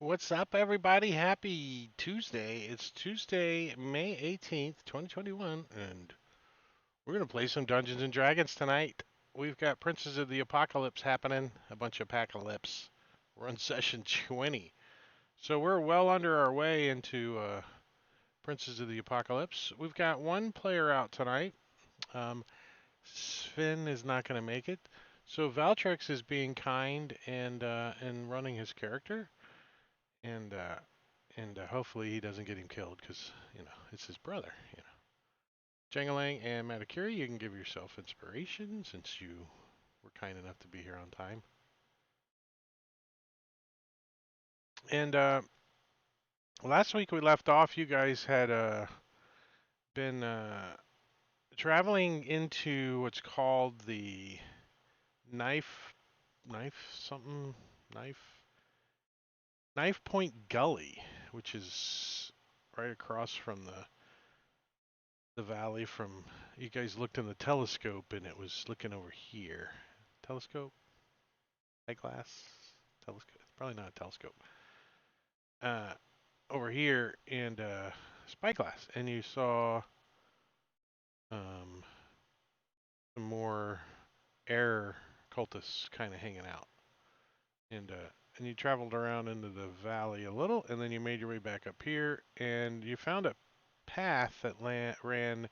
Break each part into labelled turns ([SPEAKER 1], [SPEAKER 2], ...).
[SPEAKER 1] What's up, everybody? Happy Tuesday. It's Tuesday, May 18th, 2021, and we're going to play some Dungeons and Dragons tonight. We've got Princes of the Apocalypse happening, a bunch of apocalypse. We're on session 20. So we're well under our way into Princes of the Apocalypse. We've got one player out tonight. Um, Sven is not going to make it. So Valtrix is being kind and running his character. And hopefully he doesn't get him killed because it's his brother. Jangalang and Matakuri, you can give yourself inspiration since you were kind enough to be here on time. And last week we left off. You guys had been traveling into what's called the knife something knife knife point gully, which is right across from the valley from you guys looked in the telescope and it was looking over here. Telescope? Eyeglass? Telescope? Probably not a telescope. Uh, over here and spyglass, and you saw um, some more air cultists kind of hanging out, and you traveled around into the valley a little, and then you made your way back up here, and you found a path that ran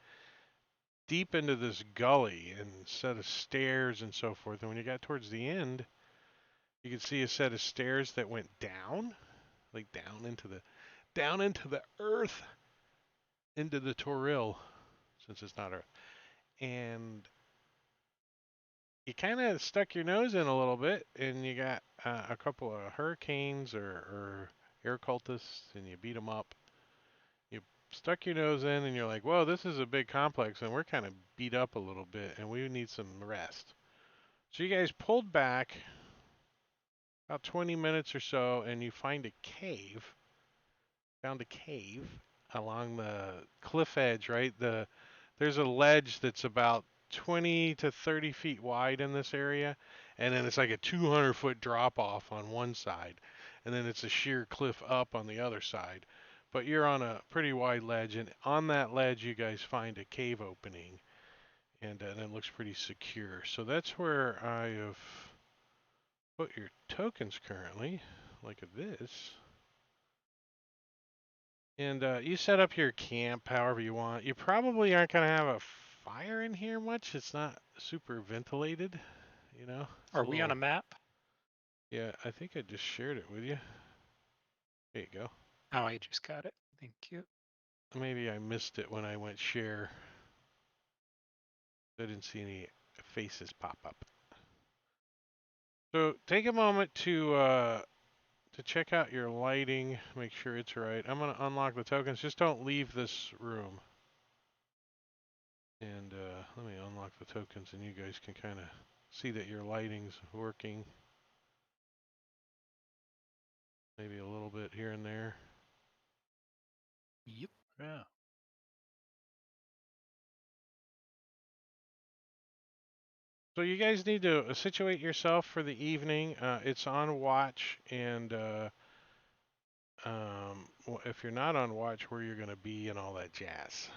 [SPEAKER 1] deep into this gully and set of stairs and so forth. And when you got towards the end, you could see a set of stairs that went down, like down into the earth, into the Toril, since it's not earth. And you kind of stuck your nose in a little bit, and you got a couple of hurricanes or air cultists, and you beat them up. You stuck your nose in, and you're like, "Whoa, this is a big complex, and we're kind of beat up a little bit, and we need some rest." So you guys pulled back about 20 minutes or so, and you find a cave. Found a cave along the cliff edge, right? There's a ledge that's about 20 to 30 feet wide in this area, and then it's like a 200-foot drop off on one side, and then it's a sheer cliff up on the other side. But you're on a pretty wide ledge, and on that ledge, you guys find a cave opening, and it looks pretty secure. So that's where I have put your tokens currently, like this. And you set up your camp however you want. You probably aren't going to have a fire in here much. It's not super ventilated, you know? It's
[SPEAKER 2] Are
[SPEAKER 1] a
[SPEAKER 2] we on
[SPEAKER 1] little.
[SPEAKER 2] a map?
[SPEAKER 1] Yeah, I think I just shared it with you. There you go.
[SPEAKER 2] Oh, I just got it. Thank you.
[SPEAKER 1] Maybe I missed it when I went share. I didn't see any faces pop up. So take a moment to check out your lighting, make sure it's right. I'm going to unlock the tokens. Just don't leave this room. And let me unlock the tokens and you guys can kind of see that your lighting's working. Maybe a little bit here and there.
[SPEAKER 2] Yep. Yeah.
[SPEAKER 1] So you guys need to situate yourself for the evening. It's on watch, and if you're not on watch, where you're going to be and all that jazz.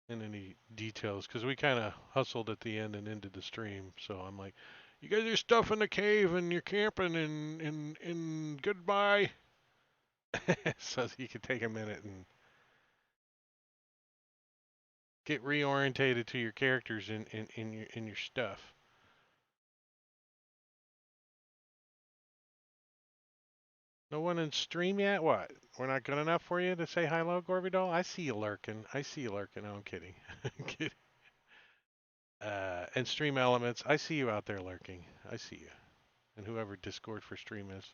[SPEAKER 1] And any details, because we kind of hustled at the end and ended the stream. So I'm like, you guys are stuff in the cave and you're camping and goodbye. So you can take a minute and get reorientated to your characters in your stuff. No one in stream yet? What? We're not good enough for you to say hello, Gorvidol? I see you lurking. I see you lurking. No, I'm kidding. I'm kidding. And Stream Elements, I see you out there lurking. I see you. And whoever Discord for stream is.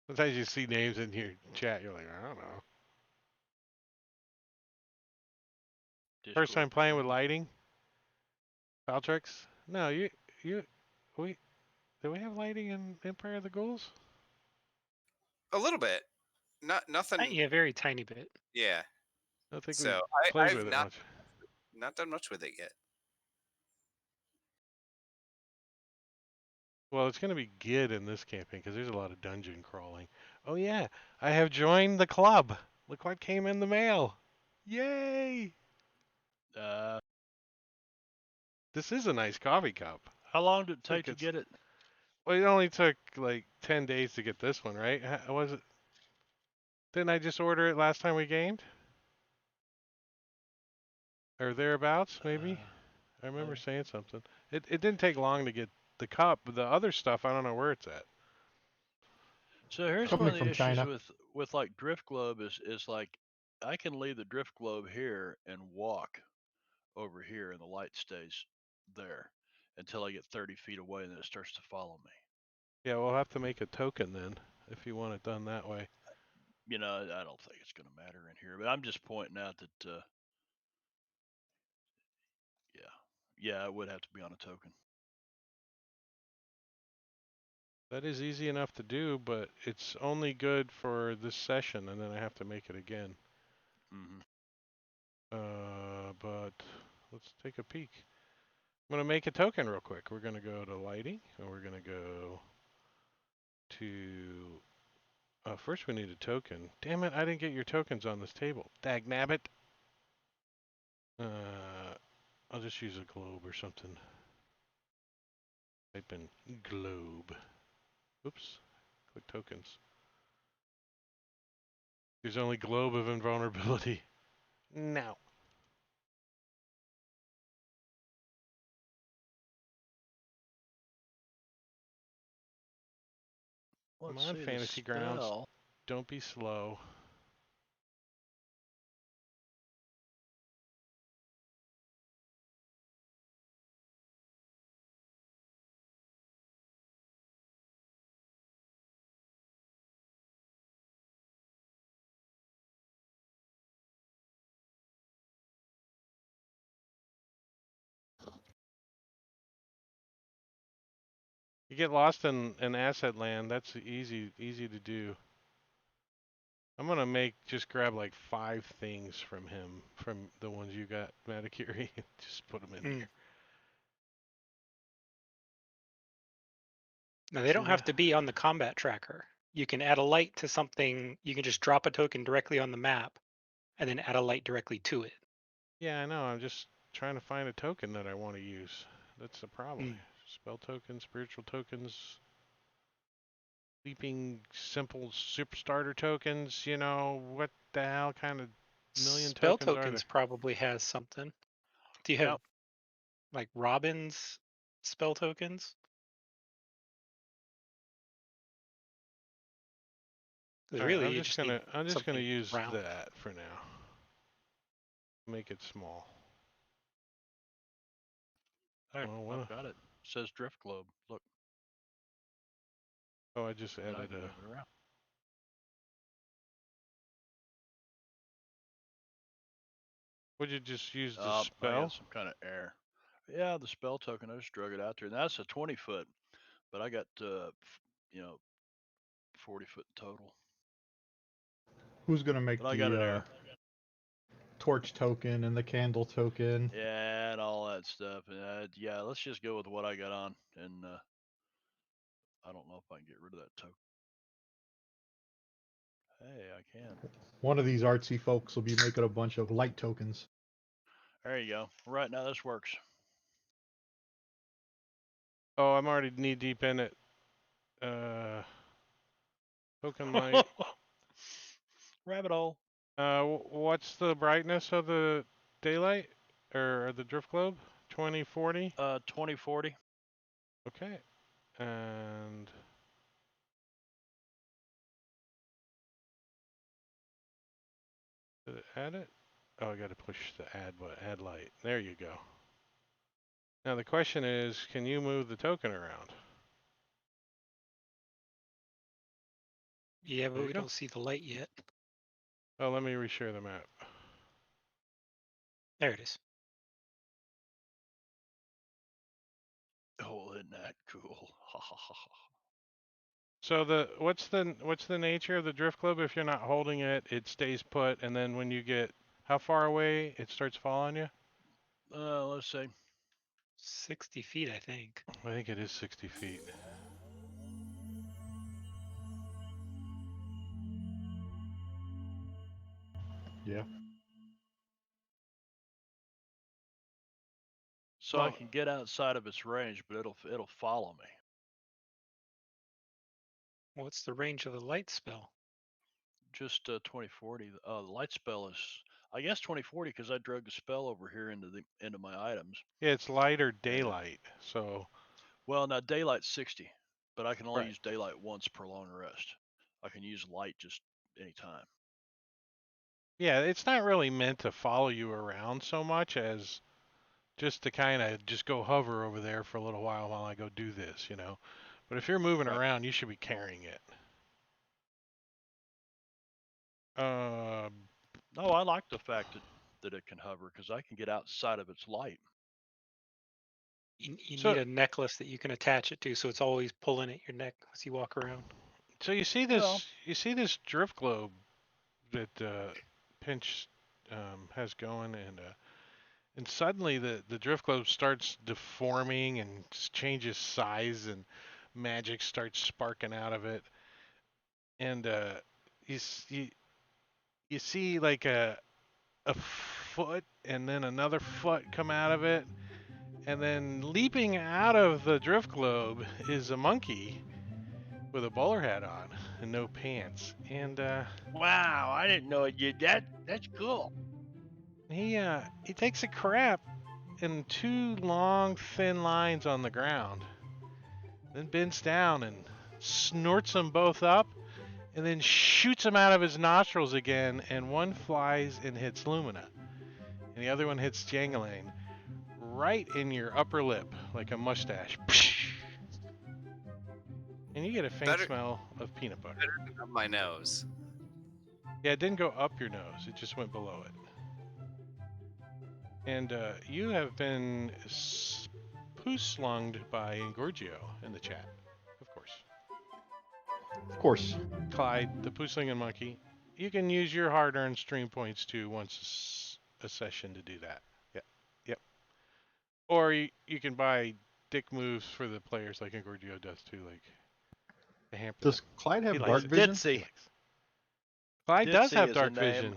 [SPEAKER 1] Sometimes you see names in your chat, you're like, I don't know. First time playing with lighting? Valtrix? No, we, do we have lighting in Empire of the Ghouls?
[SPEAKER 3] A little bit. Nothing.
[SPEAKER 2] Yeah, very tiny bit.
[SPEAKER 3] Yeah.
[SPEAKER 1] I don't think we've
[SPEAKER 3] So
[SPEAKER 1] played
[SPEAKER 3] I've
[SPEAKER 1] with it much.
[SPEAKER 3] not done much with it yet.
[SPEAKER 1] Well, it's going to be good in this campaign because there's a lot of dungeon crawling. Oh yeah, I have joined the club. Look what came in the mail. Yay! This is a nice coffee cup.
[SPEAKER 4] How long did it
[SPEAKER 1] I think
[SPEAKER 4] take to
[SPEAKER 1] it's-
[SPEAKER 4] get it?
[SPEAKER 1] Well, it only took like 10 days to get this one, right? Was it? Didn't I just order it last time we gamed? Or thereabouts, maybe? I remember
[SPEAKER 4] uh,
[SPEAKER 1] saying something. It didn't take long to get the cup. The other stuff, I don't know where it's at.
[SPEAKER 4] So here's
[SPEAKER 5] Coming
[SPEAKER 4] one of the
[SPEAKER 5] from
[SPEAKER 4] issues
[SPEAKER 5] China.
[SPEAKER 4] with like drift globe is like I can leave the drift globe here and walk over here and the light stays there until I get 30 feet away and then it starts to follow me.
[SPEAKER 1] Yeah, we'll have to make a token then if you want it done that way.
[SPEAKER 4] You know, I don't think it's going to matter in here, but I'm just pointing out that yeah, it would have to be on a token.
[SPEAKER 1] That is easy enough to do, but it's only good for this session, and then I have to make it again.
[SPEAKER 4] Hmm.
[SPEAKER 1] But let's take a peek. I'm gonna make a token real quick. We're gonna go to lighting, and we're gonna go to. First we need a token. Damn it! I didn't get your tokens on this table. Dagnabbit. I'll just use a globe or something. Type in globe. Oops. Click tokens. There's only globe of invulnerability. Now. Come
[SPEAKER 4] Let's
[SPEAKER 1] on,
[SPEAKER 4] see the
[SPEAKER 1] Fantasy Grounds.
[SPEAKER 4] spell.
[SPEAKER 1] Don't be slow. You get lost in an asset land, that's easy to do. I'm gonna just grab like 5 things from him, from the ones you got, Matakiri, and just put them in here.
[SPEAKER 2] Now they don't
[SPEAKER 1] See
[SPEAKER 2] have
[SPEAKER 1] that?
[SPEAKER 2] to be on the combat tracker. You can add a light to something. You can just drop a token directly on the map, and then add a light directly to it.
[SPEAKER 1] Yeah, I know. I'm just trying to find a token that I want to use. That's the problem. Spell tokens, spiritual tokens, sleeping simple super starter tokens. You know, what the hell kind of million
[SPEAKER 2] Spell
[SPEAKER 1] tokens are
[SPEAKER 2] tokens
[SPEAKER 1] there?
[SPEAKER 2] probably has something. Do you have
[SPEAKER 4] Yep.
[SPEAKER 2] like Robin's spell tokens? 'Cause
[SPEAKER 1] All right,
[SPEAKER 2] really, you just need
[SPEAKER 1] I'm just gonna
[SPEAKER 2] something
[SPEAKER 1] use
[SPEAKER 2] round.
[SPEAKER 1] that for now. Make it small.
[SPEAKER 4] There,
[SPEAKER 1] Oh,
[SPEAKER 4] I've got it. It says drift globe. Look,
[SPEAKER 1] Oh, I just
[SPEAKER 4] and I
[SPEAKER 1] added
[SPEAKER 4] can
[SPEAKER 1] a.
[SPEAKER 4] move it around.
[SPEAKER 1] Would you just use the
[SPEAKER 4] I
[SPEAKER 1] spell?
[SPEAKER 4] got some kind of error. Yeah, the spell token. I just drug it out there, and that's a 20-foot. But I got you know 40-foot total.
[SPEAKER 5] Who's gonna make
[SPEAKER 4] But I got an error.
[SPEAKER 5] torch token and the candle token?
[SPEAKER 4] Yeah, and all that stuff. And yeah, let's just go with what I got on, and I don't know if I can get rid of that token. Hey, I can.
[SPEAKER 5] One of these artsy folks will be making a bunch of light tokens.
[SPEAKER 4] There you go. Right now, this works.
[SPEAKER 1] Oh, I'm already knee deep in it. Token light.
[SPEAKER 4] Rabbit hole.
[SPEAKER 1] What's the brightness of the daylight or the drift globe? 2040.
[SPEAKER 4] 2040.
[SPEAKER 1] Okay. And did it add it? Oh, I got to push the add button. Add light. There you go. Now the question is, can you move the token around?
[SPEAKER 2] Yeah, but
[SPEAKER 1] There you
[SPEAKER 2] we
[SPEAKER 1] go.
[SPEAKER 2] don't see the light yet.
[SPEAKER 1] Oh, let me reshare the map.
[SPEAKER 2] There it is.
[SPEAKER 4] Oh, isn't that cool? Ha ha ha ha.
[SPEAKER 1] So what's the nature of the drift globe? If you're not holding it, it stays put, and then when you get how far away, it starts following you?
[SPEAKER 4] Let's see.
[SPEAKER 2] 60 feet, I think.
[SPEAKER 1] I think it is 60 feet.
[SPEAKER 5] Yeah.
[SPEAKER 4] So I
[SPEAKER 1] Well-
[SPEAKER 4] can get outside of its range, but it'll follow me.
[SPEAKER 2] What's the range of the light spell?
[SPEAKER 4] Just 2040. The light spell is, I guess, 2040 because I drug the spell over here into my items.
[SPEAKER 1] Yeah, it's light or daylight. So
[SPEAKER 4] Well, now daylight's 60, but I can only
[SPEAKER 1] Right.
[SPEAKER 4] use daylight once per long rest. I can use light just anytime.
[SPEAKER 1] yeah, it's not really meant to follow you around so much as just to kind of just go hover over there for a little while I go do this, you know. But if you're moving
[SPEAKER 4] Right.
[SPEAKER 1] around, you should be carrying it.
[SPEAKER 4] No, I like the fact that it can hover because I can get outside of its light.
[SPEAKER 2] You
[SPEAKER 1] So-
[SPEAKER 2] need a necklace that you can attach it to, so it's always pulling at your neck as you walk around.
[SPEAKER 1] So you see this,
[SPEAKER 4] Well-
[SPEAKER 1] you see this drift globe that Pinch has going, and suddenly the drift globe starts deforming and changes size, and magic starts sparking out of it, and you see like a foot and then another foot come out of it, and then leaping out of the drift globe is a monkey with a bowler hat on and no pants, and
[SPEAKER 4] Wow, I didn't know it did that. That's cool.
[SPEAKER 1] he takes a crap in two long thin lines on the ground, then bends down and snorts them both up, and then shoots them out of his nostrils again, and one flies and hits Lumina, and the other one hits Jangling right in your upper lip like a mustache. And you get a faint
[SPEAKER 3] Better-
[SPEAKER 1] smell of peanut butter.
[SPEAKER 3] Better than up my nose.
[SPEAKER 1] Yeah, it didn't go up your nose, it just went below it. And you have been poo-slunged by Engorgio in the chat, of course.
[SPEAKER 5] Of course.
[SPEAKER 1] Clyde, the poo-slinging monkey. You can use your hard-earned stream points too once a session to do that. Yep. Or you can buy dick moves for the players like Engorgio does too, like the hamper.
[SPEAKER 5] Does Clyde have
[SPEAKER 1] He likes
[SPEAKER 5] dark
[SPEAKER 1] it.
[SPEAKER 5] vision?
[SPEAKER 4] Ditsy.
[SPEAKER 1] Clyde does
[SPEAKER 4] Ditsy
[SPEAKER 1] have
[SPEAKER 4] is a
[SPEAKER 1] dark
[SPEAKER 4] name.
[SPEAKER 1] vision.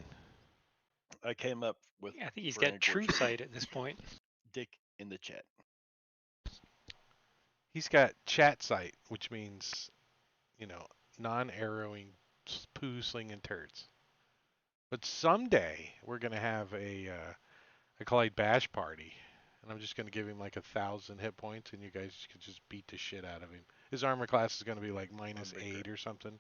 [SPEAKER 4] I came up with
[SPEAKER 2] Yeah, I think he's
[SPEAKER 4] for
[SPEAKER 2] got true
[SPEAKER 4] Angorgio.
[SPEAKER 2] sight at this point.
[SPEAKER 4] Dick in the chat.
[SPEAKER 1] He's got chat sight, which means, non-arrowing poo-slinging turds. But someday we're gonna have a Clyde bash party, and I'm just gonna give him like 1,000 hit points, and you guys can just beat the shit out of him. His armor class is gonna be like -8 or something.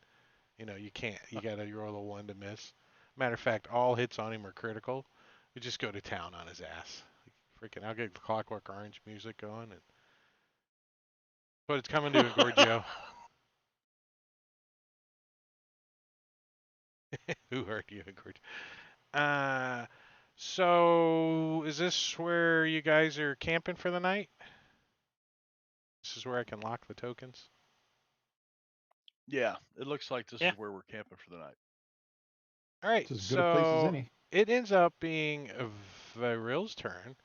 [SPEAKER 1] You can't. You gotta roll a 1 to miss. Matter of fact, all hits on him are critical. We just go to town on his ass. Freaking, I'll get Clockwork Orange music going, but it's coming to Engorgio. Who hurt you, Engorgio? So is this where you guys are camping for the night? This is where I can lock the tokens.
[SPEAKER 4] Yeah, it looks like this
[SPEAKER 2] Yeah.
[SPEAKER 4] is where we're camping for the night.
[SPEAKER 1] All right,
[SPEAKER 5] It's as good a place as
[SPEAKER 1] so
[SPEAKER 5] any.
[SPEAKER 1] it ends up being Viril's turn.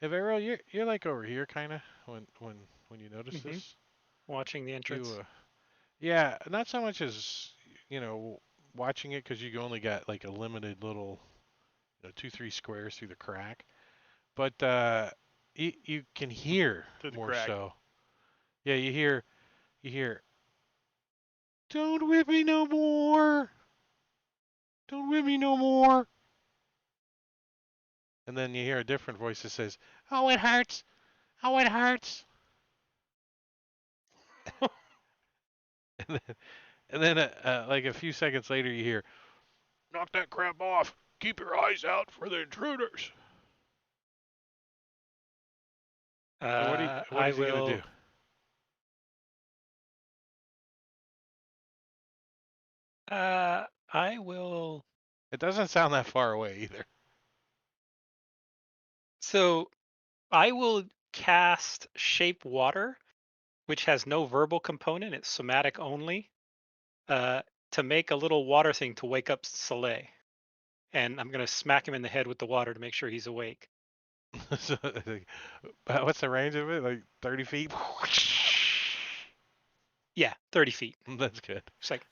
[SPEAKER 1] Hey, Viril, you're like over here, kind of, when you notice
[SPEAKER 2] Mhm.
[SPEAKER 1] this.
[SPEAKER 2] Watching the entrance.
[SPEAKER 1] Yeah, not so much as watching it, because you only got like a limited little 2-3 squares through the crack, but you can hear
[SPEAKER 4] Through the
[SPEAKER 1] more
[SPEAKER 4] crack.
[SPEAKER 1] so. Yeah, you hear, "Don't whip me no more! Don't whip me no more!" And then you hear a different voice that says, "Oh, it hurts! Oh, it hurts!" and then like a few seconds later, you hear, "Knock that crap off! Keep your eyes out for the intruders!" So what is he gonna do?
[SPEAKER 2] I will.
[SPEAKER 1] It doesn't sound that far away either.
[SPEAKER 2] So I will cast Shape Water, which has no verbal component. It's somatic only. To make a little water thing to wake up Soleil, and I'm gonna smack him in the head with the water to make sure he's awake.
[SPEAKER 1] So, what's the range of it? Like 30 feet?
[SPEAKER 2] Yeah, 30 feet.
[SPEAKER 1] That's good.
[SPEAKER 2] It's like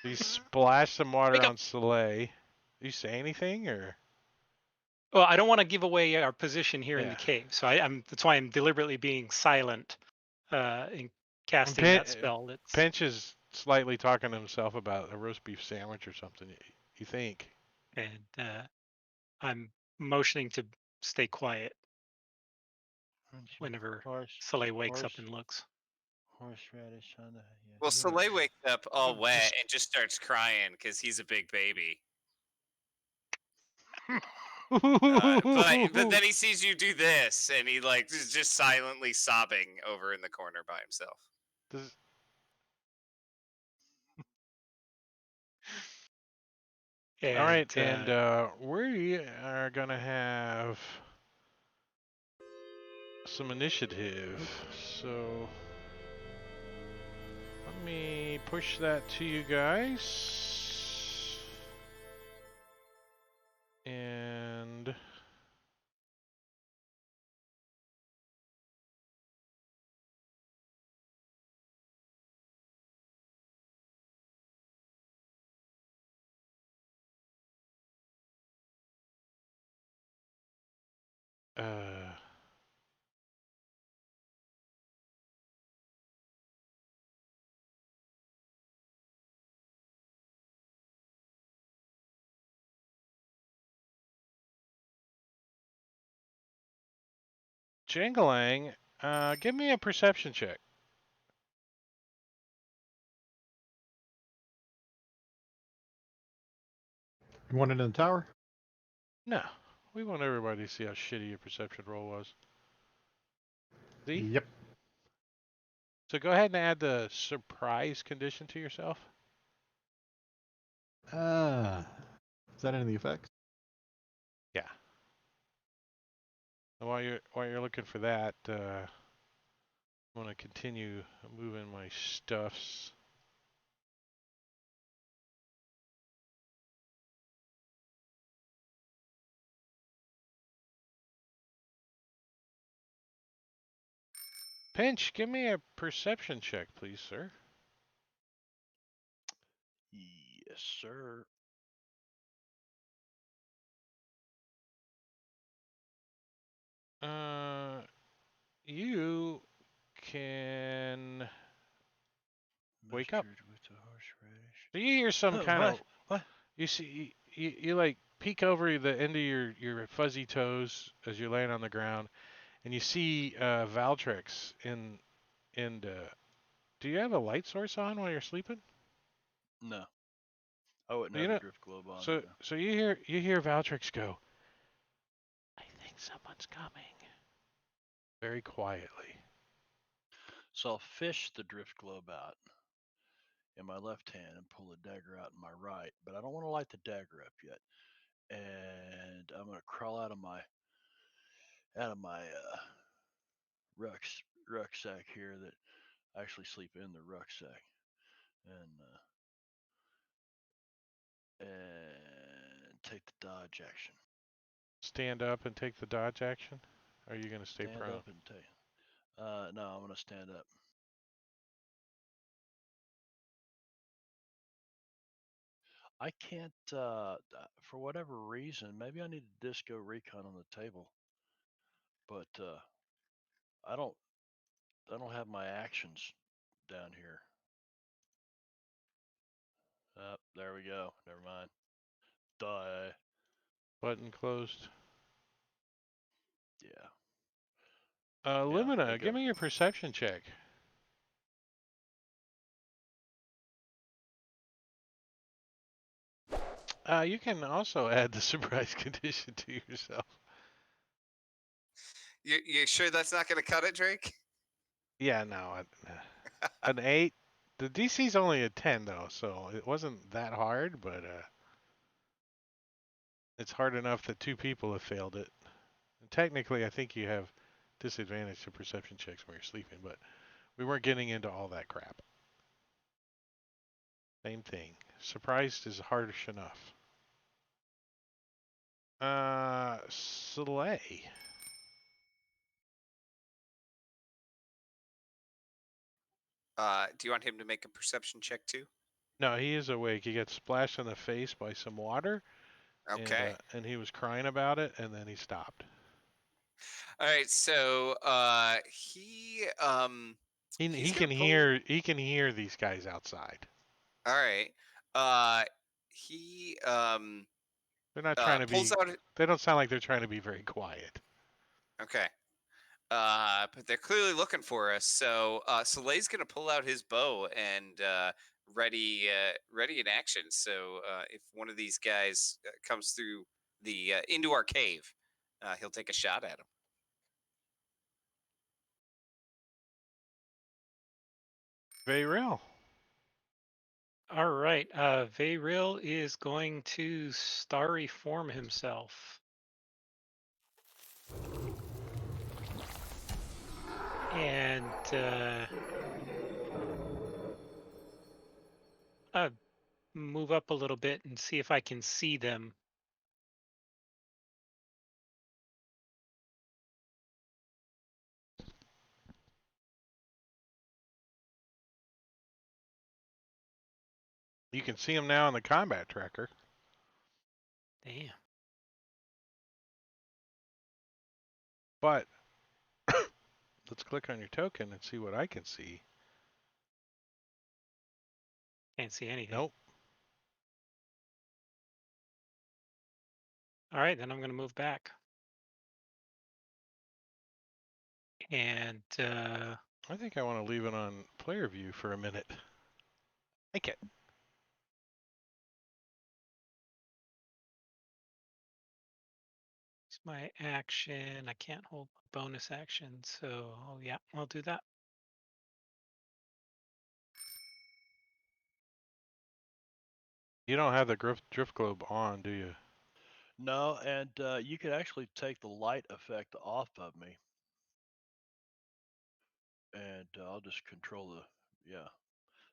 [SPEAKER 1] You splash some water
[SPEAKER 2] Wake up.
[SPEAKER 1] on Soleil. You say anything or?
[SPEAKER 2] Well, I don't want to give away our position here in
[SPEAKER 1] Yeah.
[SPEAKER 2] the cave, so that's why I'm deliberately being silent in casting
[SPEAKER 1] Pen-
[SPEAKER 2] that spell. It's
[SPEAKER 1] Pinch is slightly talking to himself about a roast beef sandwich or something. You think?
[SPEAKER 2] and I'm motioning to stay quiet whenever Soleil wakes up and looks.
[SPEAKER 4] Horseradish on the. Yeah.
[SPEAKER 3] Well, Soleil wakes up all wet and just starts crying because he's a big baby. But then he sees you do this, and he like is just silently sobbing over in the corner by himself.
[SPEAKER 1] Does,
[SPEAKER 2] And,
[SPEAKER 1] all right, and we are gonna have some initiative. So let me push that to you guys. And Jangalang, give me a perception check.
[SPEAKER 5] You want it in the tower?
[SPEAKER 1] No, we want everybody to see how shitty your perception roll was. See?
[SPEAKER 5] Yep.
[SPEAKER 1] So go ahead and add the surprise condition to yourself.
[SPEAKER 5] Is that in the effects?
[SPEAKER 1] Yeah. And while you're looking for that, I'm gonna continue moving my stuffs. Pinch, give me a perception check, please, sir.
[SPEAKER 4] Yes, sir.
[SPEAKER 1] You can wake up.
[SPEAKER 4] Mustard with the horseradish.
[SPEAKER 1] So you hear some kind of
[SPEAKER 4] What?
[SPEAKER 1] you see you like peek over the end of your fuzzy toes as you're laying on the ground, and you see Valtrex in the. Do you have a light source on while you're sleeping?
[SPEAKER 4] No. I wouldn't
[SPEAKER 1] So
[SPEAKER 4] have
[SPEAKER 1] you
[SPEAKER 4] the
[SPEAKER 1] know.
[SPEAKER 4] drift globe on
[SPEAKER 1] So
[SPEAKER 4] right now.
[SPEAKER 1] so you hear Valtrex go. I think someone's coming. Very quietly.
[SPEAKER 4] So I'll fish the drift globe out in my left hand and pull the dagger out in my right, but I don't want to light the dagger up yet. And I'm gonna crawl out of my rucksack here that I actually sleep in the rucksack, and take the dodge action.
[SPEAKER 1] Stand up and take the dodge action. Or are you gonna stay
[SPEAKER 4] Stand
[SPEAKER 1] prone?
[SPEAKER 4] up and take. No, I'm gonna stand up. I can't, for whatever reason, maybe I need a disco recon on the table, but I don't, I don't have my actions down here. There we go. Never mind. Die.
[SPEAKER 1] Button closed.
[SPEAKER 4] Yeah.
[SPEAKER 1] Lumina, give me your perception check. You can also add the surprise condition to yourself.
[SPEAKER 3] You sure that's not going to cut it, Drake?
[SPEAKER 1] Yeah, no, an 8. The DC's only a 10 though, so it wasn't that hard, but it's hard enough that 2 people have failed it. And technically, I think you have disadvantage to perception checks when you're sleeping, but we weren't getting into all that crap. Same thing. Surprised is harsh enough. Soleil.
[SPEAKER 3] Do you want him to make a perception check too?
[SPEAKER 1] No, he is awake. He gets splashed in the face by some water,
[SPEAKER 3] Okay.
[SPEAKER 1] And he was crying about it, and then he stopped.
[SPEAKER 3] All right. So he
[SPEAKER 1] He
[SPEAKER 3] he's
[SPEAKER 1] can
[SPEAKER 3] gonna pull.
[SPEAKER 1] hear these guys outside.
[SPEAKER 3] All right. Uh, he
[SPEAKER 1] They're not trying to
[SPEAKER 3] pulls
[SPEAKER 1] be.
[SPEAKER 3] out.
[SPEAKER 1] They don't sound like they're trying to be very quiet.
[SPEAKER 3] Okay. But they're clearly looking for us. So Soleil's gonna pull out his bow and ready in action. So if one of these guys comes through the into our cave, he'll take a shot at him.
[SPEAKER 1] Very real.
[SPEAKER 2] All right. Vayril is going to starry form himself. And move up a little bit and see if I can see them.
[SPEAKER 1] You can see him now on the combat tracker.
[SPEAKER 2] Damn.
[SPEAKER 1] But let's click on your token and see what I can see.
[SPEAKER 2] Can't see anything.
[SPEAKER 1] Nope.
[SPEAKER 2] All right, then I'm going to move back. And
[SPEAKER 1] I think I want to leave it on player view for a minute. Like it.
[SPEAKER 2] it's my action. I can't hold bonus action. So, yeah, I'll do that.
[SPEAKER 1] You don't have the drift globe on, do you?
[SPEAKER 4] No, and you could actually take the light effect off of me, and I'll just control the yeah.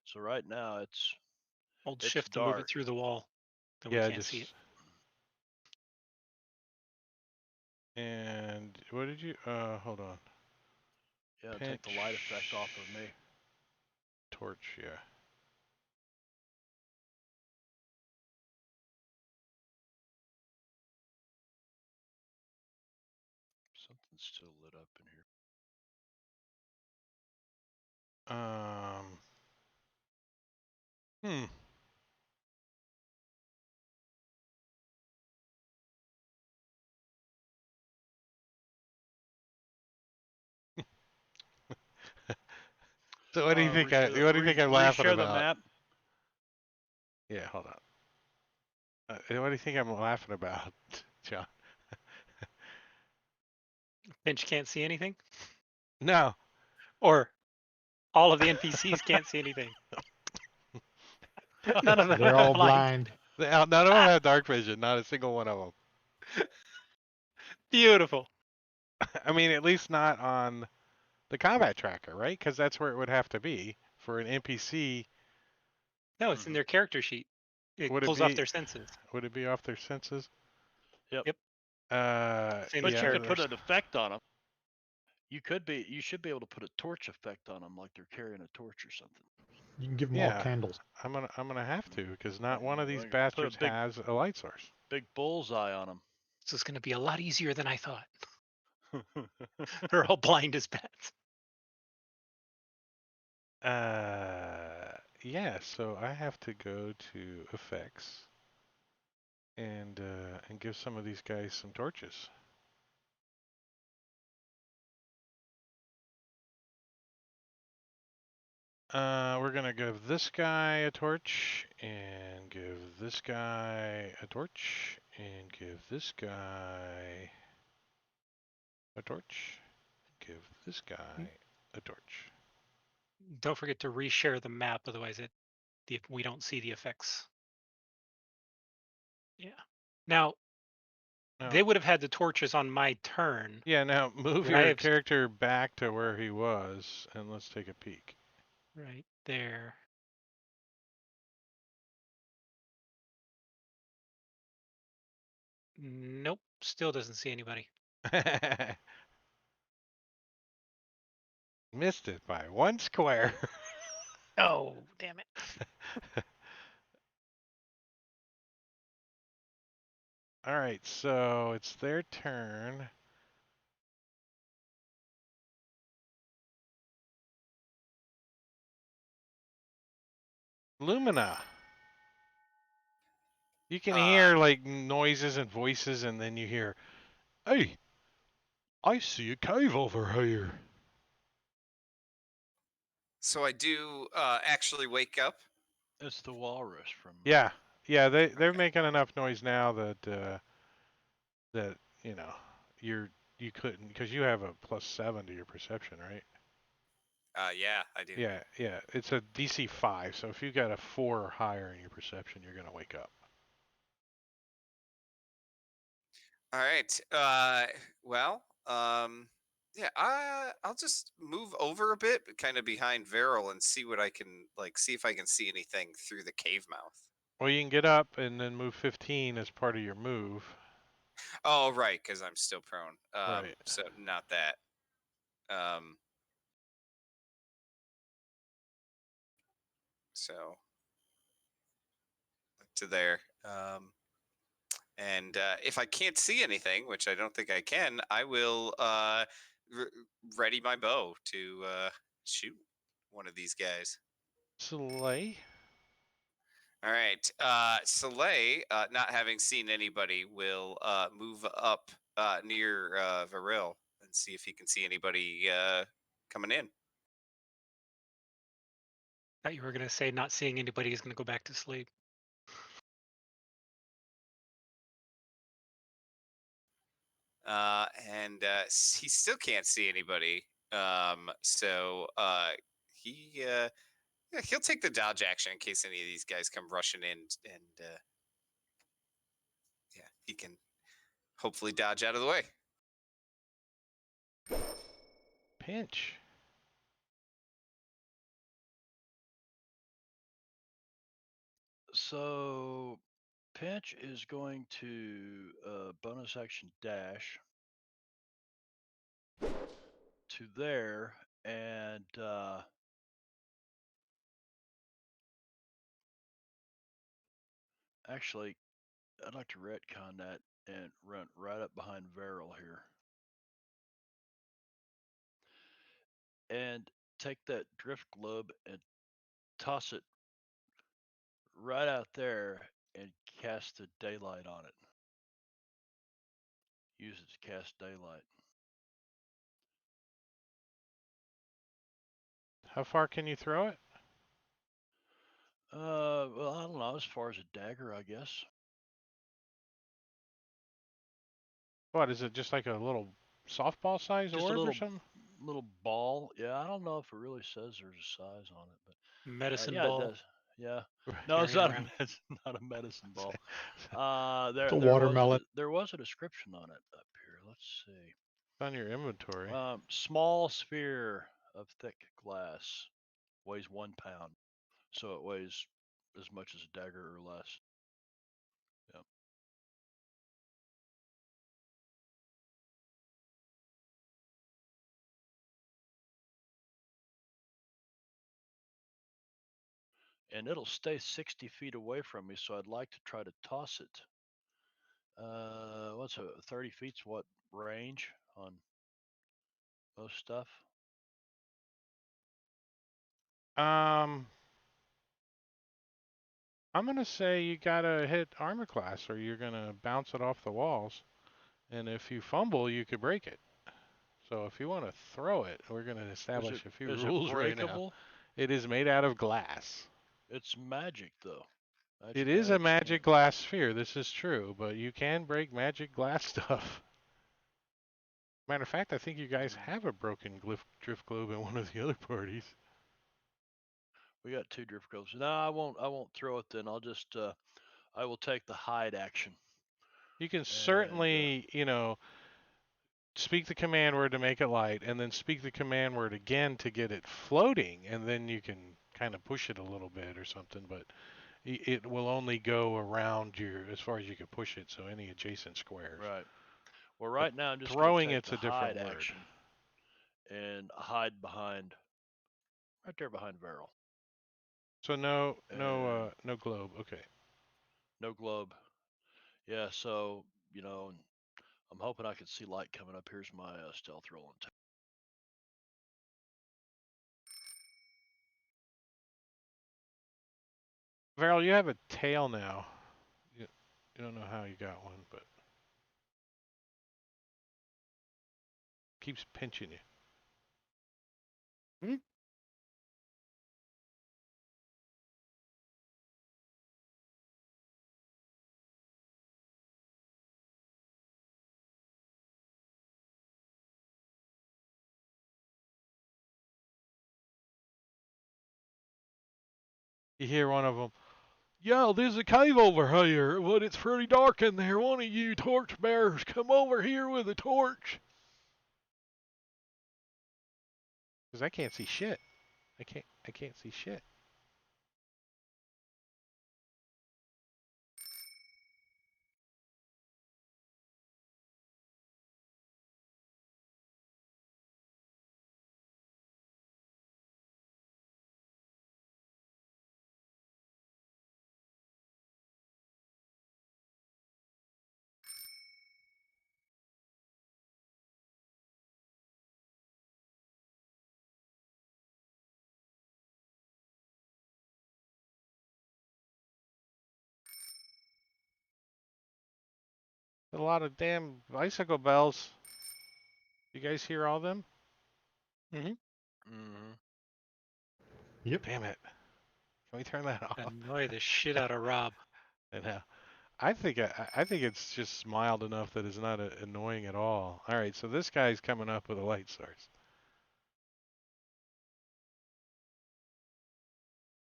[SPEAKER 4] So right now it's
[SPEAKER 2] Hold
[SPEAKER 4] it's
[SPEAKER 2] shift to move it
[SPEAKER 4] dark.
[SPEAKER 2] through the wall. Then we
[SPEAKER 1] Yeah,
[SPEAKER 2] can't
[SPEAKER 1] just.
[SPEAKER 2] see it.
[SPEAKER 1] And what did you? Hold on.
[SPEAKER 4] Yeah, take the light effect off of me.
[SPEAKER 1] Torch, yeah.
[SPEAKER 4] Something's still lit up in here.
[SPEAKER 1] Hmm. So what do you think? What do you think I'm laughing
[SPEAKER 4] Reshare the
[SPEAKER 1] about?
[SPEAKER 4] map.
[SPEAKER 1] Yeah, hold on. What do you think I'm laughing about, John?
[SPEAKER 2] Finch can't see anything?
[SPEAKER 1] No.
[SPEAKER 2] Or all of the NPCs can't see anything? None of them
[SPEAKER 5] They're
[SPEAKER 2] have
[SPEAKER 5] all blind.
[SPEAKER 1] None of them have dark vision. Not a single one of them.
[SPEAKER 2] Beautiful.
[SPEAKER 1] I mean, at least not on the combat tracker, right? Because that's where it would have to be for an NPC.
[SPEAKER 2] No, it's in their character sheet. It
[SPEAKER 1] Would it
[SPEAKER 2] pulls off
[SPEAKER 1] be?
[SPEAKER 2] their senses.
[SPEAKER 1] Would it be off their senses?
[SPEAKER 4] Yep.
[SPEAKER 2] Yep. Same
[SPEAKER 4] But
[SPEAKER 2] as
[SPEAKER 4] you could
[SPEAKER 2] characters.
[SPEAKER 4] put an effect on them. You should be able to put a torch effect on them, like they're carrying a torch or something.
[SPEAKER 5] You can give them all candles.
[SPEAKER 1] I'm gonna have to because not
[SPEAKER 4] Yeah,
[SPEAKER 1] one of these
[SPEAKER 4] like,
[SPEAKER 1] bastards has a light source.
[SPEAKER 4] Big bullseye on them.
[SPEAKER 2] So it's going to be a lot easier than I thought. They're all blind as bats.
[SPEAKER 1] Yeah. So I have to go to effects and give some of these guys some torches. We're gonna give this guy a torch, and give this guy a torch, and give this guy a torch, and give this guy a torch.
[SPEAKER 2] Don't forget to reshare the map, otherwise we don't see the effects. Yeah. Now, they would have had the torches on my turn.
[SPEAKER 1] Yeah, now move
[SPEAKER 2] but I
[SPEAKER 1] your
[SPEAKER 2] have
[SPEAKER 1] character back to where he was, and let's take a peek.
[SPEAKER 2] right there. Nope, still doesn't see anybody.
[SPEAKER 1] Missed it by 1 square.
[SPEAKER 2] Oh, damn it.
[SPEAKER 1] All right, so it's their turn. Lumina. You can hear like noises and voices, and then you hear, "Hey, I see a cave over here."
[SPEAKER 3] So I do actually wake up.
[SPEAKER 4] It's the walrus from.
[SPEAKER 1] Yeah, yeah, they're
[SPEAKER 3] Okay.
[SPEAKER 1] making enough noise now that that you know you couldn't because you have a +7 to your perception, right?
[SPEAKER 3] Yeah, I do.
[SPEAKER 1] Yeah, yeah. It's a DC 5, so if you got a 4 or higher in your perception, you're gonna wake up.
[SPEAKER 3] All right. Well, yeah, I'll just move over a bit, kind of behind Veril, and see what I can see if I can see anything through the cave mouth.
[SPEAKER 1] Well, you can get up and then move 15 as part of your move.
[SPEAKER 3] Oh, right, because I'm still prone.
[SPEAKER 1] Right.
[SPEAKER 3] So not that. Um, so to there. And if I can't see anything, which I don't think I can, I will ready my bow to shoot one of these guys.
[SPEAKER 1] Slay.
[SPEAKER 3] All right. Soleil, not having seen anybody, will move up near Varil and see if he can see anybody coming in.
[SPEAKER 2] Thought you were gonna say not seeing anybody is gonna go back to sleep.
[SPEAKER 3] And he still can't see anybody. So he yeah, he'll take the dodge action in case any of these guys come rushing in, and yeah, he can hopefully dodge out of the way.
[SPEAKER 1] Pinch.
[SPEAKER 4] So, Pinch is going to bonus action dash to there, and actually, I'd like to retcon that and run right up behind Veril here. And take that drift globe and toss it right out there and cast the daylight on it. Use it to cast daylight.
[SPEAKER 1] How far can you throw it?
[SPEAKER 4] Well, I don't know, as far as a dagger, I guess.
[SPEAKER 1] What is it? Just like a little softball size
[SPEAKER 4] Just a
[SPEAKER 1] orb or something?
[SPEAKER 4] little ball. Yeah, I don't know if it really says there's a size on it, but
[SPEAKER 2] Medicine
[SPEAKER 4] yeah, it
[SPEAKER 2] ball.
[SPEAKER 4] does. Yeah. No, it's
[SPEAKER 2] Carrying
[SPEAKER 4] not
[SPEAKER 2] around.
[SPEAKER 4] it's not a medicine ball.
[SPEAKER 5] It's a watermelon.
[SPEAKER 4] There was a description on it up here. Let's see.
[SPEAKER 1] It's on your inventory.
[SPEAKER 4] Small sphere of thick glass, weighs 1 pound, so it weighs as much as a dagger or less. Yep. And it'll stay 60 feet away from me, so I'd like to try to toss it. What's 30 feet's what range on most stuff?
[SPEAKER 1] I'm gonna say you gotta hit armor class, or you're gonna bounce it off the walls. And if you fumble, you could break it. So if you want to throw it, we're gonna establish a few
[SPEAKER 4] Is it
[SPEAKER 1] rules right now.
[SPEAKER 4] breakable?
[SPEAKER 1] It is made out of glass.
[SPEAKER 4] It's magic though.
[SPEAKER 1] It
[SPEAKER 4] Magic
[SPEAKER 1] is a
[SPEAKER 4] items
[SPEAKER 1] magic
[SPEAKER 4] can't.
[SPEAKER 1] glass sphere. This is true, but you can break magic glass stuff. Matter of fact, I think you guys have a broken drift globe in one of the other parties.
[SPEAKER 4] We got 2 drift globes. No, I won't. I won't throw it. Then I'll just. I will take the hide action.
[SPEAKER 1] You can
[SPEAKER 4] And
[SPEAKER 1] certainly, speak the command word to make it light, and then speak the command word again to get it floating, and then you can kind of push it a little bit or something, but it will only go around as far as you can push it, so any adjacent squares.
[SPEAKER 4] right. Well,
[SPEAKER 1] But
[SPEAKER 4] right now I'm just going to
[SPEAKER 1] throwing
[SPEAKER 4] take
[SPEAKER 1] it's
[SPEAKER 4] the
[SPEAKER 1] a different
[SPEAKER 4] hide
[SPEAKER 1] word.
[SPEAKER 4] action and hide behind, right there behind Veril.
[SPEAKER 1] So no
[SPEAKER 4] And
[SPEAKER 1] globe. Okay.
[SPEAKER 4] no globe. Yeah. So you know, and I'm hoping I can see light coming up. Here's my stealth roll and
[SPEAKER 1] Varel, you have a tail now. You don't know how you got one, but keeps pinching you. You hear one of them, "Yo, there's a cave over here, but it's pretty dark in there. One of you torch bearers come over here with a torch." Because I can't see shit. I can't see shit. A lot of damn bicycle bells. You guys hear all them?
[SPEAKER 2] Mm-hmm.
[SPEAKER 4] Mm-hmm.
[SPEAKER 5] Yep.
[SPEAKER 1] Damn it. Can we turn that off?
[SPEAKER 2] Annoy the shit out of Rob.
[SPEAKER 1] And I think it's just mild enough that it's not annoying at all. All right, so this guy's coming up with a light source.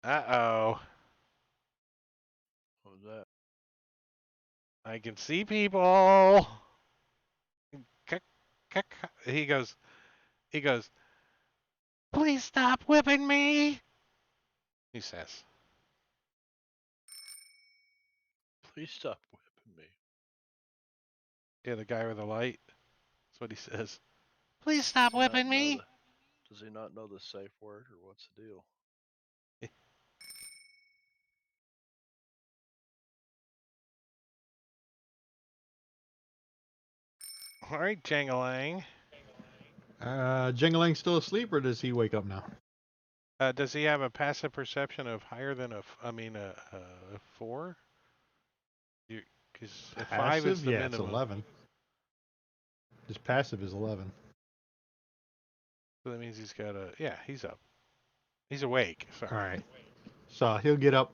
[SPEAKER 1] Uh-oh.
[SPEAKER 4] What was that?
[SPEAKER 1] I can see people. He goes, "Please stop whipping me," he says.
[SPEAKER 4] Please stop whipping me.
[SPEAKER 1] Yeah, the guy with the light. That's what he says. "Please stop
[SPEAKER 4] Does he not
[SPEAKER 1] whipping
[SPEAKER 4] know
[SPEAKER 1] me."
[SPEAKER 4] Does he not know the safe word, or what's the deal?
[SPEAKER 1] All right, Jangalang.
[SPEAKER 5] Jingling's still asleep, or does he wake up now?
[SPEAKER 1] Does he have a passive perception of higher than a 4? Because a 5 is
[SPEAKER 5] Passive?
[SPEAKER 1] the
[SPEAKER 5] Yeah, it's
[SPEAKER 1] minimum.
[SPEAKER 5] 11. His passive is 11.
[SPEAKER 1] So that means he's got he's up. He's awake. Sorry.
[SPEAKER 5] All right. So he'll get up,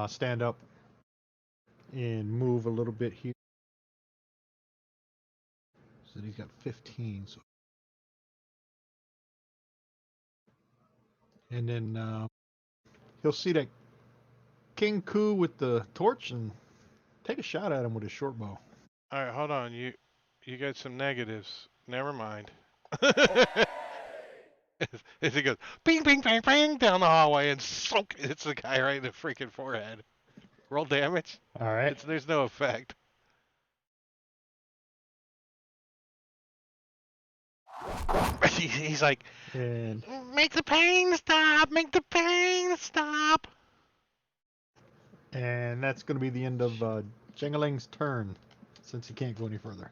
[SPEAKER 5] stand up, and move a little bit here. So he's got 15. So, and then he'll see that King Ku with the torch and take a shot at him with his short bow.
[SPEAKER 1] All right, hold on. You got some negatives. Never mind. As he goes, bing, bing, bang, bang, down the hallway and sunk, hits the guy right in the freaking forehead. Roll damage.
[SPEAKER 5] All right.
[SPEAKER 1] There's no effect. He's like,
[SPEAKER 5] And
[SPEAKER 1] "Make the pain stop! Make the pain stop!"
[SPEAKER 5] that's going to be the end of Jingling's turn, since he can't go any further.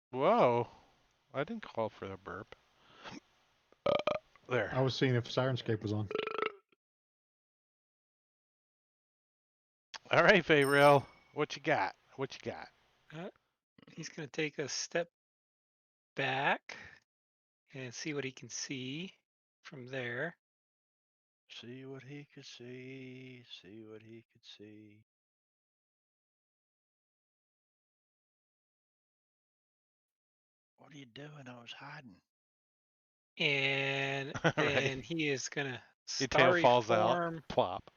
[SPEAKER 1] Whoa. I didn't call for a burp. There.
[SPEAKER 5] I was seeing if Sirenscape was on.
[SPEAKER 1] All right, Fayreal. What you got? What you got?
[SPEAKER 2] He's going to take a step back and see what he can see from there.
[SPEAKER 4] See what he could see. See what he could see. What are you doing? I was hiding.
[SPEAKER 2] And
[SPEAKER 1] All
[SPEAKER 2] then
[SPEAKER 1] right.
[SPEAKER 2] he is going to
[SPEAKER 1] Your tail
[SPEAKER 2] starry
[SPEAKER 1] falls
[SPEAKER 2] form,
[SPEAKER 1] out. Plop.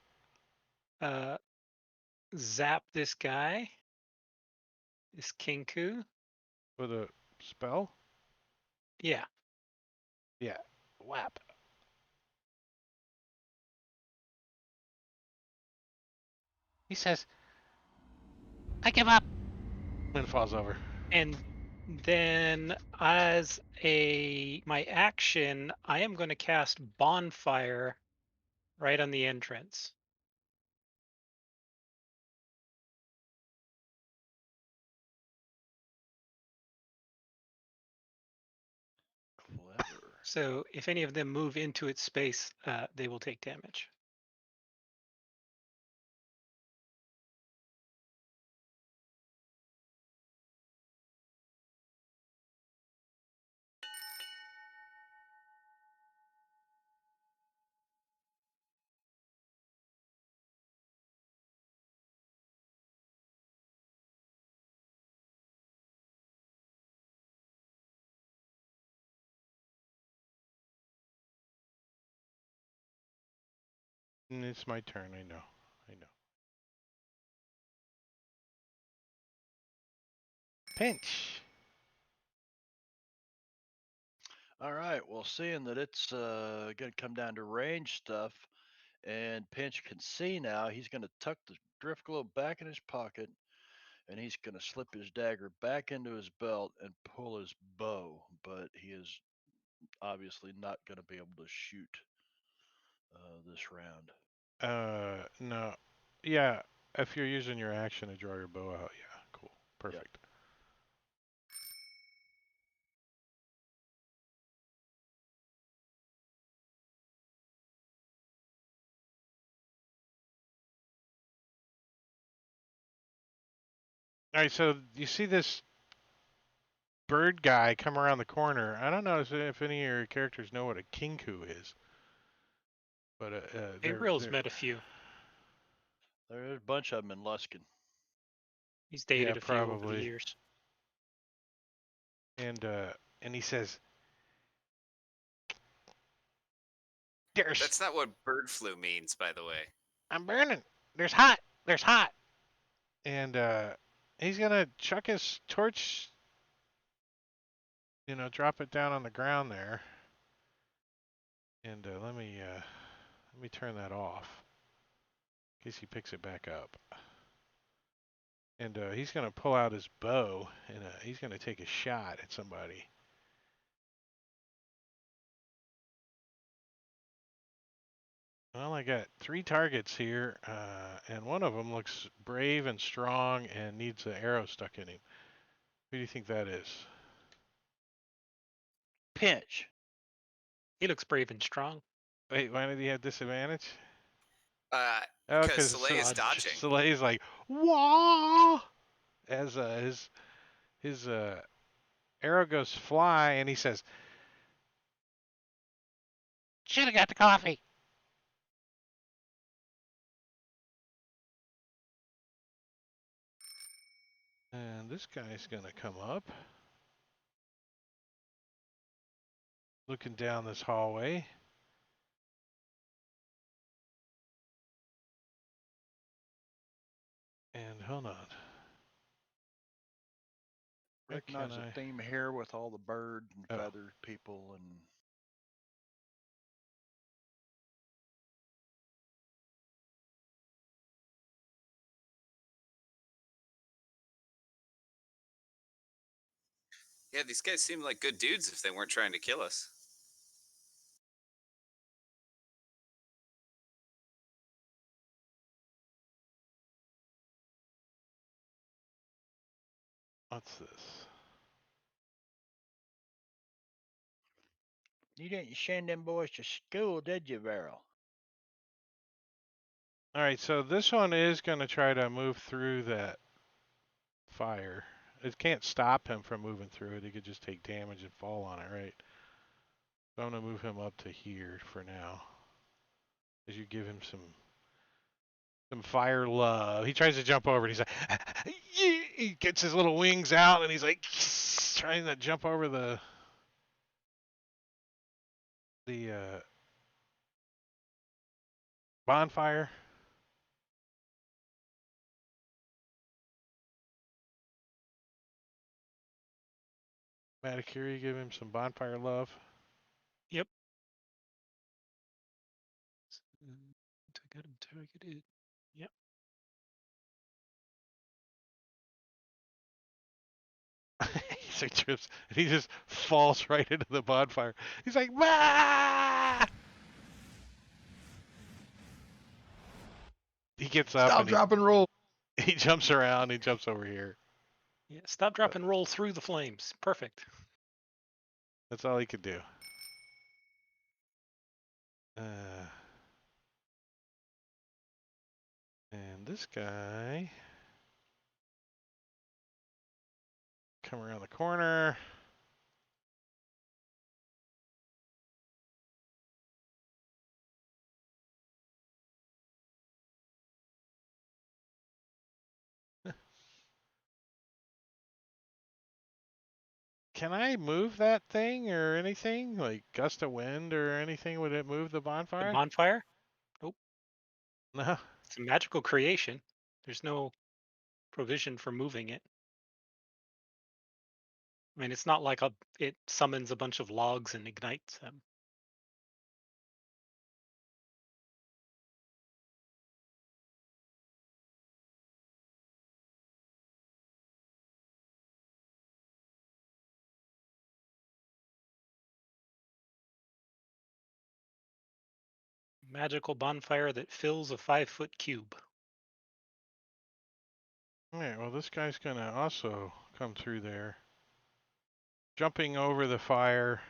[SPEAKER 2] zap this guy, this Kinku.
[SPEAKER 1] With a spell?
[SPEAKER 2] Yeah.
[SPEAKER 1] Yeah. Whap. He says, I give up. And falls over.
[SPEAKER 2] And then as my action, I am going to cast Bonfire right on the entrance.
[SPEAKER 4] Clever.
[SPEAKER 2] So if any of them move into its space, they will take damage.
[SPEAKER 1] And it's my turn. I know. Pinch.
[SPEAKER 4] All right. Well, seeing that it's going to come down to range stuff, and Pinch can see now, he's going to tuck the drift globe back in his pocket, and he's going to slip his dagger back into his belt and pull his bow. But he is obviously not going to be able to shoot this round.
[SPEAKER 1] No. Yeah, if you're using your action to draw your bow out, yeah, cool. Perfect. All right, so you see this bird guy come around the corner. I don't know if any of your characters know what a kinku is, but
[SPEAKER 2] Gabriel's
[SPEAKER 1] they're
[SPEAKER 2] met a few.
[SPEAKER 4] There's a bunch of them in Luskin.
[SPEAKER 2] He's dated a few over the
[SPEAKER 1] probably.
[SPEAKER 2] years.
[SPEAKER 1] And he says, "There's
[SPEAKER 3] That's not what bird flu means, by the way.
[SPEAKER 1] I'm burning. There's hot. There's hot." And he's gonna chuck his torch, drop it down on the ground there. And let me turn that off in case he picks it back up. And he's gonna pull out his bow and he's gonna take a shot at somebody. Well, I got 3 targets here, and one of them looks brave and strong and needs an arrow stuck in him. Who do you think that is?
[SPEAKER 4] Pinch.
[SPEAKER 2] He looks brave and strong.
[SPEAKER 1] Wait, why did he have disadvantage?
[SPEAKER 3] Uh,
[SPEAKER 1] Oh,
[SPEAKER 3] because
[SPEAKER 1] because
[SPEAKER 3] Soleil is dodging.
[SPEAKER 1] Soleil's like, wah! As his arrow goes fly, and he says, "Should have got the coffee." And this guy's gonna come up, looking down this hallway. And hold on. Where can
[SPEAKER 4] Recognize
[SPEAKER 1] I?
[SPEAKER 4] the theme here with all the bird and
[SPEAKER 1] Oh.
[SPEAKER 4] feathered people and.
[SPEAKER 3] Yeah, these guys seem like good dudes if they weren't trying to kill us.
[SPEAKER 1] What's this?
[SPEAKER 4] You didn't send them boys to school, did you, Verrill?
[SPEAKER 1] All right, so this one is gonna try to move through that fire. It can't stop him from moving through it. He could just take damage and fall on it, right? So I'm gonna move him up to here for now. As you give him some fire love. He tries to jump over and he's like, he gets his little wings out and he's like trying to jump over the bonfire. Maticure, you give him some bonfire love.
[SPEAKER 2] Yep. Targeted. Yep.
[SPEAKER 1] He's like trips, and he just falls right into the bonfire. He's like, "Bah!" He gets up
[SPEAKER 5] Stop,
[SPEAKER 1] and
[SPEAKER 5] drop, and roll.
[SPEAKER 1] he jumps around. He jumps over here.
[SPEAKER 2] Yeah. Stop, drop, and roll through the flames. Perfect.
[SPEAKER 1] That's all he could do. And this guy come around the corner. Can I move that thing or anything? Like gust of wind or anything? Would it move the
[SPEAKER 2] The
[SPEAKER 1] bonfire?
[SPEAKER 2] bonfire. Nope.
[SPEAKER 1] No.
[SPEAKER 2] It's a magical creation. There's no provision for moving it. I mean, it's not like it summons a bunch of logs and ignites them. Magical bonfire that fills a 5-foot cube.
[SPEAKER 1] Alright, well this guy's gonna also come through there. Jumping over the fire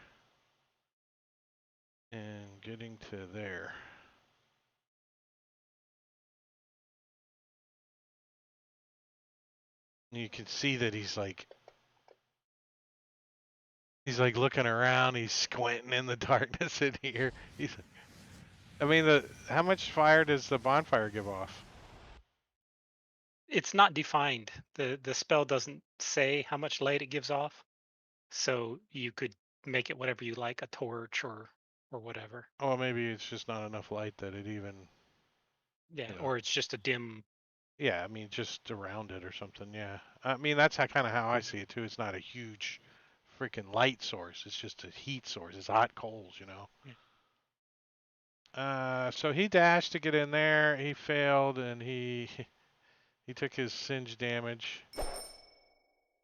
[SPEAKER 1] and getting to there. You can see that he's like looking around, he's squinting in the darkness in here. I mean, how much fire does the bonfire give off?
[SPEAKER 2] It's not defined. The spell doesn't say how much light it gives off. So you could make it whatever you like, a torch or whatever.
[SPEAKER 1] Oh, maybe it's just not enough light that it even,
[SPEAKER 2] Yeah,
[SPEAKER 1] you know.
[SPEAKER 2] or it's just a dim.
[SPEAKER 1] Yeah, I mean, just around it or something, yeah. I mean, that's kind of how I see it, too. It's not a huge freaking light source. It's just a heat source. It's hot coals, you know.
[SPEAKER 2] Yeah.
[SPEAKER 1] So he dashed to get in there. He failed, and he took his singe damage.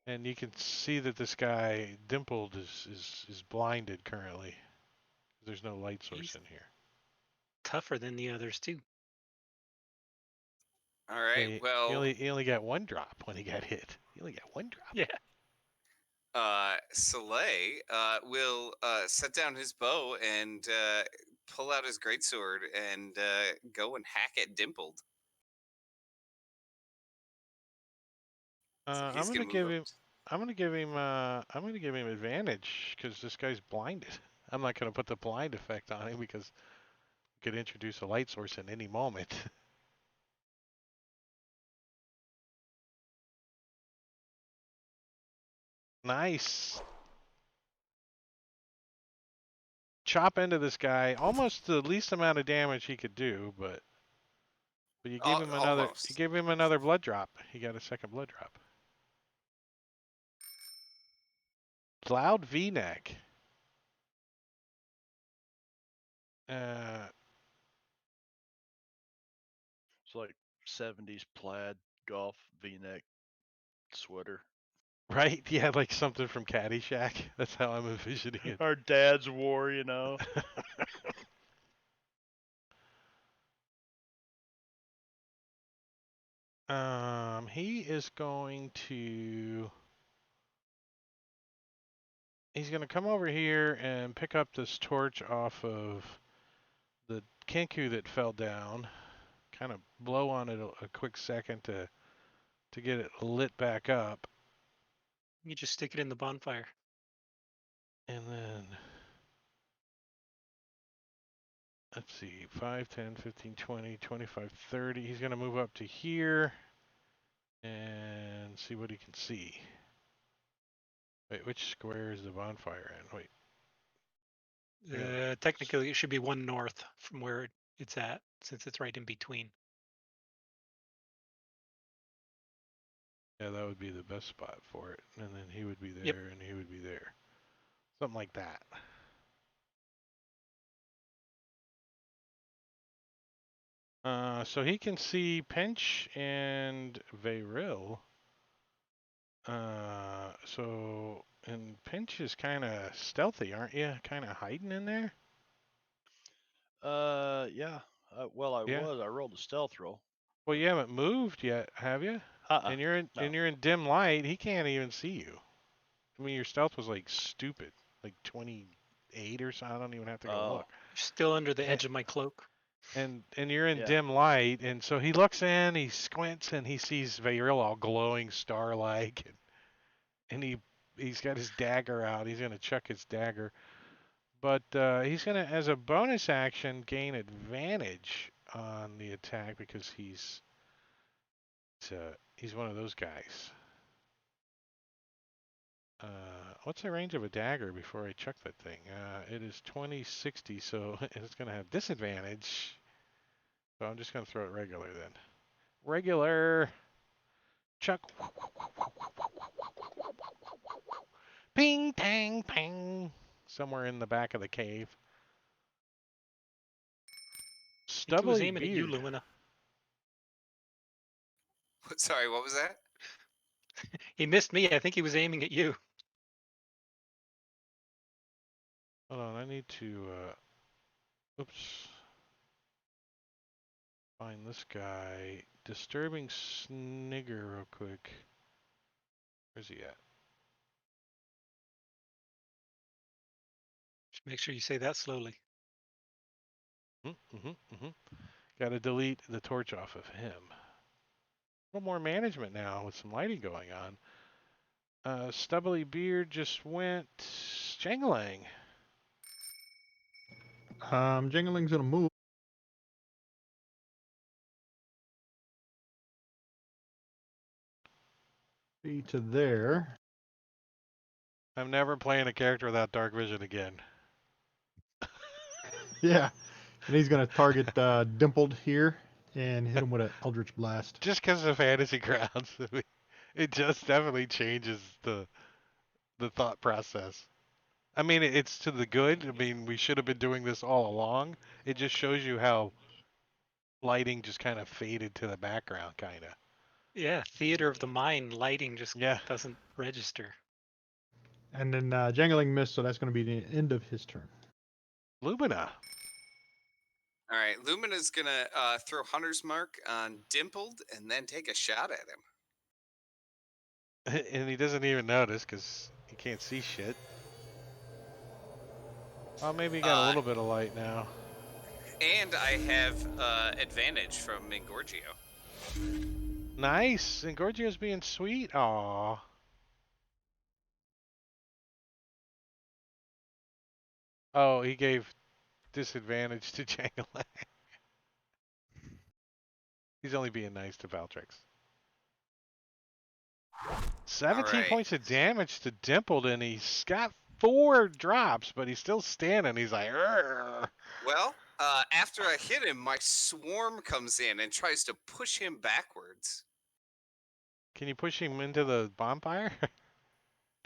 [SPEAKER 1] And you can see that this guy, Dimpled, is blinded currently. There's no light source
[SPEAKER 2] He's
[SPEAKER 1] in here.
[SPEAKER 2] tougher than the others too.
[SPEAKER 3] All right.
[SPEAKER 1] He
[SPEAKER 3] Well,
[SPEAKER 1] only got one drop when he got hit. He only got one drop.
[SPEAKER 2] Yeah.
[SPEAKER 3] Soleil will set down his bow and pull out his greatsword and go and hack at Dimpled. So
[SPEAKER 1] I'm
[SPEAKER 3] he's
[SPEAKER 1] gonna
[SPEAKER 3] gonna move
[SPEAKER 1] give
[SPEAKER 3] up.
[SPEAKER 1] him. I'm gonna give him. I'm gonna give him advantage because this guy's blinded. I'm not gonna put the blind effect on him because we could introduce a light source in any moment. Nice. Chop into this guy. Almost the least amount of damage he could do, but you gave him another. You
[SPEAKER 3] Almost.
[SPEAKER 1] gave him another blood drop. He got a second blood drop. Loud V-neck. Uh,
[SPEAKER 4] It's like 70s plaid golf V-neck sweater.
[SPEAKER 1] right? Yeah, like something from Caddyshack. That's how I'm envisioning it.
[SPEAKER 4] Our dads wore, you know.
[SPEAKER 1] He is going to. He's going to come over here and pick up this torch off of the Kenku that fell down. Kind of blow on it a quick second to get it lit back up.
[SPEAKER 2] You just stick it in the bonfire.
[SPEAKER 1] And then, let's see, 5, 10, 15, 20, 25, 30. He's going to move up to here and see what he can see. Wait, which square is the bonfire in? Wait. Yeah.
[SPEAKER 2] Technically, it should be one north from where it's at, since it's right in between.
[SPEAKER 1] Yeah, that would be the best spot for it. And then he would be there,
[SPEAKER 2] Yep.
[SPEAKER 1] and he would be there. Something like that. So he can see Pinch and Veyril. And Pinch is kind of stealthy, aren't you? Kind of hiding in there.
[SPEAKER 4] Yeah. Well, I
[SPEAKER 1] Yeah.
[SPEAKER 4] was. I rolled a stealth roll.
[SPEAKER 1] Well, you haven't moved yet, have you? And you're in
[SPEAKER 4] No.
[SPEAKER 1] and you're in dim light. He can't even see you. I mean, your stealth was like stupid, like 28 or so. I don't even have to go
[SPEAKER 4] Oh.
[SPEAKER 1] look.
[SPEAKER 2] You're still under the
[SPEAKER 1] And,
[SPEAKER 2] edge of my cloak.
[SPEAKER 1] and you're in
[SPEAKER 4] Yeah.
[SPEAKER 1] dim light, and so he looks in, he squints, and he sees Veyril all glowing star-like, and he's got his dagger out. He's gonna chuck his dagger, but he's gonna, as a bonus action, gain advantage on the attack because he's one of those guys. What's the range of a dagger before I chuck that thing? It is 20-60, so it's going to have disadvantage. So I'm just going to throw it regular then. Regular. Chuck. Ping, tang, ping. Somewhere in the back of the cave.
[SPEAKER 2] I think he was
[SPEAKER 1] Stubbly
[SPEAKER 2] aiming at you,
[SPEAKER 1] beard.
[SPEAKER 2] Lumina.
[SPEAKER 3] Sorry, what was that?
[SPEAKER 2] He missed me. I think he was aiming at you.
[SPEAKER 1] Hold on, I need to, oops. Find this guy. Disturbing Snigger real quick. Where's he at?
[SPEAKER 2] Just make sure you say that slowly.
[SPEAKER 1] Got to delete the torch off of him. A little more management now with some lighting going on. Stubbly beard just went jangling.
[SPEAKER 5] Jingling's gonna move to there.
[SPEAKER 1] I'm never playing a character without dark vision again.
[SPEAKER 5] Yeah, and he's gonna target Dimpled here and hit him with an Eldritch Blast.
[SPEAKER 1] Just because of fantasy grounds, it just definitely changes the thought process. I mean, it's to the good. I mean, we should have been doing this all along. It just shows you how lighting just kind of faded to the background, kind of.
[SPEAKER 2] Yeah, theater of the mind lighting just
[SPEAKER 1] Yeah.
[SPEAKER 2] doesn't register.
[SPEAKER 5] And then Jangling missed, so that's gonna be the end of his turn.
[SPEAKER 1] Lumina.
[SPEAKER 3] All right, Lumina's gonna throw Hunter's Mark on Dimpled and then take a shot at him.
[SPEAKER 1] And he doesn't even notice because he can't see shit. Oh, maybe he got a little bit of light now.
[SPEAKER 3] And I have advantage from Engorgio.
[SPEAKER 1] Nice. And Gorgio's being sweet. Aw. Oh, he gave disadvantage to Jangling. He's only being nice to Valtrix. 17
[SPEAKER 3] right.
[SPEAKER 1] points of damage to Dimpled, and he's got 4 drops, but he's still standing. He's like, "Arr."
[SPEAKER 3] Well, after I hit him, my swarm comes in and tries to push him backwards.
[SPEAKER 1] Can you push him into the bonfire?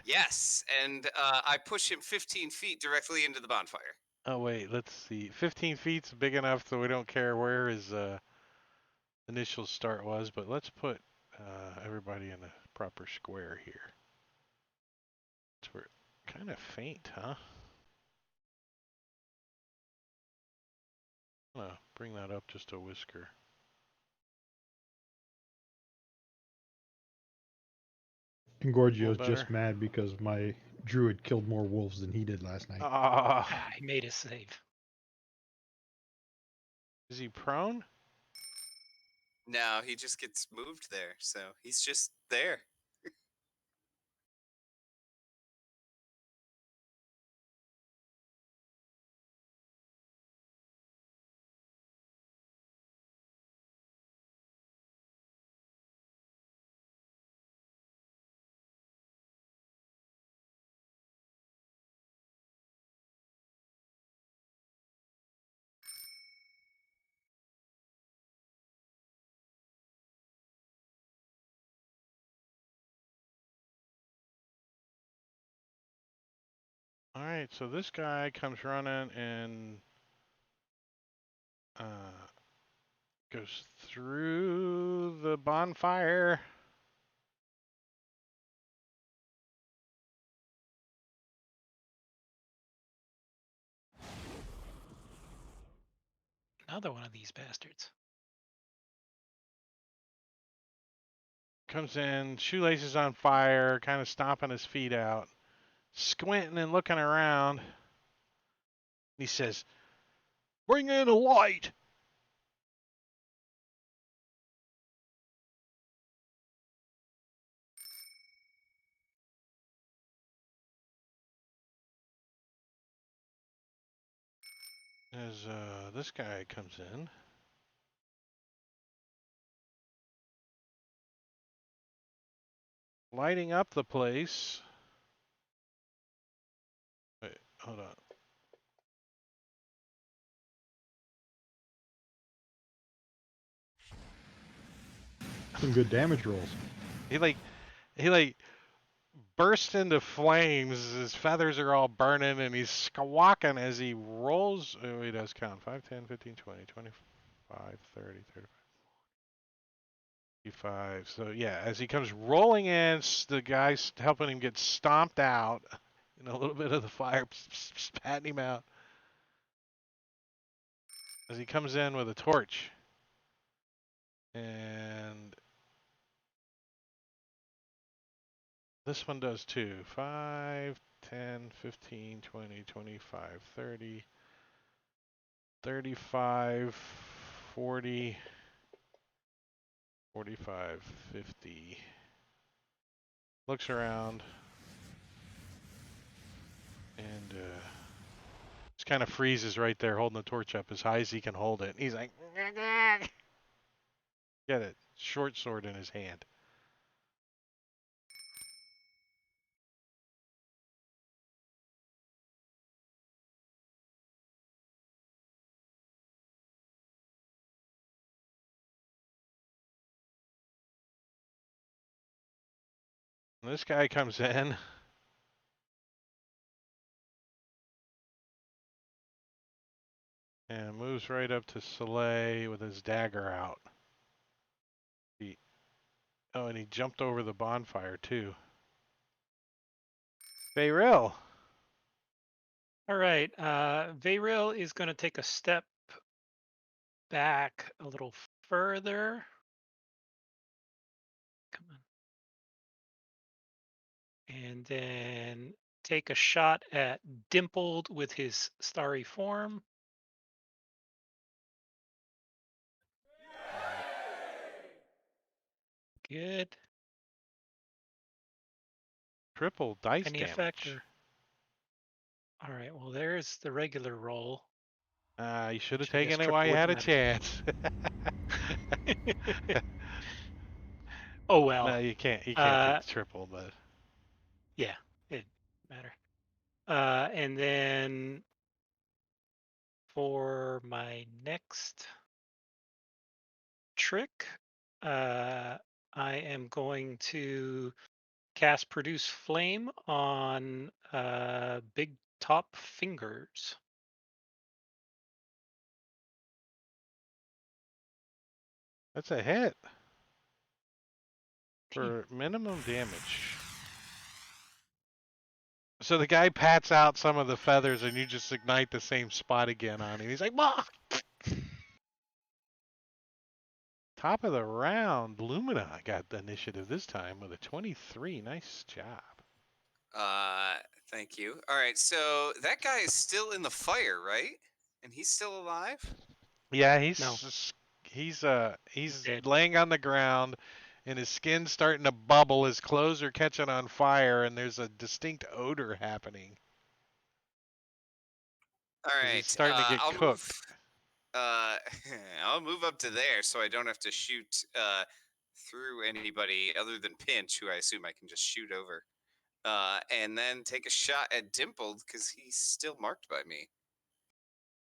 [SPEAKER 3] Yes, and I push him 15 feet directly into the bonfire.
[SPEAKER 1] Oh, wait, let's see. 15 feet's big enough so we don't care where his initial start was, but let's put everybody in a proper square here. So we're kind of faint, huh? I'm gonna bring that up just a whisker.
[SPEAKER 5] Engorgio's just mad because my druid killed more wolves than he did last night.
[SPEAKER 2] He made a save.
[SPEAKER 1] Is he prone?
[SPEAKER 3] No, he just gets moved there, so he's just there.
[SPEAKER 1] All right, so this guy comes running and Goes through the bonfire.
[SPEAKER 2] Another one of these bastards.
[SPEAKER 1] Comes in, shoelaces on fire, kind of stomping his feet out, squinting and looking around. He says, "Bring in a light." As this guy comes in. Lighting up the place. Wait, hold on.
[SPEAKER 5] Some good damage rolls.
[SPEAKER 1] He like bursts into flames. His feathers are all burning, and he's squawking as he rolls. Oh, he does count. 5, 10, 15, 20, 25, 30, 35. So, yeah, as he comes rolling in, the guy's helping him get stomped out. And a little bit of the fire patting him out. As he comes in with a torch. And this one does too. 5, 10, 15, 20, 25, 30, 35, 40, 45, 50. Looks around. And just kind of freezes right there, holding the torch up as high as he can hold it. He's like, get it. Short sword in his hand. And this guy comes in. And moves right up to Soleil with his dagger out. Oh, and he jumped over the bonfire too. Bayril.
[SPEAKER 2] All right. Vayril is going to take a step back a little further. Come on. And then take a shot at Dimpled with his starry form. Good.
[SPEAKER 1] Triple dice
[SPEAKER 2] Any effect
[SPEAKER 1] damage.
[SPEAKER 2] or? All right. Well, there's the regular roll.
[SPEAKER 1] You should have
[SPEAKER 2] Which I guess
[SPEAKER 1] taken it while
[SPEAKER 2] triple
[SPEAKER 1] you
[SPEAKER 2] wouldn't
[SPEAKER 1] had a
[SPEAKER 2] matter.
[SPEAKER 1] chance.
[SPEAKER 2] Oh well.
[SPEAKER 1] No, you can't. You can't take the triple, but
[SPEAKER 2] Yeah, it matter. And then for my next trick, I am going to cast Produce Flame on Big Top Fingers.
[SPEAKER 1] that's a hit for minimum damage. So the guy pats out some of the feathers, and you just ignite the same spot again on him. He's like, "Bah!" Top of the round, Lumina got the initiative this time with a 23. Nice job.
[SPEAKER 3] Thank you. All right, so that guy is still in the fire, right? And he's still alive?
[SPEAKER 1] Yeah,
[SPEAKER 2] No.
[SPEAKER 1] he's
[SPEAKER 2] Dead.
[SPEAKER 1] laying on the ground, and his skin's starting to bubble. His clothes are catching on fire, and there's a distinct odor happening.
[SPEAKER 3] All
[SPEAKER 1] 'Cause
[SPEAKER 3] right,
[SPEAKER 1] he's starting to get
[SPEAKER 3] I'll move.
[SPEAKER 1] cooked.
[SPEAKER 3] I'll move up to there so I don't have to shoot through anybody other than Pinch, who I assume I can just shoot over. And then take a shot at Dimpled because he's still marked by me.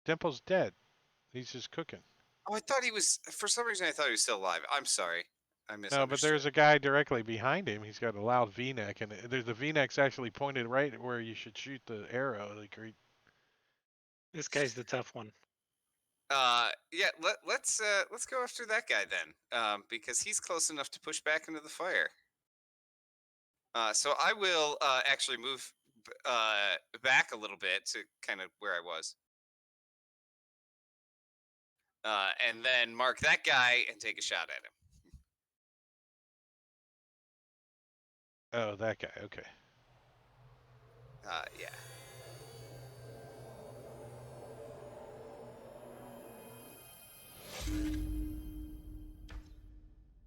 [SPEAKER 1] Dimple's dead. He's just cooking.
[SPEAKER 3] Oh, I thought he was. For some reason, I thought he was still alive. I'm sorry. I
[SPEAKER 1] No, but there's
[SPEAKER 3] misunderstood.
[SPEAKER 1] a guy directly behind him. He's got a loud V-neck, and there's the V-neck's actually pointed right where you should shoot the arrow.
[SPEAKER 2] This guy's the tough one.
[SPEAKER 3] Yeah. Let's go after that guy then, because he's close enough to push back into the fire. So I will actually move back a little bit to kind of where I was, and then mark that guy and take a shot at him.
[SPEAKER 1] Oh, that guy. Okay.
[SPEAKER 3] Yeah.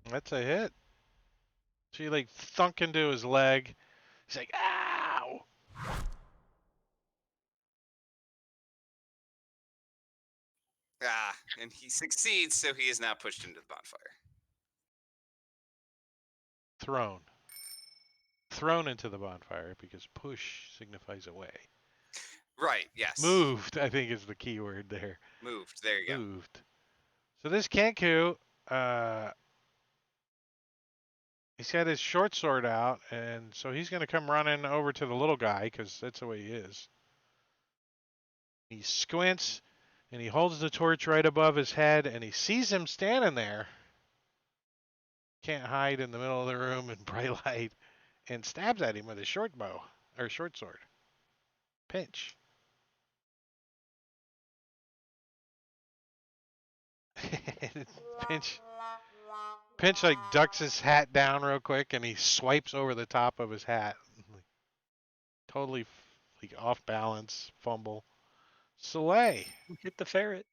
[SPEAKER 1] That's a hit. So you like thunk into his leg. He's like, ow!
[SPEAKER 3] And he succeeds, so he is now pushed into the bonfire.
[SPEAKER 1] Thrown. Thrown into the bonfire because push signifies away.
[SPEAKER 3] Right. Yes.
[SPEAKER 1] Moved, I think, is the key word there.
[SPEAKER 3] Moved. There you go.
[SPEAKER 1] Moved. So this Kenku, he's got his short sword out, and so he's going to come running over to the little guy because that's the way he is. He squints, and he holds the torch right above his head, and he sees him standing there. Can't hide in the middle of the room in bright light, and stabs at him with his short bow or short sword. Pinch. Pinch. Pinch like ducks his hat down real quick, and he swipes over the top of his hat. Totally like off balance, fumble. Soleil.
[SPEAKER 2] Hit the ferret.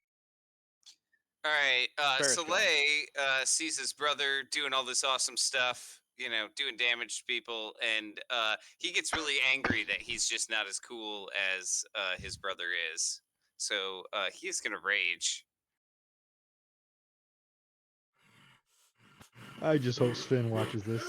[SPEAKER 3] All right.
[SPEAKER 4] Ferret's gone.
[SPEAKER 3] Soleil sees his brother doing all this awesome stuff, doing damage to people, and he gets really angry that he's just not as cool as his brother is. So he is going to rage.
[SPEAKER 5] I just hope Sven watches this.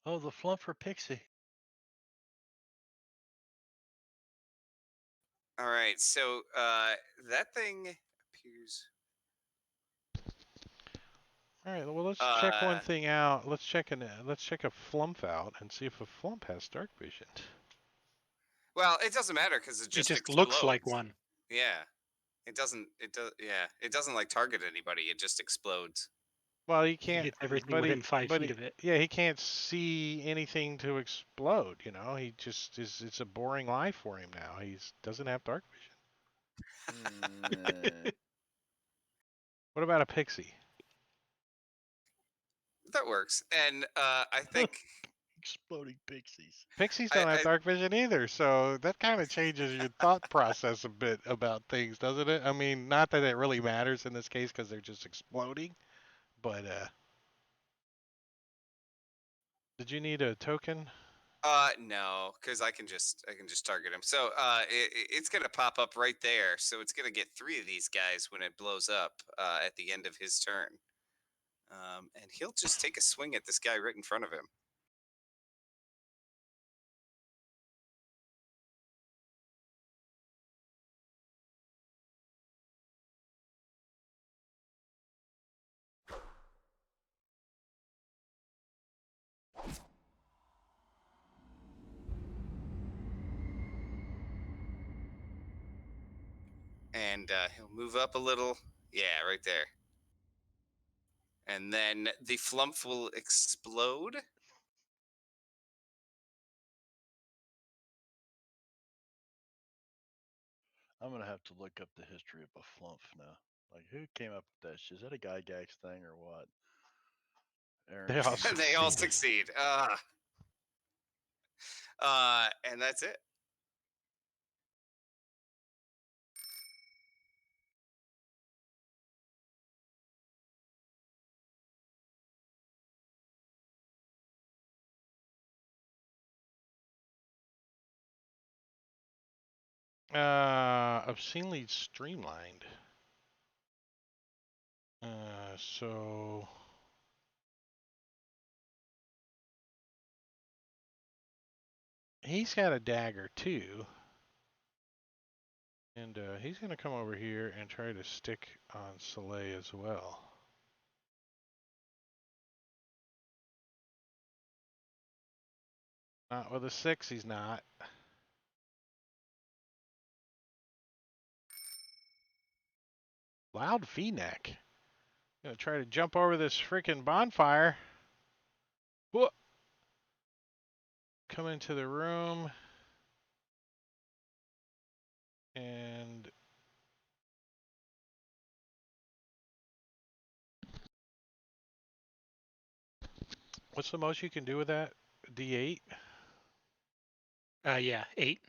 [SPEAKER 4] Oh, the flumper pixie.
[SPEAKER 3] All right. So that thing appears.
[SPEAKER 1] All right. Well, let's check one thing out. Let's check a flump out and see if a flump has dark vision.
[SPEAKER 3] Well, it doesn't matter because it
[SPEAKER 2] It
[SPEAKER 3] just
[SPEAKER 2] just
[SPEAKER 3] explodes.
[SPEAKER 2] looks like one.
[SPEAKER 3] Yeah. It doesn't. It does. Yeah. It doesn't like target anybody. It just explodes.
[SPEAKER 1] Well, he can't.
[SPEAKER 2] Hits everything
[SPEAKER 1] but
[SPEAKER 2] within 5 feet of it.
[SPEAKER 1] Yeah, he can't see anything to explode. He just is. It's a boring life for him now. He doesn't have dark vision. What about a pixie?
[SPEAKER 3] That works, and I think
[SPEAKER 4] Exploding pixies.
[SPEAKER 1] Pixies don't have
[SPEAKER 3] I-
[SPEAKER 1] dark vision either, so that kind of changes your thought process a bit about things, doesn't it? I mean, not that it really matters in this case because they're just exploding, but did you need a token?
[SPEAKER 3] no, because I can just target him. So it's gonna pop up right there. So it's gonna get 3 of these guys when it blows up at the end of his turn. And he'll just take a swing at this guy right in front of him. And he'll move up a little. Yeah, right there. And then the flump will explode.
[SPEAKER 4] I'm gonna have to look up the history of a flump now. Like, who came up with that shit? Is that a Gygax thing or what? Aaron,
[SPEAKER 1] They all
[SPEAKER 3] They all
[SPEAKER 1] succeed.
[SPEAKER 3] succeed. And that's it.
[SPEAKER 1] Obscenely streamlined. So he's got a dagger too, and he's gonna come over here and try to stick on Soleil as well. Not with a 6, he's not. Loud V-neck. Gonna try to jump over this freaking bonfire. Whoa. Come into the room. And what's the most you can do with that? D8?
[SPEAKER 2] Yeah, 8.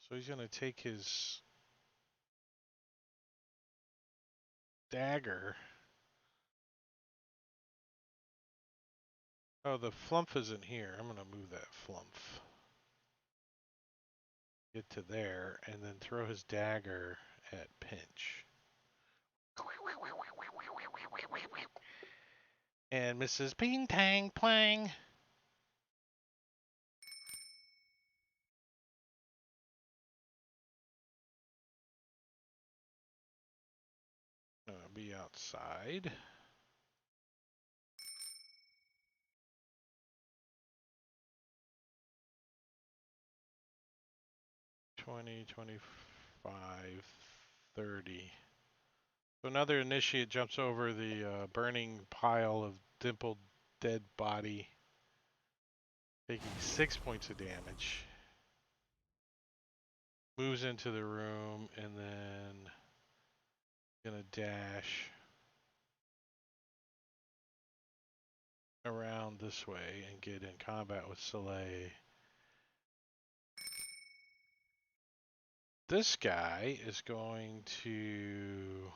[SPEAKER 1] So he's gonna take his dagger. Oh, the flump isn't here. I'm gonna move that flump. Get to there, and then throw his dagger at Pinch. And Mrs. Ping Tang Plang. Be outside. 20, 25, 30. So another initiate jumps over the burning pile of dimpled dead body, taking 6 points of damage. Moves into the room and then gonna dash around this way and get in combat with Soleil. This guy is going to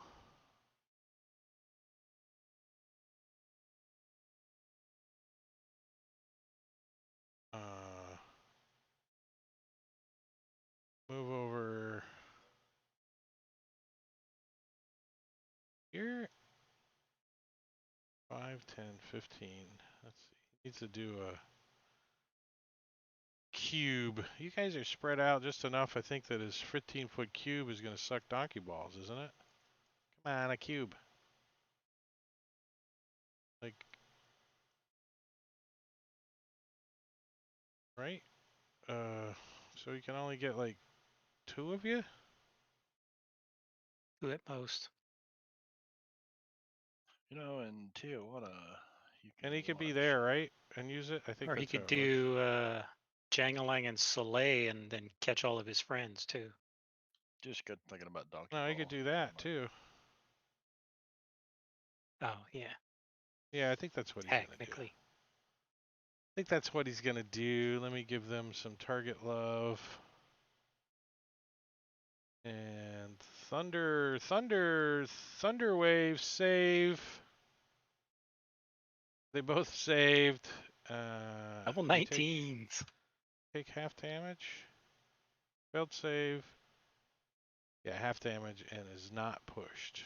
[SPEAKER 1] move over here. 5, 10, 15. Let's see. He needs to do a cube. You guys are spread out just enough, I think, that his 15-foot cube is going to suck donkey balls, isn't it? Come on, a cube. Like, right? So you can only get like 2 of you?
[SPEAKER 2] 2 at most.
[SPEAKER 4] You know, in Tijuana, you can
[SPEAKER 1] And he could be
[SPEAKER 4] watch.
[SPEAKER 1] there, right? And use it? I think
[SPEAKER 2] Or he
[SPEAKER 1] that's how
[SPEAKER 2] could
[SPEAKER 1] it works.
[SPEAKER 2] do Jangalang and Soleil and then catch all of his friends too.
[SPEAKER 4] Just good thinking about donkey
[SPEAKER 1] No,
[SPEAKER 4] ball.
[SPEAKER 1] he could do that too.
[SPEAKER 2] Oh, yeah.
[SPEAKER 1] Yeah, I think that's what he's going to do.
[SPEAKER 2] Technically.
[SPEAKER 1] I think that's what he's going to do. Let me give them some target love. And Thunder Wave save. They both saved.
[SPEAKER 2] Level
[SPEAKER 1] You
[SPEAKER 2] 19s.
[SPEAKER 1] take half damage. Failed save. Yeah, half damage and is not pushed.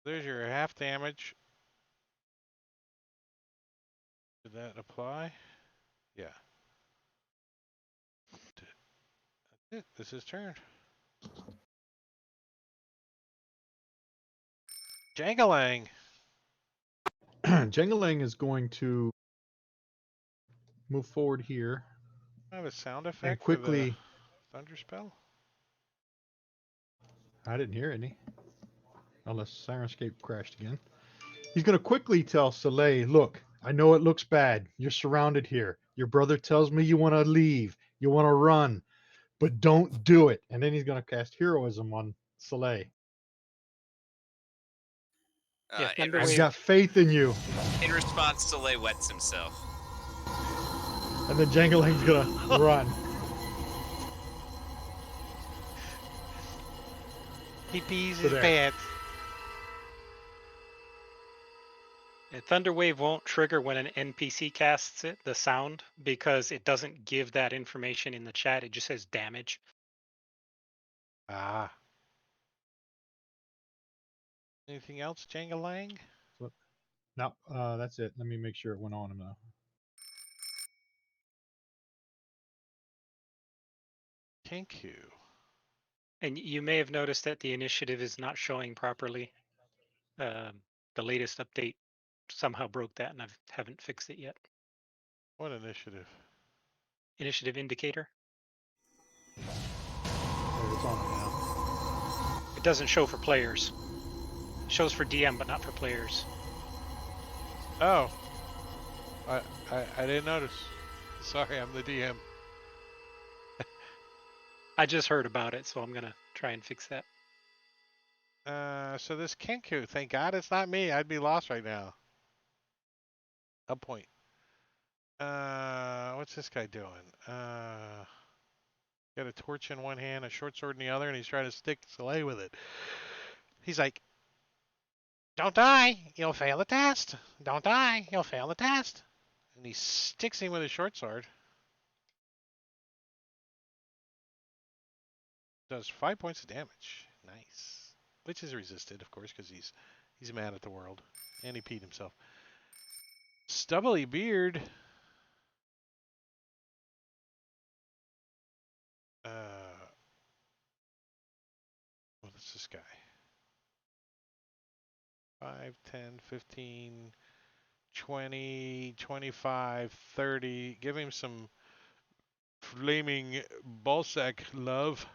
[SPEAKER 1] There's your half damage. Did that apply? Yeah. That's it. This is turn. Jangalang.
[SPEAKER 5] Jengalang is going to move forward here
[SPEAKER 1] I have a sound
[SPEAKER 5] and
[SPEAKER 1] effect for the
[SPEAKER 5] quickly.
[SPEAKER 1] thunder spell.
[SPEAKER 5] I didn't hear any, unless Sirenscape crashed again. He's going to quickly tell Soleil, look, I know it looks bad. You're surrounded here. Your brother tells me you want to leave. You want to run, but don't do it. And then he's going to cast heroism on Soleil.
[SPEAKER 2] Yeah,
[SPEAKER 3] In,
[SPEAKER 2] Thunder
[SPEAKER 5] I've
[SPEAKER 2] Wave.
[SPEAKER 5] got faith in you.
[SPEAKER 3] in response, Soleil wets himself.
[SPEAKER 5] And then Jangalang's going to run.
[SPEAKER 1] He pees
[SPEAKER 5] So
[SPEAKER 1] his
[SPEAKER 5] there.
[SPEAKER 1] pants.
[SPEAKER 2] Yeah, Thunder Wave won't trigger when an NPC casts it, the sound, because it doesn't give that information in the chat. It just says damage.
[SPEAKER 1] Ah. Anything else, Jangalang?
[SPEAKER 5] So, now, that's it. Let me make sure it went on him now.
[SPEAKER 1] Thank you.
[SPEAKER 2] And you may have noticed that the initiative is not showing properly. The latest update somehow broke that, and I haven't fixed it yet.
[SPEAKER 1] What initiative?
[SPEAKER 2] Initiative indicator.
[SPEAKER 5] There, it's on it now.
[SPEAKER 2] It doesn't show for players. It shows for DM, but not for players.
[SPEAKER 1] Oh. I didn't notice. Sorry, I'm the DM.
[SPEAKER 2] I just heard about it, so I'm gonna try and fix that.
[SPEAKER 1] So this Kenku, thank God it's not me. I'd be lost right now. A point. What's this guy doing? Got a torch in one hand, a short sword in the other, and he's trying to stick Soleil with it. He's like, "Don't die, you'll fail the test. Don't die, you'll fail the test." And he sticks him with his short sword. Does 5 points of damage. Nice. Which is resisted, of course, because he's mad at the world. And he peed himself. Stubbly beard. What's this guy? 5, 10, 15, 20, 25, 30. Give him some flaming ballsack love.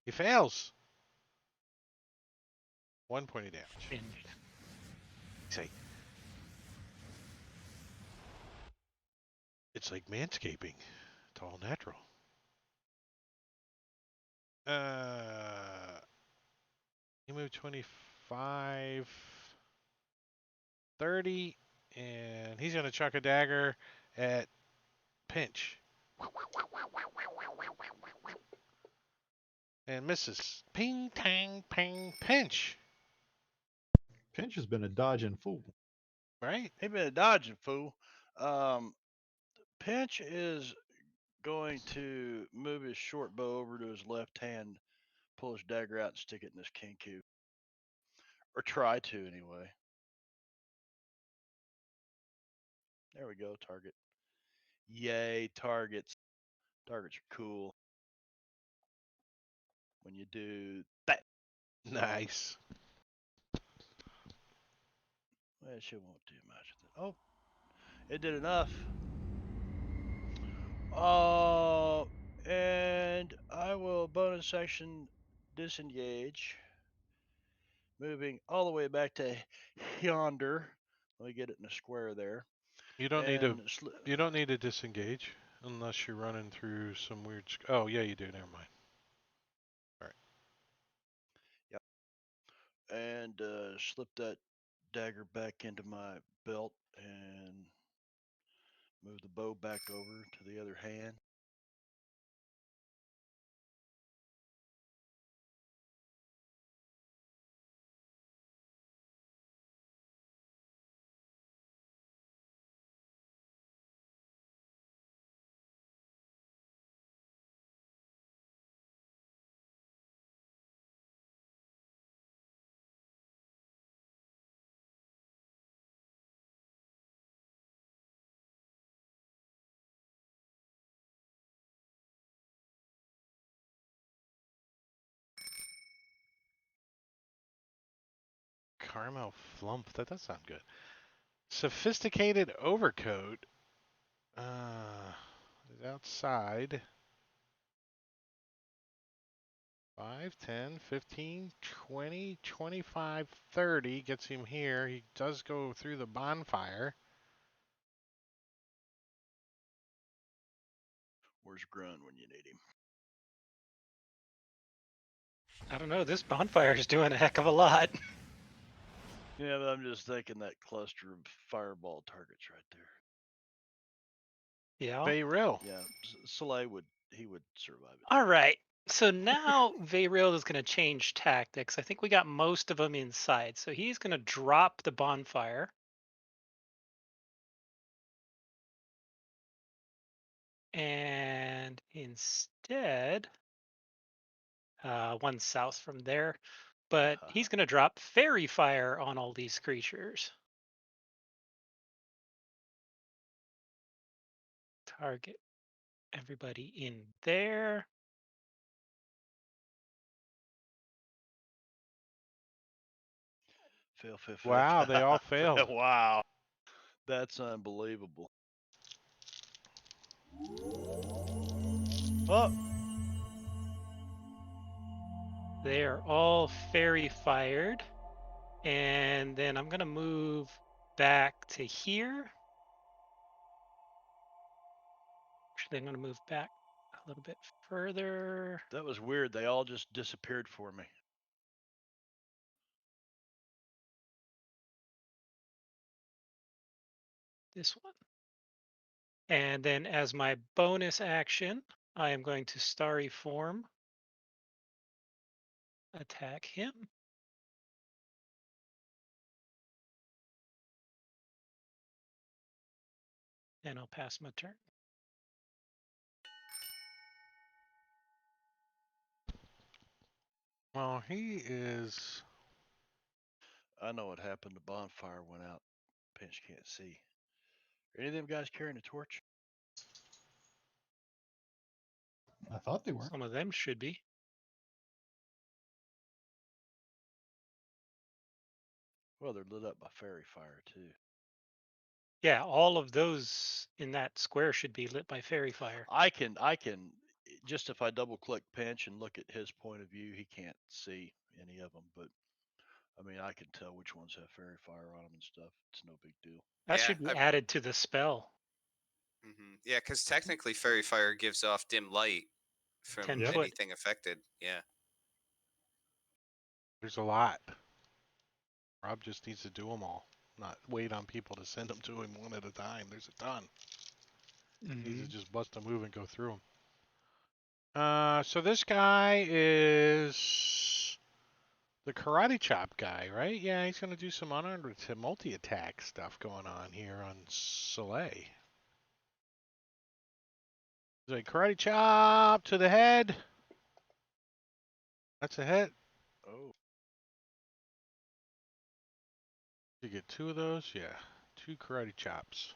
[SPEAKER 1] He fails. 1 point of damage.
[SPEAKER 2] Singed.
[SPEAKER 1] He's like, it's like manscaping. It's all natural. You move 25, 30, and he's gonna chuck a dagger at Pinch. And misses. Ping, tang, ping, Pinch.
[SPEAKER 5] Pinch has been a dodging fool.
[SPEAKER 1] Right?
[SPEAKER 4] He been a dodging fool. Pinch is going to move his short bow over to his left hand, pull his dagger out, and stick it in his Kenku. Or try to, anyway. There we go, target. Yay, targets. Targets are cool. When you do that.
[SPEAKER 1] Nice.
[SPEAKER 4] Well, she won't do much with it. Oh, it did enough. Oh, and I will bonus action disengage. Moving all the way back to yonder. Let me get it in a square there.
[SPEAKER 1] You don't need to.
[SPEAKER 4] And
[SPEAKER 1] You don't need to disengage unless you're running through some weird. Oh yeah, you do. Never mind. All right.
[SPEAKER 4] yep. And slip that dagger back into my belt and move the bow back over to the other hand.
[SPEAKER 1] Caramel flump. That does sound good. Sophisticated overcoat. Is outside. 5, 10, 15, 20, 25, 30 gets him here. He does go through the bonfire.
[SPEAKER 4] Where's Grun when you need him?
[SPEAKER 2] I don't know. This bonfire is doing a heck of a lot.
[SPEAKER 4] Yeah, but I'm just thinking that cluster of fireball targets right there.
[SPEAKER 2] Yeah.
[SPEAKER 1] Bayrill.
[SPEAKER 4] Yeah, Soleil would survive it.
[SPEAKER 2] All right. So now Vayriel is going to change tactics. I think we got most of them inside. So he's going to drop the bonfire. And instead, one south from there, but he's going to drop fairy fire on all these creatures. Target everybody in there.
[SPEAKER 4] Fail, fail, fail.
[SPEAKER 1] Wow, they all failed.
[SPEAKER 4] Wow. That's unbelievable. Oh,
[SPEAKER 2] They are all fairy fired. And then I'm going to move back to here. Actually, I'm going to move back a little bit further.
[SPEAKER 4] that was weird. They all just disappeared for me.
[SPEAKER 2] This one. And then as my bonus action, I am going to Starry Form attack him. And I'll pass my turn.
[SPEAKER 1] Well, he is.
[SPEAKER 4] I know what happened. The bonfire went out. Pinch can't see. Are any of them guys carrying a torch?
[SPEAKER 5] I thought they were.
[SPEAKER 2] Some of them should be.
[SPEAKER 4] Well, they're lit up by fairy fire too.
[SPEAKER 2] Yeah, all of those in that square should be lit by fairy fire.
[SPEAKER 4] I can just if I double click Pinch and look at his point of view, he can't see any of them. But I mean, I can tell which ones have fairy fire on them and stuff. It's no big deal.
[SPEAKER 2] That
[SPEAKER 3] Yeah,
[SPEAKER 2] should be added to the spell.
[SPEAKER 3] Yeah, because technically fairy fire gives off dim light from
[SPEAKER 2] 10
[SPEAKER 5] Yep.
[SPEAKER 2] foot.
[SPEAKER 3] anything affected. Yeah.
[SPEAKER 1] There's a lot. Rob just needs to do them all, not wait on people to send them to him one at a time. There's a ton. He needs to just bust a move and go through them. So this guy is the karate chop guy, right? Yeah, he's gonna do some unarmed multi-attack stuff going on here on Soleil. He's like karate chop to the head. That's a hit.
[SPEAKER 4] Oh,
[SPEAKER 1] You get 2 of those? Yeah. 2 karate chops.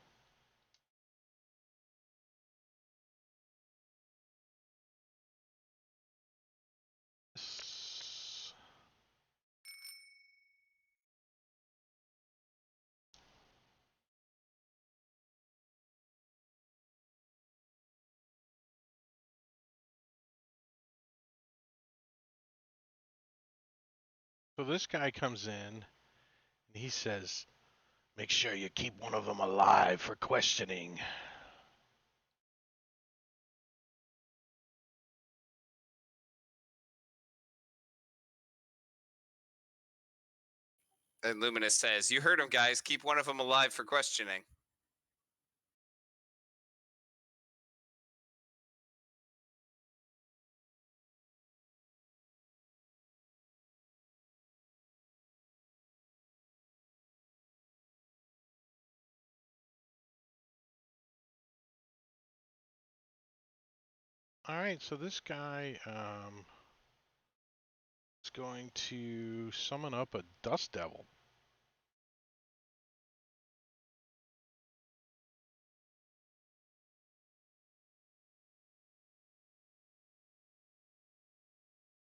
[SPEAKER 1] So this guy comes in and he says, make sure you keep one of them alive for questioning.
[SPEAKER 3] And Luminous says, "You heard him, guys. Keep one of them alive for questioning."
[SPEAKER 1] All right, so this guy is going to summon up a Dust Devil.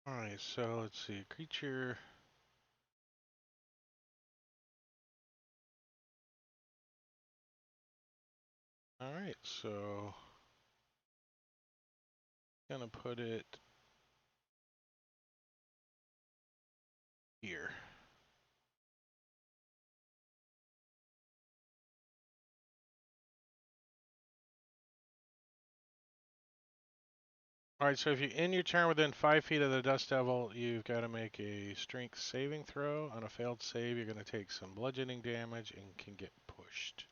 [SPEAKER 1] All right, so let's see, creature. All right, so gonna put it here. All right, so if you end your turn within 5 feet of the Dust Devil, you've got to make a Strength saving throw. On a failed save, you're going to take some bludgeoning damage and can get pushed.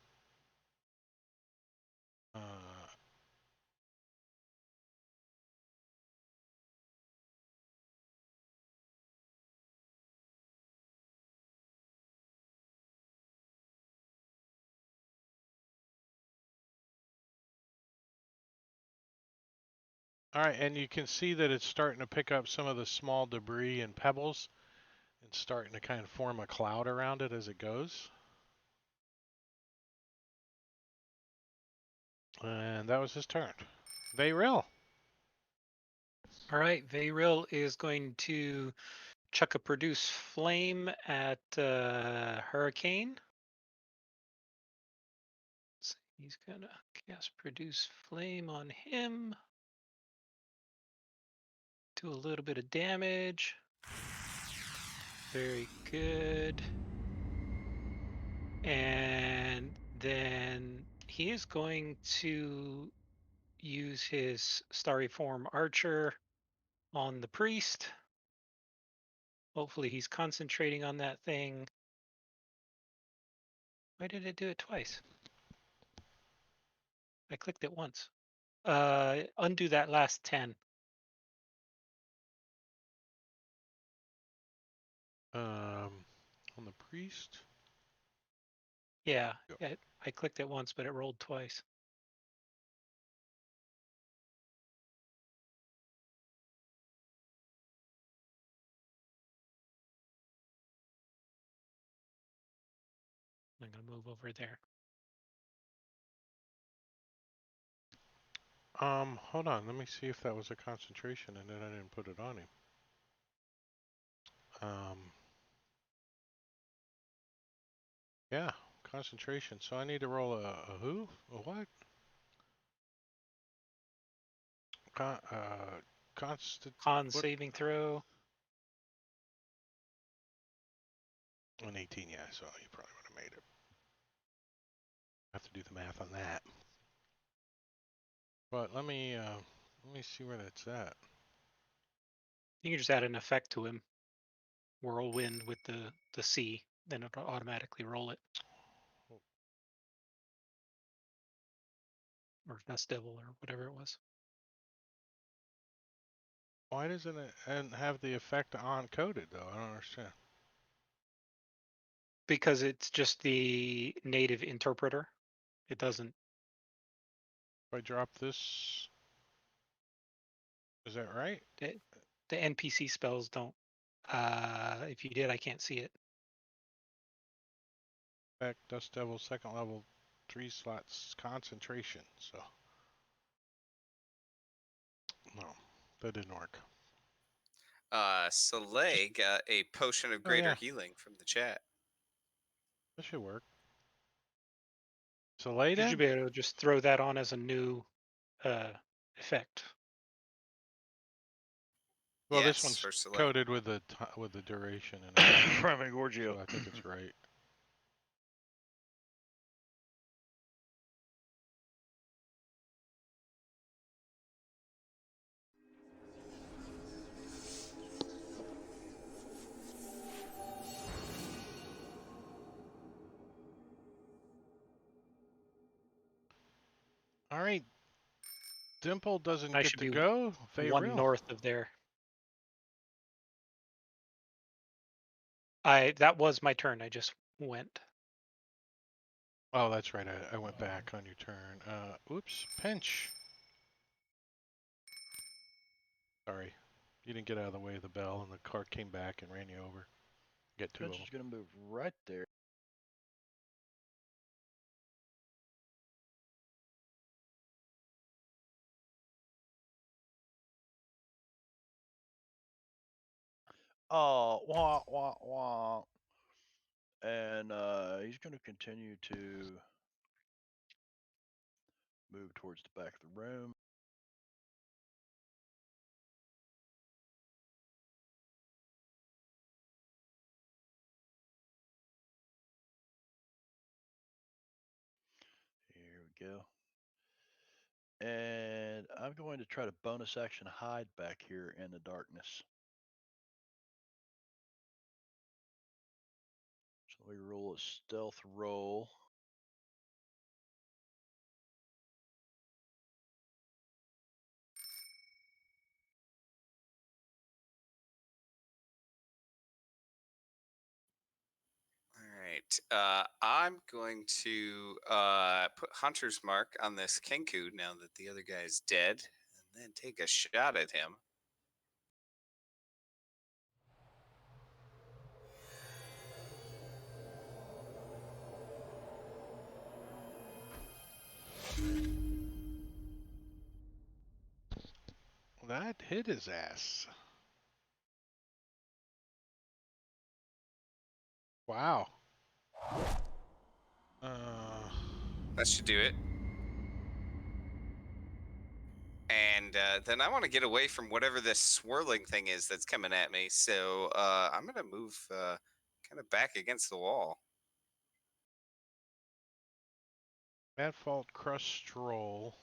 [SPEAKER 1] All right, and you can see that it's starting to pick up some of the small debris and pebbles and starting to kind of form a cloud around it as it goes. And that was his turn. Vayril.
[SPEAKER 2] All right, Vayril is going to chuck a produce flame at Hurricane. He's gonna cast Produce Flame on him. Do a little bit of damage. Very good. And then he is going to use his Starry Form Archer on the priest. Hopefully he's concentrating on that thing. Why did it do it twice? I clicked it once. Undo that last 10.
[SPEAKER 1] On the priest.
[SPEAKER 2] Yeah,
[SPEAKER 1] Yep.
[SPEAKER 2] I clicked it once, but it rolled twice. I'm gonna move over there.
[SPEAKER 1] Hold on. Let me see if that was a concentration, and then I didn't put it on him. Yeah, concentration. So I need to roll a who? A what? Constant.
[SPEAKER 2] Con
[SPEAKER 1] What?
[SPEAKER 2] saving throw.
[SPEAKER 1] An 18. Yeah, so you probably would have made it. I have to do the math on that. But let me see where that's at.
[SPEAKER 2] You can just add an effect to him. Whirlwind with the C, then it'll automatically roll it. Or Dust Devil or whatever it was.
[SPEAKER 1] Why doesn't it and have the effect on coded though? I don't understand.
[SPEAKER 2] Because it's just the native interpreter. It doesn't.
[SPEAKER 1] If I drop this, is that right?
[SPEAKER 2] The NPC spells don't. If you did, I can't see it.
[SPEAKER 1] Effect Dust Devil second level, 3 slots concentration. So no, that didn't work.
[SPEAKER 3] Soleil got a potion of greater healing from the chat.
[SPEAKER 1] That should work. So lay
[SPEAKER 2] You
[SPEAKER 1] down?
[SPEAKER 2] should be able to just throw that on as a new effect.
[SPEAKER 1] Well,
[SPEAKER 3] Yes,
[SPEAKER 1] this one's
[SPEAKER 3] for Soleil.
[SPEAKER 1] coded with the duration and everything.
[SPEAKER 4] Priming Gorgio.
[SPEAKER 1] So I think it's right. All right. Dimple doesn't
[SPEAKER 2] I
[SPEAKER 1] get
[SPEAKER 2] should
[SPEAKER 1] to
[SPEAKER 2] be
[SPEAKER 1] go.
[SPEAKER 2] one
[SPEAKER 1] Real.
[SPEAKER 2] north of there. That was my turn. I just went.
[SPEAKER 1] Oh, that's right. I went back on your turn. Oops. Pinch. Sorry. You didn't get out of the way of the bell, and the car came back and ran you over. Get 2 of
[SPEAKER 4] Pinch
[SPEAKER 1] them.
[SPEAKER 4] is going to move right there. Oh, wah, wah, wah. And he's going to continue to move towards the back of the room. Here we go. And I'm going to try to bonus action hide back here in the darkness. So we roll a stealth roll.
[SPEAKER 3] All right. I'm going to put Hunter's Mark on this Kenku now that the other guy's dead, and then take a shot at him.
[SPEAKER 1] That hit his ass. Wow.
[SPEAKER 3] That should do it. And then I want to get away from whatever this swirling thing is that's coming at me. So I'm going to move kind of back against the wall.
[SPEAKER 1] At Fault Crust Stroll.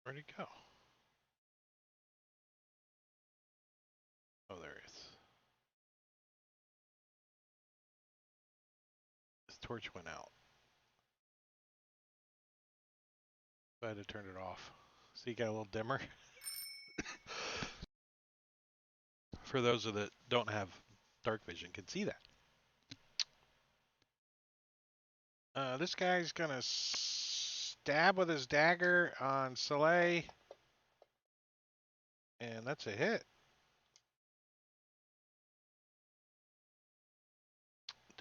[SPEAKER 1] Where'd it go? Oh, there it is. This torch went out. So I had to turn it off. So you got a little dimmer. For those that don't have dark vision, can see that. This guy's gonna stab with his dagger on Soleil, and that's a hit.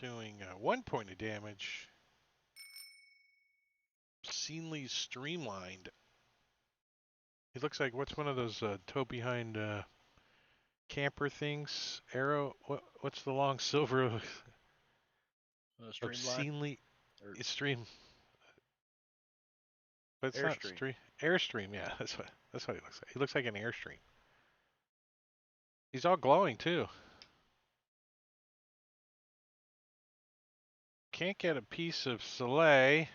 [SPEAKER 1] Doing 1 point of damage. Obscenely streamlined. He looks like what's one of those toe behind camper things? Arrow. What's the long silver?
[SPEAKER 4] Streamline.
[SPEAKER 1] Obscenely
[SPEAKER 4] Or
[SPEAKER 1] stream. But it's not
[SPEAKER 4] Airstream.
[SPEAKER 1] stream. Airstream. Yeah, that's what he looks like. He looks like an airstream. He's all glowing too. Can't get a piece of Soleil.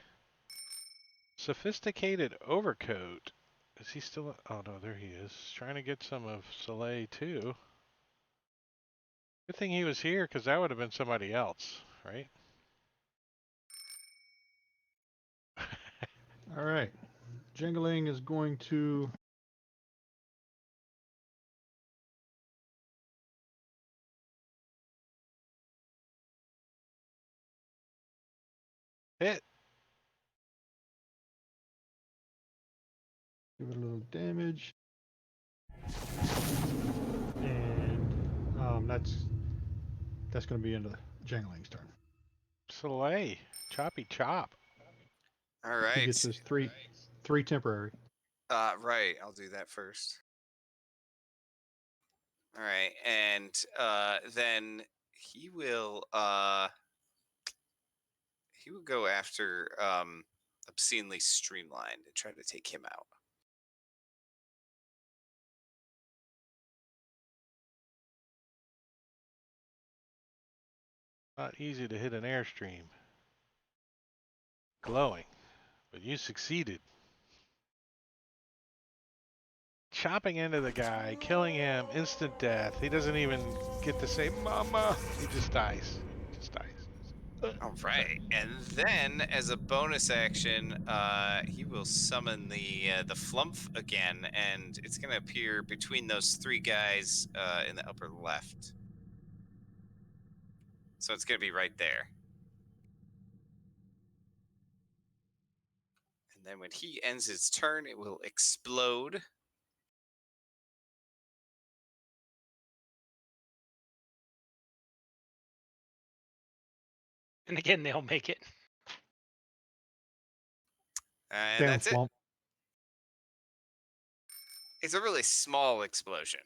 [SPEAKER 1] Sophisticated overcoat. Is he still? Oh no, there he is. Trying to get some of Soleil too. Good thing he was here, because that would have been somebody else, right?
[SPEAKER 5] All right. Jingling is going to
[SPEAKER 1] Hit.
[SPEAKER 5] give it a little damage. And that's going to be into Jingling's turn.
[SPEAKER 1] Soleil. Choppy chop.
[SPEAKER 3] All right.
[SPEAKER 5] He gets his three temporary.
[SPEAKER 3] Right. I'll do that first. All right. And then he will go after Obscenely Streamlined and try to take him out.
[SPEAKER 1] Not easy to hit an airstream. Glowing. But you succeeded. Chopping into the guy, killing him, instant death. He doesn't even get to say mama. He just dies.
[SPEAKER 3] All right, and then as a bonus action, he will summon the Flumph again, and it's going to appear between those three guys in the upper left. So it's going to be right there. And then when he ends his turn, it will explode.
[SPEAKER 2] And again, they'll make it.
[SPEAKER 3] And
[SPEAKER 5] Damn,
[SPEAKER 3] that's it.
[SPEAKER 5] Flump.
[SPEAKER 3] It's a really small explosion.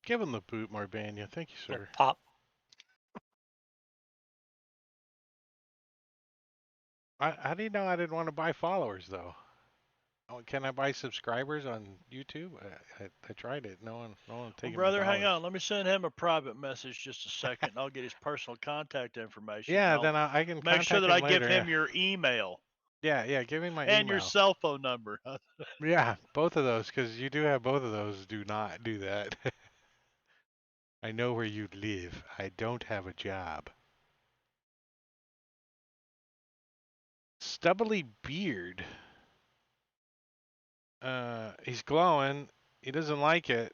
[SPEAKER 1] Give him the boot, Marbania. Thank you,
[SPEAKER 2] Little
[SPEAKER 1] sir.
[SPEAKER 2] pop.
[SPEAKER 1] How do you know I didn't want to buy followers, though? Oh, can I buy subscribers on YouTube? I tried it. No one
[SPEAKER 4] well,
[SPEAKER 1] taking
[SPEAKER 4] brother,
[SPEAKER 1] my
[SPEAKER 4] hang
[SPEAKER 1] dollars.
[SPEAKER 4] on. Let me send him a private message just a second. I'll get his personal contact information.
[SPEAKER 1] Yeah,
[SPEAKER 4] I'll
[SPEAKER 1] then I can
[SPEAKER 4] make sure
[SPEAKER 1] contact
[SPEAKER 4] that
[SPEAKER 1] him
[SPEAKER 4] I give
[SPEAKER 1] later,
[SPEAKER 4] him
[SPEAKER 1] yeah.
[SPEAKER 4] your email
[SPEAKER 1] Yeah, give me my
[SPEAKER 4] and
[SPEAKER 1] email.
[SPEAKER 4] your cell phone number.
[SPEAKER 1] Yeah, both of those, because you do have both of those. Do not do that. I know where you live. I don't have a job. Stubbly beard. He's glowing. He doesn't like it.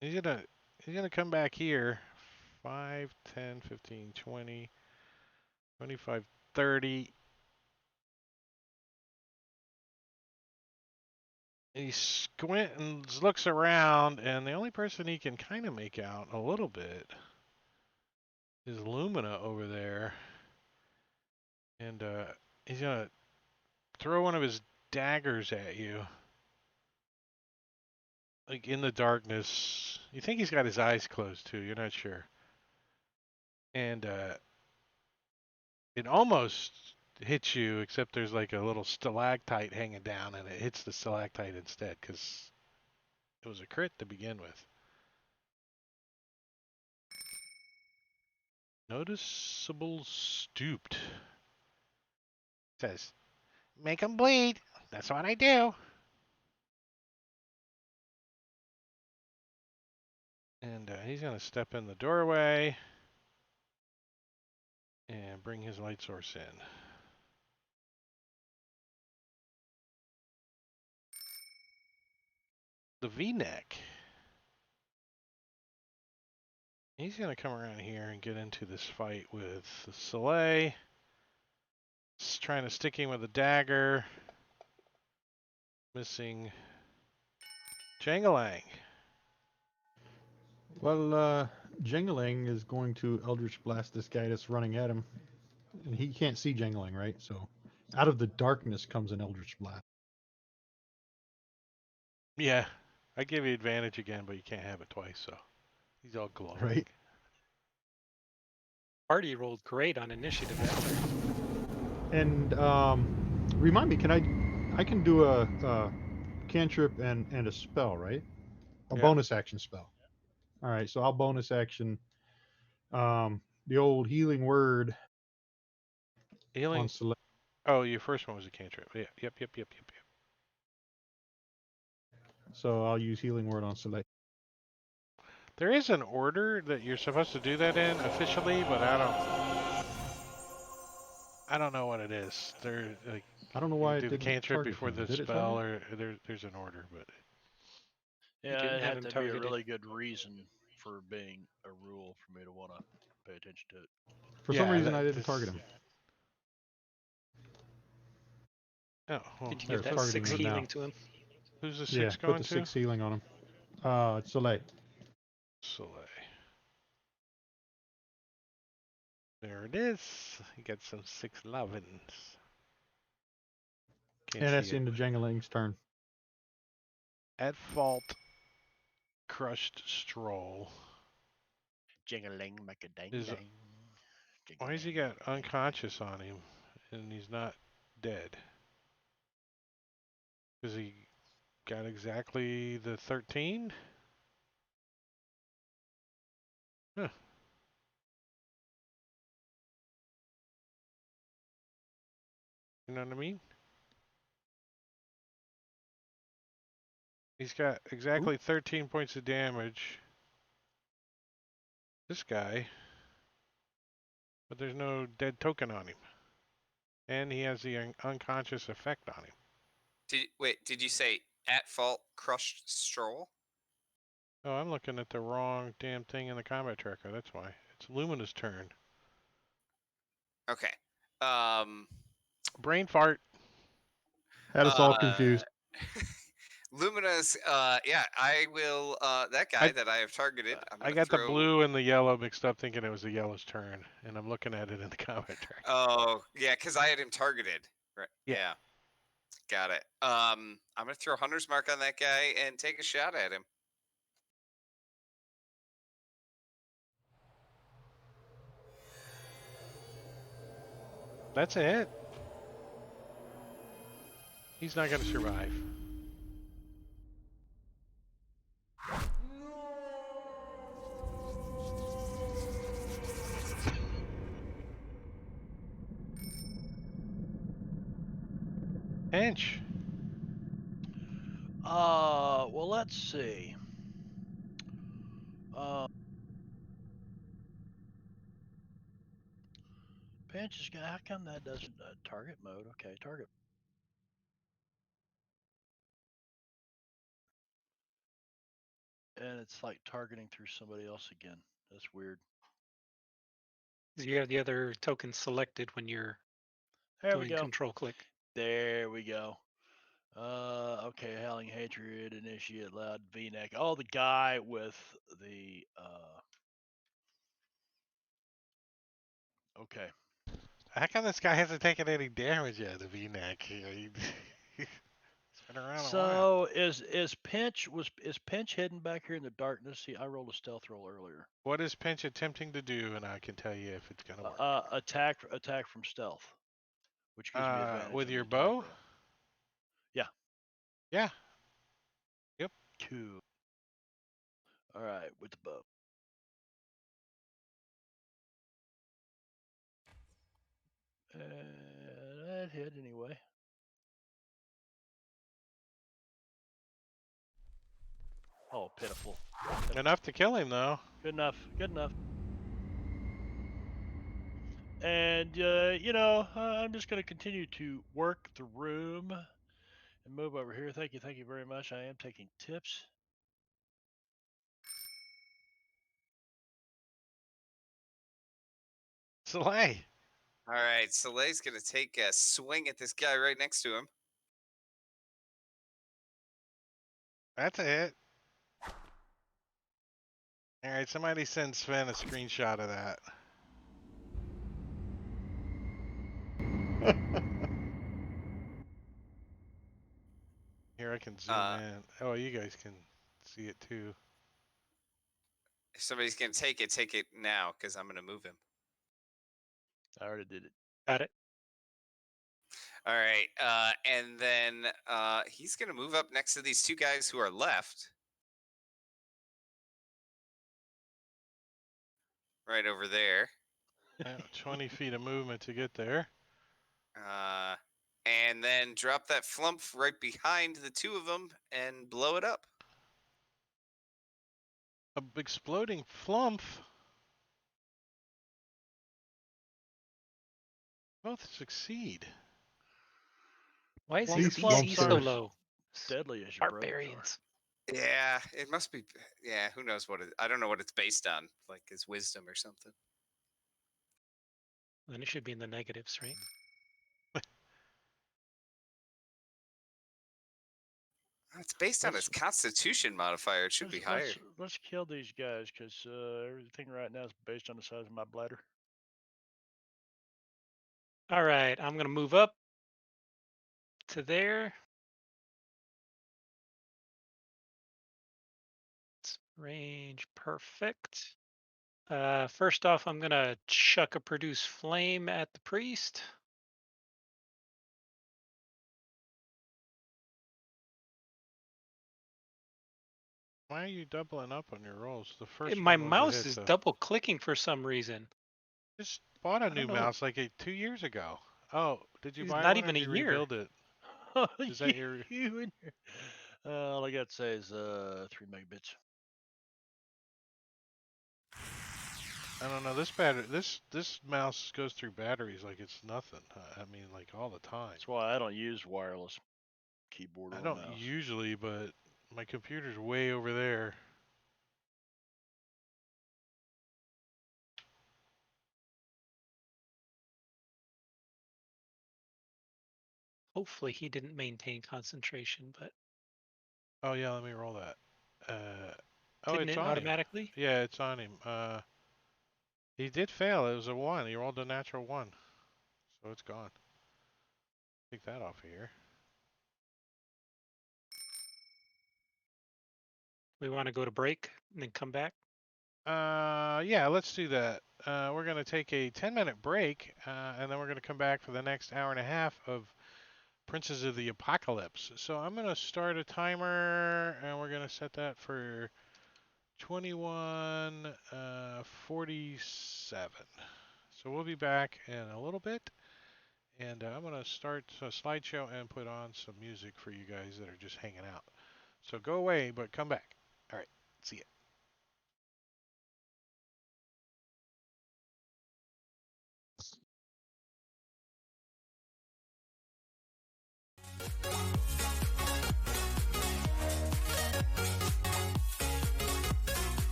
[SPEAKER 1] He's gonna come back here. 5, 10, 15, 20, 25, 30. He squints and looks around, and the only person he can kind of make out a little bit is Lumina over there. And he's going to throw one of his daggers at you. like in the darkness. You think he's got his eyes closed too. You're not sure, and it almost hits you, except there's like a little stalactite hanging down, and it hits the stalactite instead because it was a crit to begin with. Noticeable stooped. Says, make him bleed. That's what I do. And he's going to step in the doorway and bring his light source in. The V-neck. He's going to come around here and get into this fight with Soleil. He's trying to stick him with a dagger. Missing Jangalang.
[SPEAKER 5] Well, Jingling is going to Eldritch Blast this guy that's running at him. And he can't see Jingling, right? So out of the darkness comes an Eldritch Blast.
[SPEAKER 1] Yeah, I give you advantage again, but you can't have it twice, so he's all glowing.
[SPEAKER 5] Right.
[SPEAKER 2] Party rolled great on initiative that turn.
[SPEAKER 5] And remind me, I can do a cantrip and a spell, right? A
[SPEAKER 1] Yeah.
[SPEAKER 5] bonus action spell. All right, so I'll bonus action the old healing word on
[SPEAKER 1] Healing.
[SPEAKER 5] select.
[SPEAKER 1] Oh, your first one was a cantrip. Yeah. Yep.
[SPEAKER 5] So I'll use healing word on select.
[SPEAKER 1] There is an order that you're supposed to do that in officially, but I don't know what it is. There, like,
[SPEAKER 5] I don't know
[SPEAKER 1] you
[SPEAKER 5] why it
[SPEAKER 1] do the
[SPEAKER 5] didn't
[SPEAKER 1] cantrip
[SPEAKER 5] target
[SPEAKER 1] before
[SPEAKER 5] him.
[SPEAKER 1] the
[SPEAKER 5] Did it
[SPEAKER 1] spell,
[SPEAKER 5] target?
[SPEAKER 1] or there's an order, but
[SPEAKER 4] Yeah,
[SPEAKER 2] didn't
[SPEAKER 4] it
[SPEAKER 2] have
[SPEAKER 4] had
[SPEAKER 2] him
[SPEAKER 4] to be a
[SPEAKER 2] targeted.
[SPEAKER 4] really good reason for being a rule for me to want to pay attention to it.
[SPEAKER 5] For some reason, I didn't target him.
[SPEAKER 1] Oh, well,
[SPEAKER 2] Did you
[SPEAKER 5] There,
[SPEAKER 2] give
[SPEAKER 5] it's
[SPEAKER 2] that
[SPEAKER 5] targeting
[SPEAKER 2] 6
[SPEAKER 5] him now.
[SPEAKER 2] healing to him?
[SPEAKER 1] who's the
[SPEAKER 5] Yeah,
[SPEAKER 1] 6
[SPEAKER 5] put
[SPEAKER 1] going
[SPEAKER 5] the
[SPEAKER 1] to?
[SPEAKER 5] 6 healing on him. It's Soleil.
[SPEAKER 1] Soleil. There it is. You got some 6 lovins. Can't
[SPEAKER 5] And
[SPEAKER 1] see
[SPEAKER 5] that's
[SPEAKER 1] it.
[SPEAKER 5] into Jangling's turn.
[SPEAKER 1] At fault, crushed stroll.
[SPEAKER 4] Jingling, make a dang
[SPEAKER 1] Is
[SPEAKER 4] dang.
[SPEAKER 1] why has he got unconscious on him, and he's not dead? Because he got exactly the 13? Huh. You know what I mean? He's got exactly 13 points of damage. This guy. But there's no dead token on him. And he has the unconscious effect on him.
[SPEAKER 3] Did you say at fault crushed stroll?
[SPEAKER 1] Oh, I'm looking at the wrong damn thing in the combat tracker. That's why. It's Lumina's turn.
[SPEAKER 3] Okay.
[SPEAKER 1] Brain fart.
[SPEAKER 5] Had us all confused.
[SPEAKER 3] Lumina's, yeah, I will, that guy that I have targeted, I'm
[SPEAKER 1] I
[SPEAKER 3] going to
[SPEAKER 1] got the
[SPEAKER 3] throw.
[SPEAKER 1] blue and the yellow mixed up thinking it was the yellow's turn. And I'm looking at it in the combat tracker.
[SPEAKER 3] Oh, yeah, because I had him targeted. Right.
[SPEAKER 1] Yeah.
[SPEAKER 3] Yeah. Got it. I'm going to throw Hunter's Mark on that guy and take a shot at him.
[SPEAKER 1] That's a hit. He's not going to survive. Hench.
[SPEAKER 4] Well, let's see. Pinch is gonna. How come that doesn't target mode? Okay, target. And it's like targeting through somebody else again. That's weird.
[SPEAKER 2] You have the other token selected when you're
[SPEAKER 4] There we
[SPEAKER 2] doing
[SPEAKER 4] go.
[SPEAKER 2] control click.
[SPEAKER 4] There we go. Okay, Howling Hatred, Initiate, Loud V-neck. Oh, the guy with the Okay.
[SPEAKER 1] How come this guy hasn't taken any damage yet, the V-neck? He's Been around a while.
[SPEAKER 4] So is Pinch hidden back here in the darkness? See, I rolled a stealth roll earlier.
[SPEAKER 1] What is Pinch attempting to do? And I can tell you if it's gonna work.
[SPEAKER 4] Attack from stealth, which gives me advantage
[SPEAKER 1] With
[SPEAKER 4] on
[SPEAKER 1] your
[SPEAKER 4] the attack
[SPEAKER 1] bow?
[SPEAKER 4] roll. Yeah.
[SPEAKER 1] Yeah. Yep.
[SPEAKER 4] Cool. All right, with the bow. That hit anyway. Oh, pitiful.
[SPEAKER 1] Enough to kill him, though.
[SPEAKER 4] Good enough. Good enough. And I'm just going to continue to work the room and move over here. Thank you very much. I am taking tips.
[SPEAKER 1] Slay.
[SPEAKER 3] All right, Soleil's gonna take a swing at this guy right next to him.
[SPEAKER 1] That's a hit. All right, somebody send Sven a screenshot of that. Here, I can zoom in. Oh, you guys can see it too.
[SPEAKER 3] If somebody's gonna take it now, because I'm gonna move him.
[SPEAKER 4] I already did it.
[SPEAKER 2] Got it.
[SPEAKER 3] All right, and then he's gonna move up next to these two guys who are left, right over there.
[SPEAKER 1] 20 feet of movement to get there.
[SPEAKER 3] And then drop that flump right behind the two of them and blow it up.
[SPEAKER 1] A exploding flump. Both succeed.
[SPEAKER 2] Why is
[SPEAKER 1] Flump
[SPEAKER 2] his
[SPEAKER 5] flumps
[SPEAKER 2] DC so
[SPEAKER 5] are
[SPEAKER 2] low?
[SPEAKER 4] Deadly as your
[SPEAKER 2] Barbarians.
[SPEAKER 3] Yeah, it must be. Yeah, who knows what it? I don't know what it's based on. Like his wisdom or something.
[SPEAKER 2] Then it should be in the negatives, right?
[SPEAKER 3] It's based on his Constitution modifier. It should be higher.
[SPEAKER 4] Let's kill these guys because everything right now is based on the size of my bladder.
[SPEAKER 2] All right, I'm gonna move up to there. It's range perfect. First off, I'm gonna chuck a produce flame at the priest.
[SPEAKER 1] Why are you doubling up on your rolls? The first
[SPEAKER 2] My
[SPEAKER 1] one was a
[SPEAKER 2] mouse
[SPEAKER 1] hit,
[SPEAKER 2] is
[SPEAKER 1] though.
[SPEAKER 2] double clicking for some reason.
[SPEAKER 1] Just bought a
[SPEAKER 2] don't
[SPEAKER 1] new
[SPEAKER 2] know.
[SPEAKER 1] mouse like 2 years ago. Oh, did you
[SPEAKER 2] It's
[SPEAKER 1] buy
[SPEAKER 2] not
[SPEAKER 1] one
[SPEAKER 2] even
[SPEAKER 1] or
[SPEAKER 2] a
[SPEAKER 1] did you
[SPEAKER 2] year.
[SPEAKER 1] rebuild it? Is that your?
[SPEAKER 4] You and your... all I got to say is 3 megabits.
[SPEAKER 1] I don't know. This battery, this mouse goes through batteries like it's nothing. I mean, like all the time.
[SPEAKER 4] That's why I don't use wireless keyboard or
[SPEAKER 1] I don't
[SPEAKER 4] mouse.
[SPEAKER 1] usually, but my computer's way over there.
[SPEAKER 2] Hopefully he didn't maintain concentration, but
[SPEAKER 1] Oh yeah, let me roll that. Oh,
[SPEAKER 2] didn't
[SPEAKER 1] it's
[SPEAKER 2] it
[SPEAKER 1] on him.
[SPEAKER 2] automatically?
[SPEAKER 1] Yeah, it's on him. He did fail. It was a 1. He rolled a natural 1, so it's gone. Take that off of here.
[SPEAKER 2] We want to go to break and then come back.
[SPEAKER 1] Yeah, let's do that. We're gonna take a 10-minute break, and then we're gonna come back for the next hour and a half of Princes of the Apocalypse. So I'm gonna start a timer, and we're gonna set that for 21:47. So we'll be back in a little bit, and I'm gonna start a slideshow and put on some music for you guys that are just hanging out. So go away, but come back. All right, see ya.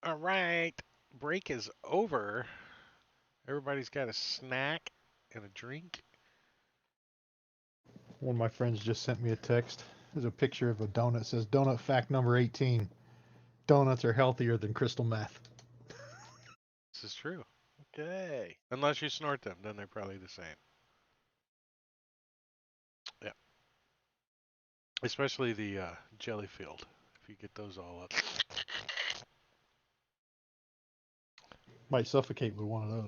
[SPEAKER 1] All right, break is over. Everybody's got a snack and a drink.
[SPEAKER 5] One of my friends just sent me a text. There's a picture of a donut. It says donut fact number 18. Donuts are healthier than crystal meth.
[SPEAKER 1] This is true.
[SPEAKER 4] Okay.
[SPEAKER 1] Unless you snort them, then they're probably the same. Yeah. Especially the jelly filled. If you get those all up.
[SPEAKER 5] Might suffocate with one of those.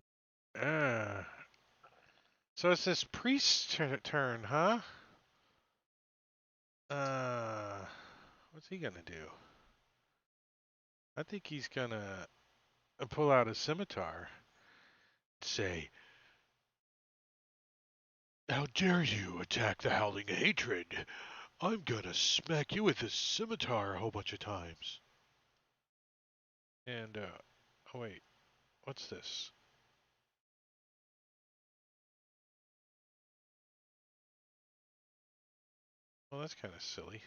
[SPEAKER 1] So it's this priest's turn, huh? What's he gonna do? I think he's gonna pull out a scimitar. Say, how dare you attack the Howling Hatred? I'm gonna smack you with this scimitar a whole bunch of times. And, oh wait, what's this? Well, that's kind of silly.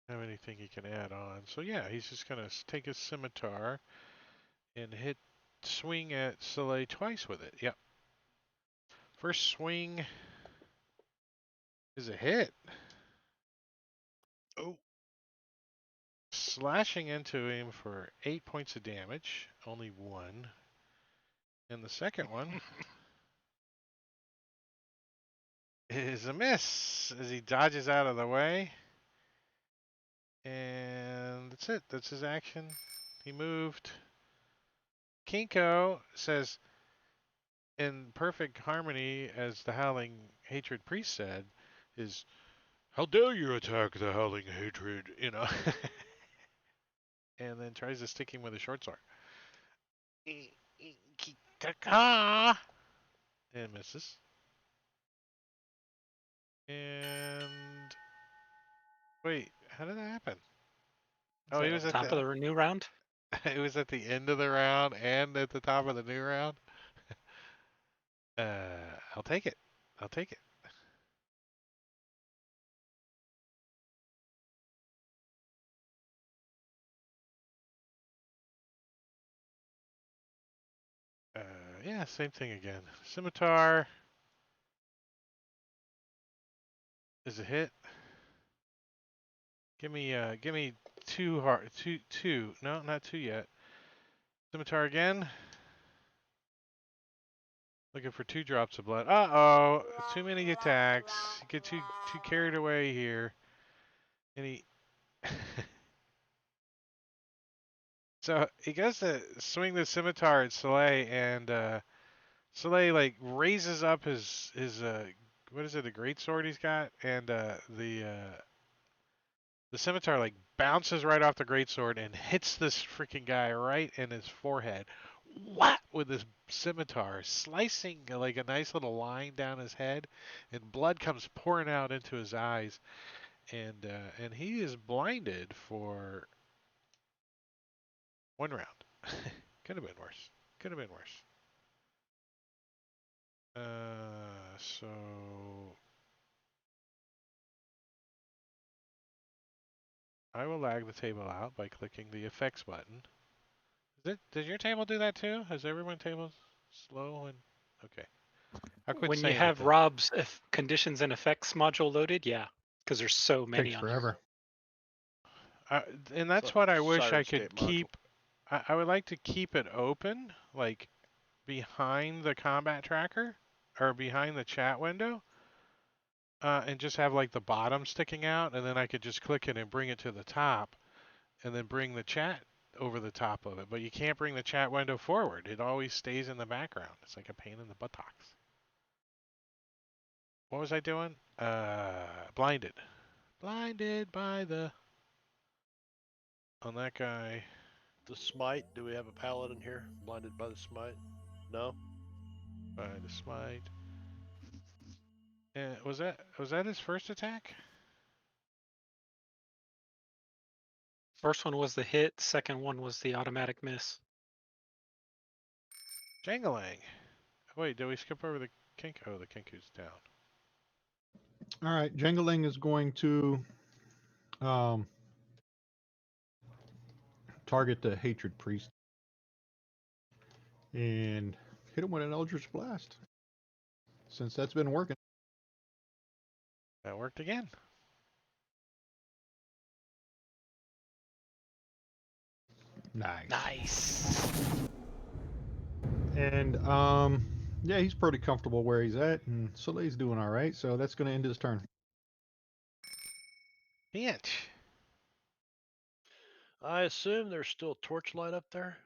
[SPEAKER 1] Have anything he can add on? So yeah, he's just gonna take his scimitar and swing at Soleil twice with it. Yep. First swing is a hit. Oh. Slashing into him for 8 points of damage. Only one. And the second one is a miss as he dodges out of the way. And that's it. That's his action. He moved. Kinko says, in perfect harmony, as the Howling Hatred Priest said, is, "How dare you attack the Howling Hatred?" And then tries to stick him with a short sword. And misses. And wait, how did that happen? Oh, he was at
[SPEAKER 2] Top of the new round.
[SPEAKER 1] it was at the end of the round and at the top of the new round. I'll take it. I'll take it. Yeah, same thing again. Scimitar is a hit. Give me two heart, two. No, not two yet. Scimitar again. Looking for 2 drops of blood. Uh-oh, too many attacks. Get too carried away here. And he so he goes to swing the scimitar at Soleil, and Soleil like raises up his what is it, the great sword he's got, and the scimitar like bounces right off the greatsword and hits this freaking guy right in his forehead. What with this scimitar, slicing like a nice little line down his head, and blood comes pouring out into his eyes, and he is blinded for 1 round. Could have been worse. Could have been worse. So I will lag the table out by clicking the effects button. Does your table do that too? Has everyone's table slow and okay? I quit
[SPEAKER 2] When you
[SPEAKER 1] saying it
[SPEAKER 2] have
[SPEAKER 1] then.
[SPEAKER 2] Rob's conditions and effects module loaded, yeah, because there's so many
[SPEAKER 5] Takes
[SPEAKER 2] on here.
[SPEAKER 5] forever.
[SPEAKER 1] And that's
[SPEAKER 4] So-
[SPEAKER 1] what I wish I
[SPEAKER 4] Sirenscape
[SPEAKER 1] could
[SPEAKER 4] module.
[SPEAKER 1] keep. I would like to keep it open, like behind the combat tracker or behind the chat window, and just have like the bottom sticking out, and then I could just click it and bring it to the top, and then bring the chat over the top of it. But you can't bring the chat window forward. It always stays in the background. It's like a pain in the buttocks. What was I doing? Blinded. Blinded by the... On that guy.
[SPEAKER 4] The smite. Do we have a paladin here? Blinded by the smite? No.
[SPEAKER 1] By the smite. Was that his first attack?
[SPEAKER 2] First one was the hit. Second one was the automatic miss.
[SPEAKER 1] Jangalang. Wait, did we skip over the kink? Oh, the kinku's down.
[SPEAKER 5] All right, Jangling is going to target the Hatred Priest and hit him with an Eldritch Blast. Since that's been working.
[SPEAKER 1] That worked again.
[SPEAKER 5] Nice.
[SPEAKER 2] Nice.
[SPEAKER 5] And yeah, he's pretty comfortable where he's at, and Soleil's doing all right. So that's going to end his turn.
[SPEAKER 1] Pinch.
[SPEAKER 4] I assume there's still a torchlight up there.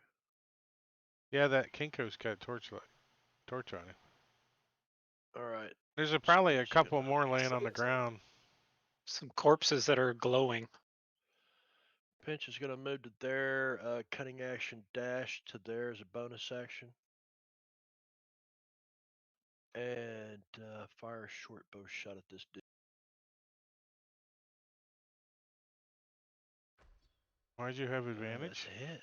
[SPEAKER 1] Yeah, that kinko's got a torch on him.
[SPEAKER 4] All right.
[SPEAKER 1] There's probably a
[SPEAKER 4] Just
[SPEAKER 1] couple
[SPEAKER 4] gonna-
[SPEAKER 1] more laying on the ground.
[SPEAKER 2] Some corpses that are glowing.
[SPEAKER 4] Pinch is going to move to there. Cutting action dash to there as a bonus action. And fire a short bow shot at this dude.
[SPEAKER 1] Why'd you have
[SPEAKER 4] That's
[SPEAKER 1] advantage?
[SPEAKER 4] a hit.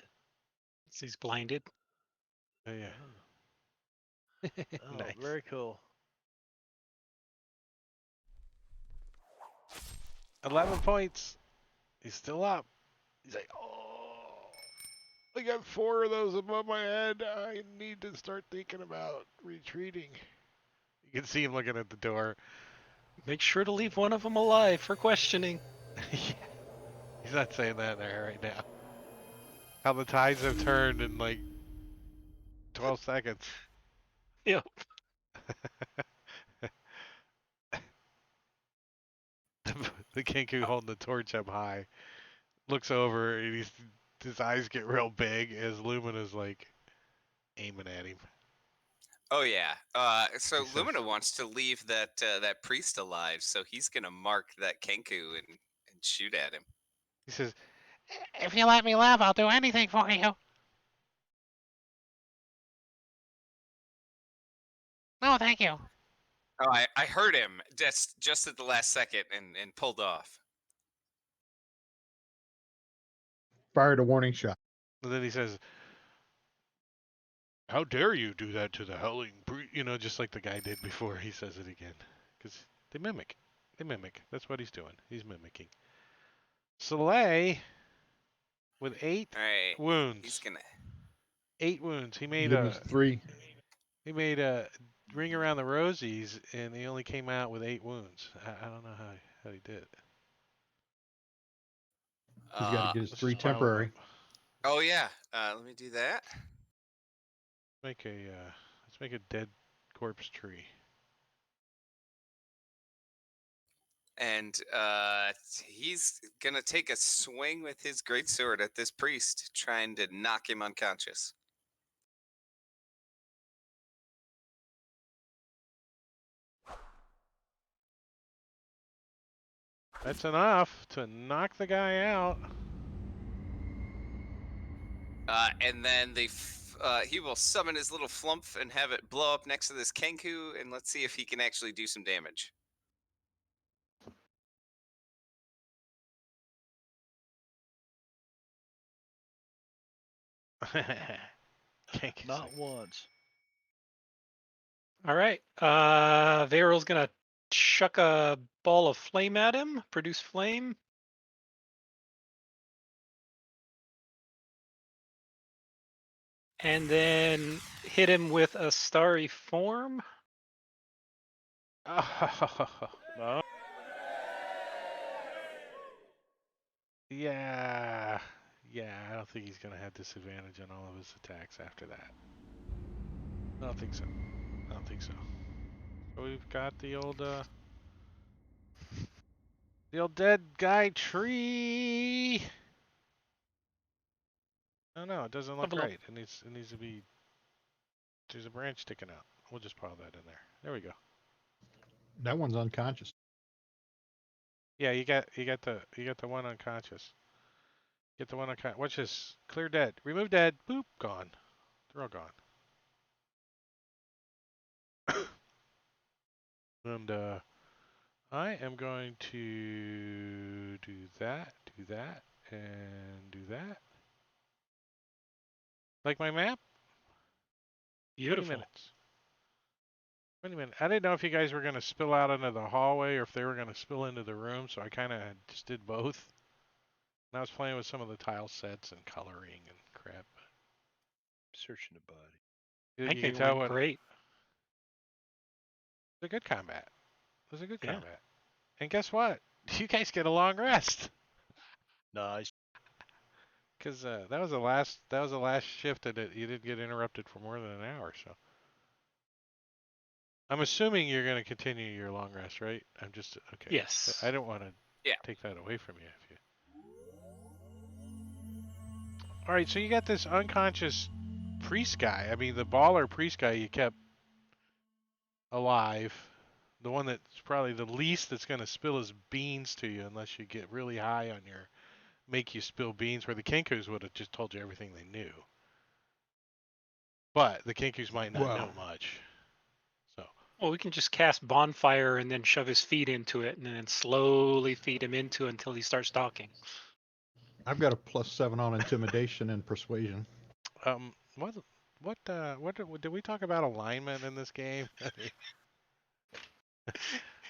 [SPEAKER 2] He's blinded.
[SPEAKER 1] Oh, yeah.
[SPEAKER 4] Oh,
[SPEAKER 1] Nice.
[SPEAKER 4] very cool.
[SPEAKER 1] 11 points. He's still up. He's like, oh, I got 4 of those above my head. I need to start thinking about retreating. You can see him looking at the door.
[SPEAKER 2] Make sure to leave one of them alive for questioning.
[SPEAKER 1] Yeah. He's not saying that there right now. How the tides have turned in like 12 seconds.
[SPEAKER 2] Yep.
[SPEAKER 1] The kinku holding the torch up high looks over and his eyes get real big as Lumina's like, aiming at him.
[SPEAKER 3] Oh yeah. So
[SPEAKER 1] He says-
[SPEAKER 3] Lumina wants to leave that that priest alive, so he's gonna mark that Kenku and shoot at him.
[SPEAKER 1] He says, "If you let me live, I'll do anything for you." No, thank you.
[SPEAKER 3] Oh, I heard him just at the last second and pulled off.
[SPEAKER 5] Fired a warning shot.
[SPEAKER 1] And then he says, "How dare you do that to the howling priest?" You know, just like the guy did before. He says it again because they mimic. They mimic. That's what he's doing. He's mimicking. Soleil with 8
[SPEAKER 3] All right.
[SPEAKER 1] wounds.
[SPEAKER 3] He's gonna.
[SPEAKER 1] 8 wounds. He made
[SPEAKER 5] Give me 3.
[SPEAKER 1] He made a ring around the rosies, and he only came out with 8 wounds. I don't know how he did.
[SPEAKER 5] He's got to get his
[SPEAKER 1] Let's
[SPEAKER 5] 3
[SPEAKER 1] just pile 'em
[SPEAKER 5] temporary.
[SPEAKER 1] up.
[SPEAKER 3] Oh yeah. Let me do that.
[SPEAKER 1] Make a let's make a dead corpse tree.
[SPEAKER 3] And he's gonna take a swing with his greatsword at this priest, trying to knock him unconscious.
[SPEAKER 1] That's enough to knock the guy out.
[SPEAKER 3] And then he will summon his little flumph and have it blow up next to this Kenku, and let's see if he can actually do some damage.
[SPEAKER 1] Can't
[SPEAKER 4] Not once.
[SPEAKER 2] All right. Varyl's gonna chuck a ball of flame at him, produce flame. And then hit him with a starry form.
[SPEAKER 1] No. Yeah. Yeah, I don't think he's going to have disadvantage on all of his attacks after that. I don't think so. I don't think so. So we've got the old dead guy tree. Oh no, it doesn't look
[SPEAKER 2] Level up.
[SPEAKER 1] right. It needs to be. There's a branch sticking out. We'll just pile that in there. There we go.
[SPEAKER 5] That one's unconscious.
[SPEAKER 1] Yeah, you got the one unconscious. Get the one unconscious. Watch this. Clear dead. Remove dead. Boop. Gone. They're all gone. And I am going to do that, and do that. Like my map? 20
[SPEAKER 2] Beautiful.
[SPEAKER 1] minutes. 20 minutes. I didn't know if you guys were going to spill out into the hallway or if they were going to spill into the room, so I kind of just did both. And I was playing with some of the tile sets and coloring and crap.
[SPEAKER 4] Searching the body.
[SPEAKER 1] You,
[SPEAKER 2] I
[SPEAKER 1] you
[SPEAKER 2] think
[SPEAKER 1] can
[SPEAKER 2] it
[SPEAKER 1] tell
[SPEAKER 2] went
[SPEAKER 1] what.
[SPEAKER 2] great.
[SPEAKER 1] It was a good combat. It was a good
[SPEAKER 2] Yeah.
[SPEAKER 1] combat. And guess what? You guys get a long rest.
[SPEAKER 4] Nice.
[SPEAKER 1] Because that was the last shift that you didn't get interrupted for more than an hour. So I'm assuming you're going to continue your long rest, right? I'm just okay.
[SPEAKER 2] Yes.
[SPEAKER 1] I don't want to
[SPEAKER 3] Yeah.
[SPEAKER 1] take that away from you. If you. All right, so you got this unconscious priest guy. I mean, the baller priest guy you kept alive. The one that's probably the least that's going to spill his beans to you, unless you get really high on your make you spill beans. Where the Kinkus would have just told you everything they knew. But the Kinkus might not know much. So.
[SPEAKER 2] Well, we can just cast bonfire and then shove his feet into it, and then slowly feed him into it until he starts talking.
[SPEAKER 5] I've got a +7 on intimidation and persuasion.
[SPEAKER 1] Did we talk about alignment in this game?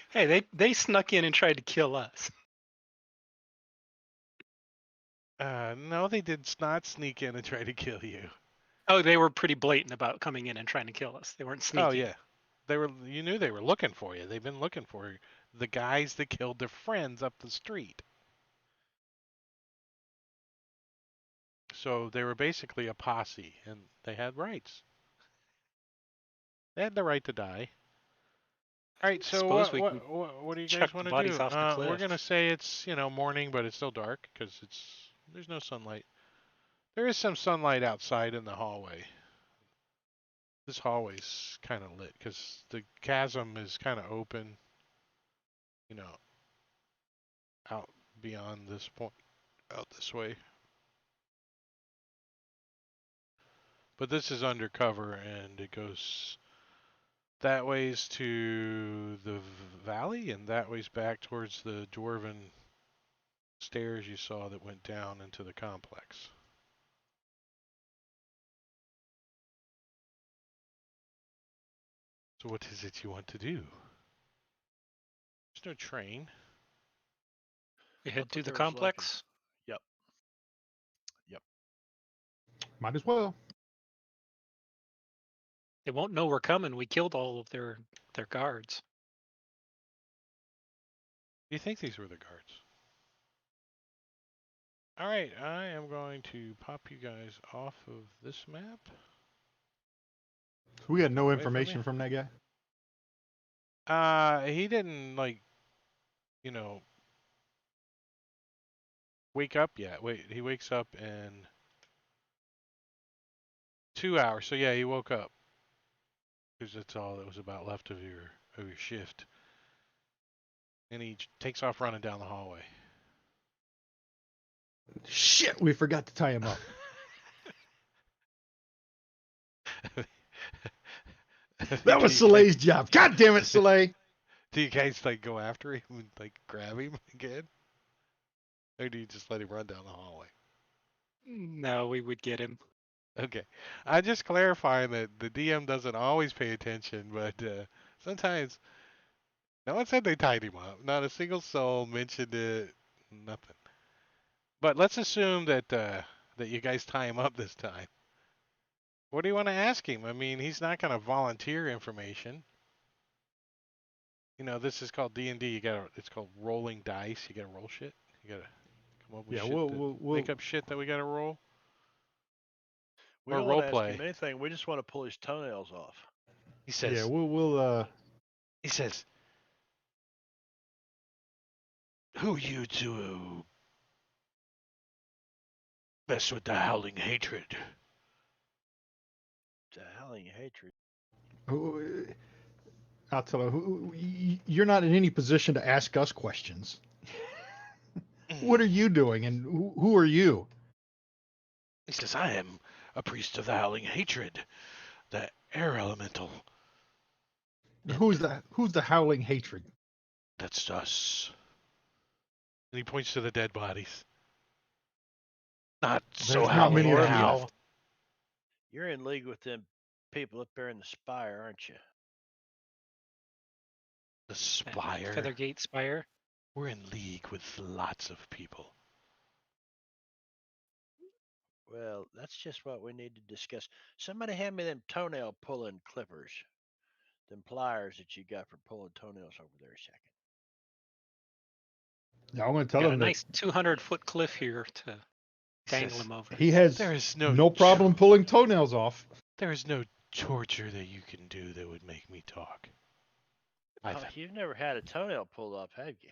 [SPEAKER 2] Hey, they snuck in and tried to kill us.
[SPEAKER 1] No, they did not sneak in and try to kill you.
[SPEAKER 2] Oh, they were pretty blatant about coming in and trying to kill us. They weren't sneaky.
[SPEAKER 1] Oh yeah, you knew they were looking for you. They've been looking for the guys that killed their friends up the street. So they were basically a posse, and they had rights. They had the right to die. All right, so
[SPEAKER 2] Suppose
[SPEAKER 1] what do you
[SPEAKER 2] chuck
[SPEAKER 1] guys
[SPEAKER 2] the
[SPEAKER 1] want to
[SPEAKER 2] bodies
[SPEAKER 1] do?
[SPEAKER 2] off the
[SPEAKER 1] We're
[SPEAKER 2] cliff.
[SPEAKER 1] gonna say it's morning, but it's still dark because there's no sunlight. There is some sunlight outside in the hallway. This hallway's kind of lit because the chasm is kind of open, you know, out beyond this point, out this way. But this is undercover, and it goes that ways to the valley, and that ways back towards the dwarven stairs you saw that went down into the complex. So what is it you want to do? There's no train.
[SPEAKER 2] We
[SPEAKER 4] I
[SPEAKER 2] head to
[SPEAKER 4] thought
[SPEAKER 2] the
[SPEAKER 4] there was like
[SPEAKER 2] complex.
[SPEAKER 4] Yep. Yep.
[SPEAKER 5] Might as well.
[SPEAKER 2] They won't know we're coming. We killed all of their guards.
[SPEAKER 1] Do you think these were the guards? Alright, I am going to pop you guys off of this map.
[SPEAKER 5] So we had no
[SPEAKER 1] Away from
[SPEAKER 5] information
[SPEAKER 1] me.
[SPEAKER 5] from that guy.
[SPEAKER 1] He didn't, like, you know, wake up yet. Wait, he wakes up in 2 hours. So yeah, he woke up. Because that's all that was about left of your shift. And he takes off running down the hallway.
[SPEAKER 5] Shit, we forgot to tie him up. That was Soleil's job. God damn it, Soleil.
[SPEAKER 1] Do you guys like go after him and like grab him again? Or do you just let him run down the hallway?
[SPEAKER 2] No, we would get him.
[SPEAKER 1] Okay. I'm just clarifying that the DM doesn't always pay attention, but sometimes no one said they tied him up. Not a single soul mentioned it. Nothing. But let's assume that that you guys tie him up this time. What do you want to ask him? I mean, he's not going to volunteer information. You know, this is called D&D. It's called rolling dice. You got to roll shit. You got to come up with
[SPEAKER 5] Yeah,
[SPEAKER 1] shit.
[SPEAKER 5] we'll
[SPEAKER 1] Make up shit that we got to roll.
[SPEAKER 4] We
[SPEAKER 1] Or
[SPEAKER 4] don't
[SPEAKER 1] role
[SPEAKER 4] want to ask
[SPEAKER 1] play.
[SPEAKER 4] him anything. We just want to pull his toenails off.
[SPEAKER 1] He says.
[SPEAKER 5] yeah, we'll
[SPEAKER 1] He says. Who you to mess with the howling hatred?
[SPEAKER 4] The howling hatred.
[SPEAKER 5] I'll tell you, you're not in any position to ask us questions. What are you doing, and who are you?
[SPEAKER 1] He says, I am a priest of the howling hatred, the air elemental.
[SPEAKER 5] Who's the howling hatred?
[SPEAKER 1] That's us. And he points to the dead bodies. Not so
[SPEAKER 5] There's not
[SPEAKER 1] howling
[SPEAKER 5] many of them
[SPEAKER 1] now.
[SPEAKER 5] left.
[SPEAKER 4] You're in league with them people up there in the spire, aren't you?
[SPEAKER 1] The spire.
[SPEAKER 2] Feathergate Spire.
[SPEAKER 1] We're in league with lots of people.
[SPEAKER 4] Well, that's just what we need to discuss. Somebody hand me them toenail pulling clippers. Them pliers that you got for pulling toenails over there a second.
[SPEAKER 5] Yeah, I'm going to tell
[SPEAKER 2] Got a
[SPEAKER 5] him that
[SPEAKER 2] nice 200-foot cliff here to
[SPEAKER 1] He
[SPEAKER 2] dangle
[SPEAKER 1] says,
[SPEAKER 2] him over.
[SPEAKER 5] he has
[SPEAKER 1] there is no
[SPEAKER 5] no problem pulling toenails off.
[SPEAKER 1] There is no torture that you can do that would make me talk.
[SPEAKER 4] Oh, you've never had a toenail pulled off, have you?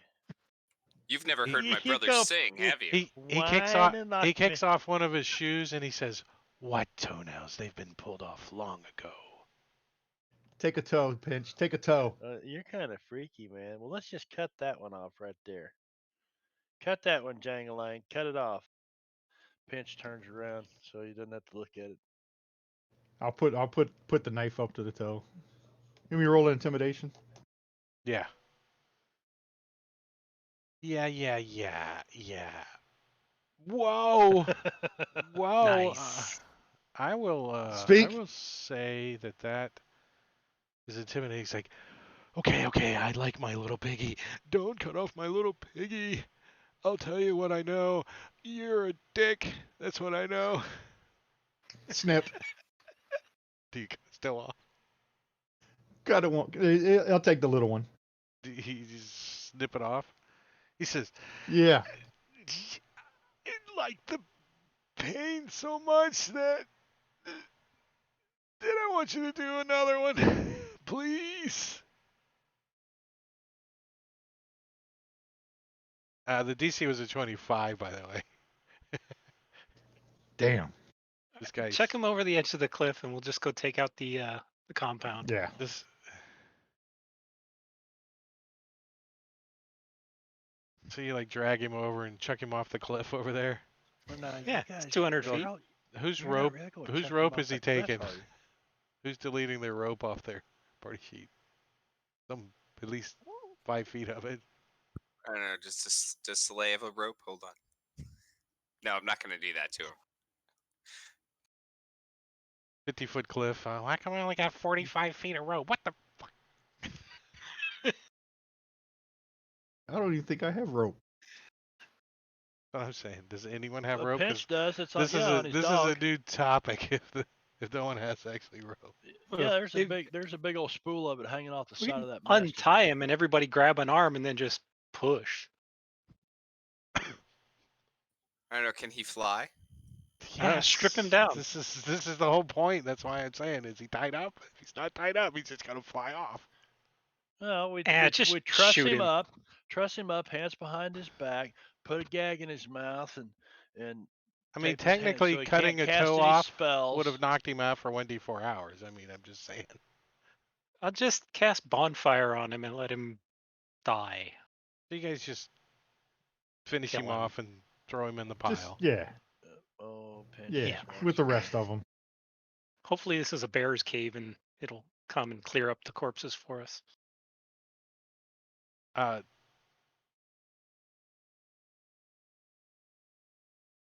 [SPEAKER 3] You've never heard my
[SPEAKER 4] You
[SPEAKER 3] brother
[SPEAKER 4] go-
[SPEAKER 3] sing, have you?
[SPEAKER 1] He kicks off
[SPEAKER 4] Whining like
[SPEAKER 1] he kicks off one of his shoes and he says, "What toenails? They've been pulled off long ago."
[SPEAKER 5] Take a toe, Pinch. Take a toe.
[SPEAKER 4] You're kind of freaky, man. Well, let's just cut that one off right there. Cut that one, Jangalang. Cut it off. Pinch turns around so he doesn't have to look at it.
[SPEAKER 5] I'll put the knife up to the toe. Give me a roll of intimidation.
[SPEAKER 1] Yeah. Yeah. Whoa. Whoa.
[SPEAKER 2] Nice.
[SPEAKER 1] I will
[SPEAKER 5] Speak.
[SPEAKER 1] I will say that is intimidating. He's like, okay, I like my little piggy. Don't cut off my little piggy. I'll tell you what I know. You're a dick. That's what I know.
[SPEAKER 5] Snip.
[SPEAKER 1] Do you still off?
[SPEAKER 5] God, it won't. I'll take the little one.
[SPEAKER 1] Do you just snip it off? He says,
[SPEAKER 5] Yeah.
[SPEAKER 1] "You like the pain so much that I want you to do another one, please." The DC was a 25, by the way.
[SPEAKER 5] Damn.
[SPEAKER 1] This guy's
[SPEAKER 2] Check him over the edge of the cliff, and we'll just go take out the compound.
[SPEAKER 5] Yeah.
[SPEAKER 1] this. So you like drag him over and chuck him off the cliff over there.
[SPEAKER 4] Well, now,
[SPEAKER 2] Yeah,
[SPEAKER 4] you
[SPEAKER 2] it's
[SPEAKER 4] guys,
[SPEAKER 2] 200
[SPEAKER 4] you're
[SPEAKER 2] feet.
[SPEAKER 4] out-
[SPEAKER 1] Whose
[SPEAKER 4] you're not
[SPEAKER 1] rope?
[SPEAKER 4] really gonna
[SPEAKER 1] Whose
[SPEAKER 4] chuck 'em
[SPEAKER 1] rope
[SPEAKER 4] off
[SPEAKER 1] is he
[SPEAKER 4] the cliff,
[SPEAKER 1] taking?
[SPEAKER 4] are you?
[SPEAKER 1] Who's deleting their rope off their party sheet? Some at least 5 feet of it.
[SPEAKER 3] I don't know. Does Soleil have a rope? Hold on. No, I'm not going to do that to him.
[SPEAKER 1] 50-foot cliff. Why come I only got 45 feet of rope? What the fuck?
[SPEAKER 5] I don't even think I have rope.
[SPEAKER 1] That's what I'm saying. Does anyone have rope?
[SPEAKER 4] Pinch does. It's on,
[SPEAKER 1] This is
[SPEAKER 4] on his
[SPEAKER 1] this is
[SPEAKER 4] dog.
[SPEAKER 1] a new topic. If no one has actually rope.
[SPEAKER 4] Yeah, there's a big old spool of it hanging off the
[SPEAKER 2] We
[SPEAKER 4] side
[SPEAKER 2] can
[SPEAKER 4] of that mast.
[SPEAKER 2] untie him, and everybody grab an arm, and then just push.
[SPEAKER 3] I don't know. Can he fly?
[SPEAKER 2] Strip him down.
[SPEAKER 1] This is the whole point. That's why I'm saying, is he tied up? If he's not tied up, he's just gonna fly off.
[SPEAKER 4] No, we
[SPEAKER 2] Just
[SPEAKER 4] truss
[SPEAKER 2] shoot
[SPEAKER 4] him
[SPEAKER 2] him.
[SPEAKER 4] up, hands behind his back, put a gag in his mouth, and
[SPEAKER 1] I mean,
[SPEAKER 4] tape his hand
[SPEAKER 1] technically,
[SPEAKER 4] so he
[SPEAKER 1] cutting
[SPEAKER 4] can't
[SPEAKER 1] a
[SPEAKER 4] cast
[SPEAKER 1] toe
[SPEAKER 4] any
[SPEAKER 1] off
[SPEAKER 4] spells.
[SPEAKER 1] would have knocked him out for 1d4 hours. I mean, I'm just saying.
[SPEAKER 2] I'll just cast bonfire on him and let him die.
[SPEAKER 1] You guys just finish
[SPEAKER 2] Kill
[SPEAKER 1] him
[SPEAKER 2] him.
[SPEAKER 1] off and throw him in the
[SPEAKER 5] Just
[SPEAKER 1] pile.
[SPEAKER 5] yeah,
[SPEAKER 4] Oh, Pinch
[SPEAKER 5] yeah,
[SPEAKER 4] just wants
[SPEAKER 5] with the
[SPEAKER 4] to-
[SPEAKER 5] rest of them.
[SPEAKER 2] Hopefully, this is a bear's cave, and it'll come and clear up the corpses for us.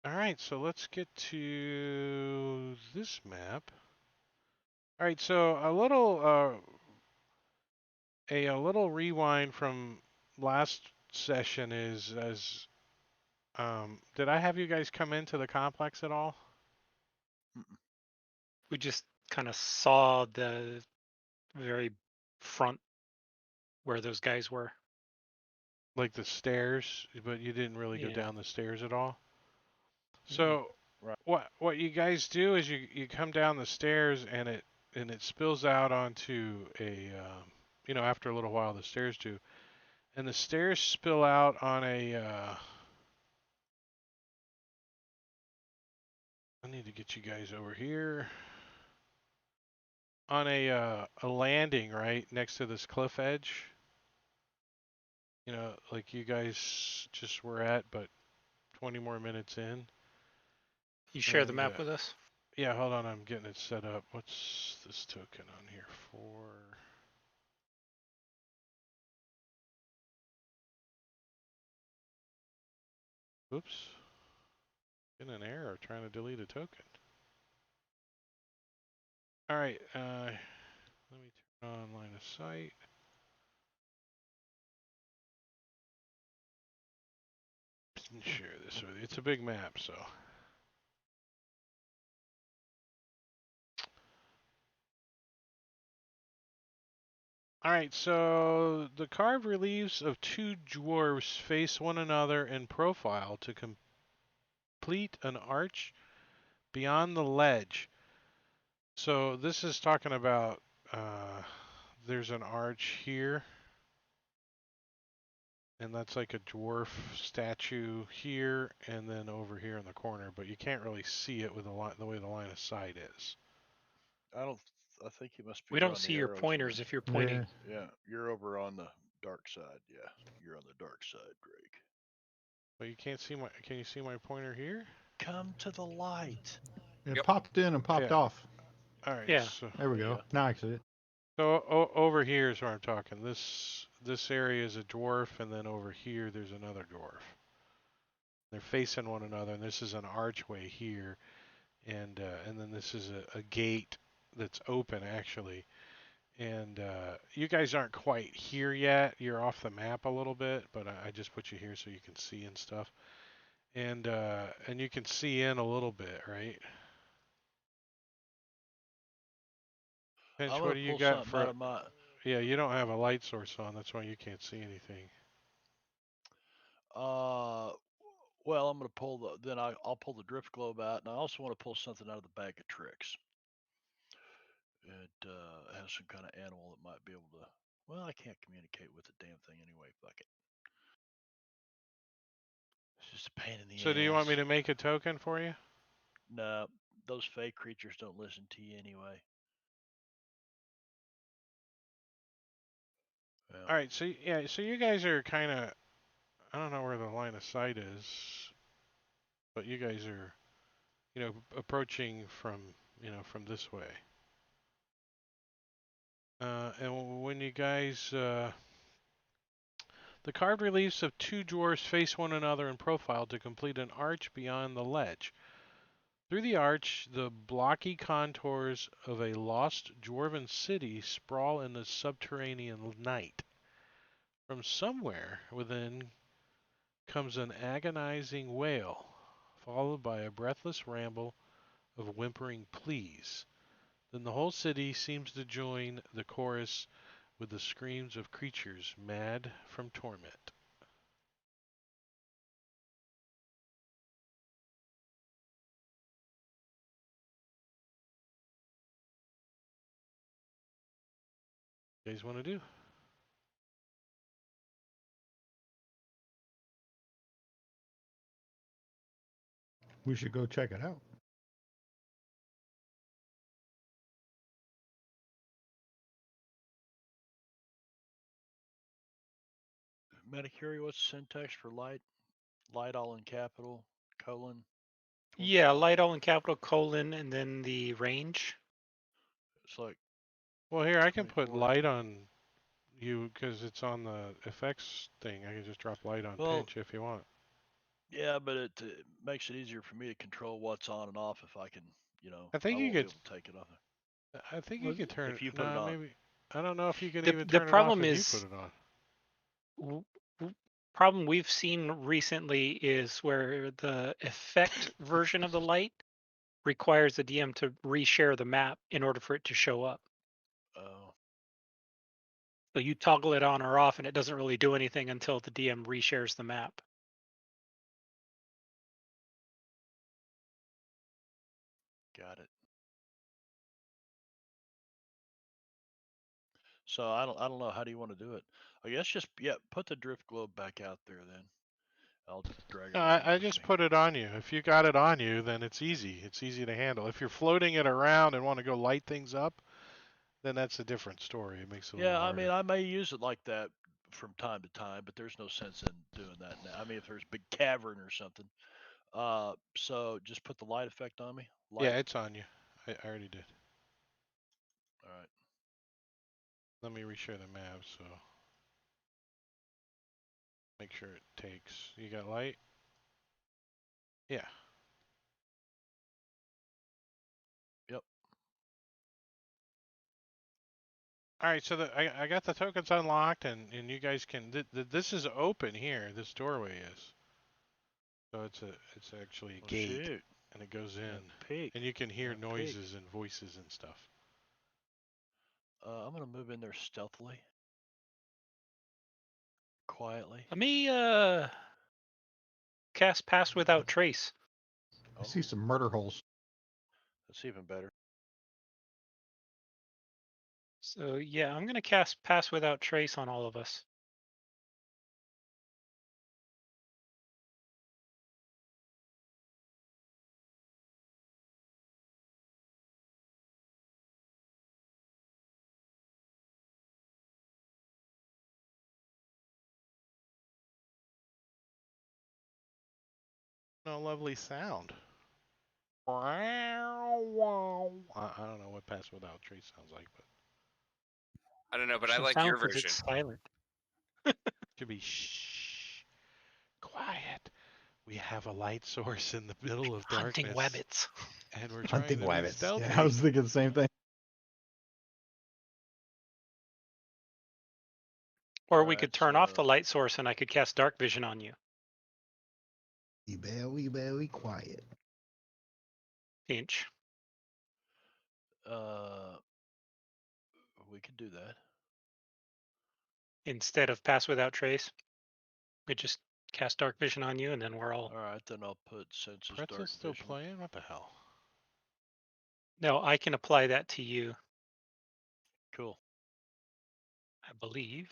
[SPEAKER 1] All right, so let's get to this map. All right, so a little rewind from last session is as did I have you guys come into the complex at all?
[SPEAKER 2] We just kind of saw the very front where those guys were.
[SPEAKER 1] Like the stairs, but you didn't really go
[SPEAKER 2] Yeah.
[SPEAKER 1] down the stairs at all. So
[SPEAKER 4] Right.
[SPEAKER 1] what you guys do is you come down the stairs and it spills out onto a after a little while the stairs do, and the stairs spill out on a I need to get you guys over here on a landing right next to this cliff edge. You know, like you guys just were at, but 20 more minutes in.
[SPEAKER 2] You share the
[SPEAKER 1] And,
[SPEAKER 2] map with us?
[SPEAKER 1] Yeah, hold on, I'm getting it set up. What's this token on here for? Oops. Getting an error trying to delete a token. Alright, let me turn on line of sight. Share this with you. It's a big map, so. Alright, so the carved reliefs of two dwarves face one another in profile to complete an arch beyond the ledge. So this is talking about there's an arch here, and that's like a dwarf statue here, and then over here in the corner, but you can't really see it with the way the line of sight is.
[SPEAKER 4] I think you must be.
[SPEAKER 2] We
[SPEAKER 4] on
[SPEAKER 2] don't
[SPEAKER 4] the
[SPEAKER 2] see your
[SPEAKER 4] arrows
[SPEAKER 2] pointers
[SPEAKER 4] then.
[SPEAKER 2] if you're pointing.
[SPEAKER 5] Yeah.
[SPEAKER 4] Yeah, you're over on the dark side. Yeah, you're on the dark side, Drake.
[SPEAKER 1] But you can't see can you see my pointer here?
[SPEAKER 4] Come to the light.
[SPEAKER 5] It
[SPEAKER 3] Yep.
[SPEAKER 5] popped in and popped
[SPEAKER 1] Yeah.
[SPEAKER 5] off.
[SPEAKER 1] Alright,
[SPEAKER 2] Yeah.
[SPEAKER 1] so
[SPEAKER 5] There we go.
[SPEAKER 4] Yeah.
[SPEAKER 5] Now I see it.
[SPEAKER 1] over here is where I'm talking. This area is a dwarf, and then over here there's another dwarf. They're facing one another, and this is an archway here, and then this is a gate that's open actually. And you guys aren't quite here yet. You're off the map a little bit, but I just put you here so you can see and stuff. And you can see in a little bit, right? Pinch,
[SPEAKER 4] I'm
[SPEAKER 1] what
[SPEAKER 4] gonna
[SPEAKER 1] do you
[SPEAKER 4] pull
[SPEAKER 1] got
[SPEAKER 4] something
[SPEAKER 1] for?
[SPEAKER 4] out of my.
[SPEAKER 1] Yeah, you don't have a light source on. That's why you can't see anything.
[SPEAKER 4] Well, I'm gonna pull the. Then I'll pull the drift globe out, and I also want to pull something out of the bag of tricks. It has some kind of animal that might be able to. Well, I can't communicate with the damn thing anyway. Fuck it. It's just a pain in the ass.
[SPEAKER 1] So do you want me to make a token for you?
[SPEAKER 4] No, those fey creatures don't listen to you anyway. Yeah.
[SPEAKER 1] All right, so yeah, so you guys are kind of, I don't know where the line of sight is, but you guys are, approaching from, from this way. And when you guys, the carved reliefs of two dwarves face one another in profile to complete an arch beyond the ledge. Through the arch, the blocky contours of a lost dwarven city sprawl in the subterranean night. From somewhere within comes an agonizing wail, followed by a breathless ramble of whimpering pleas. Then the whole city seems to join the chorus with the screams of creatures mad from torment. What do you guys want to do?
[SPEAKER 5] We should go check it out.
[SPEAKER 4] Metacuri, what's the syntax for light? Light all in capital, colon.
[SPEAKER 2] Yeah, light all in capital, colon, and then the range.
[SPEAKER 4] It's like,
[SPEAKER 1] Well, here, I can put
[SPEAKER 4] 24.
[SPEAKER 1] light on you because it's on the effects thing. I can just drop light on
[SPEAKER 4] Well,
[SPEAKER 1] pinch if you want.
[SPEAKER 4] yeah, but it makes it easier for me to control what's on and off if I can,
[SPEAKER 1] I think
[SPEAKER 4] I
[SPEAKER 1] you
[SPEAKER 4] won't be
[SPEAKER 1] could.
[SPEAKER 4] able to take it off.
[SPEAKER 1] I think you
[SPEAKER 2] Well,
[SPEAKER 1] could turn
[SPEAKER 4] If
[SPEAKER 1] it.
[SPEAKER 4] you put it
[SPEAKER 1] No,
[SPEAKER 4] on.
[SPEAKER 1] maybe. I don't know if you can
[SPEAKER 2] The
[SPEAKER 1] even
[SPEAKER 2] the
[SPEAKER 1] turn it off
[SPEAKER 2] problem
[SPEAKER 1] if you
[SPEAKER 2] is
[SPEAKER 1] put it on.
[SPEAKER 2] problem we've seen recently is where the effect version of the light requires the DM to reshare the map in order for it to show up.
[SPEAKER 4] Oh,
[SPEAKER 2] So you toggle it on or off, and it doesn't really do anything until the DM reshares the map.
[SPEAKER 4] got it. So I don't know. How do you want to do it? I guess just put the drift globe back out there then. I'll drag it
[SPEAKER 1] No,
[SPEAKER 4] around
[SPEAKER 1] I
[SPEAKER 4] with
[SPEAKER 1] just
[SPEAKER 4] me.
[SPEAKER 1] put it on you. If you got it on you, then it's easy. It's easy to handle. If you're floating it around and want to go light things up, then that's a different story. It makes it a little
[SPEAKER 4] Yeah, I mean,
[SPEAKER 1] harder.
[SPEAKER 4] I may use it like that from time to time, but there's no sense in doing that now. I mean, if there's a big cavern or something. So just put the light effect on me.
[SPEAKER 1] Yeah,
[SPEAKER 4] Light.
[SPEAKER 1] it's on you. I already did.
[SPEAKER 4] All right.
[SPEAKER 1] Let me reshare the map so make sure it takes. You got light? Yeah.
[SPEAKER 4] Yep.
[SPEAKER 1] All right, so I got the tokens unlocked, and you guys can. This is open here. This doorway is. So it's actually a
[SPEAKER 4] Well,
[SPEAKER 1] gate,
[SPEAKER 4] shoot.
[SPEAKER 1] and it goes in,
[SPEAKER 4] That pig.
[SPEAKER 1] and you can hear
[SPEAKER 4] That pig.
[SPEAKER 1] noises and voices and stuff.
[SPEAKER 4] I'm gonna move in there stealthily, quietly.
[SPEAKER 2] Let me cast Pass Without Trace.
[SPEAKER 5] I see some murder holes.
[SPEAKER 4] That's even better.
[SPEAKER 2] So yeah, I'm gonna cast Pass Without Trace on all of us.
[SPEAKER 1] No lovely sound. I don't know what Pass Without Trace sounds like, but
[SPEAKER 3] I don't know, but I
[SPEAKER 2] Should
[SPEAKER 3] like
[SPEAKER 2] sound
[SPEAKER 3] your
[SPEAKER 2] because
[SPEAKER 3] version.
[SPEAKER 2] it's silent.
[SPEAKER 1] it should be shh, quiet. We have a light source in the middle of
[SPEAKER 2] Hunting
[SPEAKER 1] darkness,
[SPEAKER 2] wabbits.
[SPEAKER 1] and we're trying
[SPEAKER 5] Hunting
[SPEAKER 1] to be
[SPEAKER 5] rabbits.
[SPEAKER 1] stealthy.
[SPEAKER 5] Yeah, I was thinking the same thing.
[SPEAKER 2] Or we
[SPEAKER 4] Alright,
[SPEAKER 2] could turn off the
[SPEAKER 4] so
[SPEAKER 2] light source and I could cast Dark Vision on you.
[SPEAKER 6] Be very quiet.
[SPEAKER 2] Inch.
[SPEAKER 4] we could do that.
[SPEAKER 2] Instead of Pass Without Trace. We just cast Dark Vision on you and then we're all...
[SPEAKER 4] All right, then I'll put senses dark
[SPEAKER 1] Pretzel's still
[SPEAKER 4] vision.
[SPEAKER 1] playing? What the hell?
[SPEAKER 2] No, I can apply that to you,
[SPEAKER 4] Cool.
[SPEAKER 2] I believe.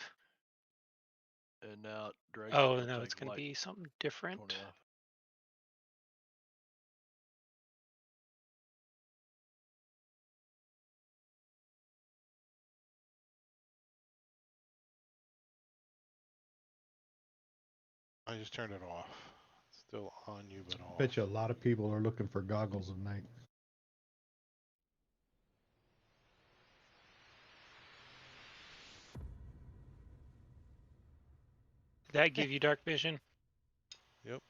[SPEAKER 4] And now Dragon
[SPEAKER 2] Oh,
[SPEAKER 4] will
[SPEAKER 2] no,
[SPEAKER 4] take
[SPEAKER 2] it's going to
[SPEAKER 4] light
[SPEAKER 2] be something
[SPEAKER 4] 20
[SPEAKER 2] different.
[SPEAKER 4] off.
[SPEAKER 1] I just turned it off. It's still on you, but off.
[SPEAKER 5] Bet you a lot of people are looking for goggles at night.
[SPEAKER 2] Did that give you dark vision?
[SPEAKER 1] Yep.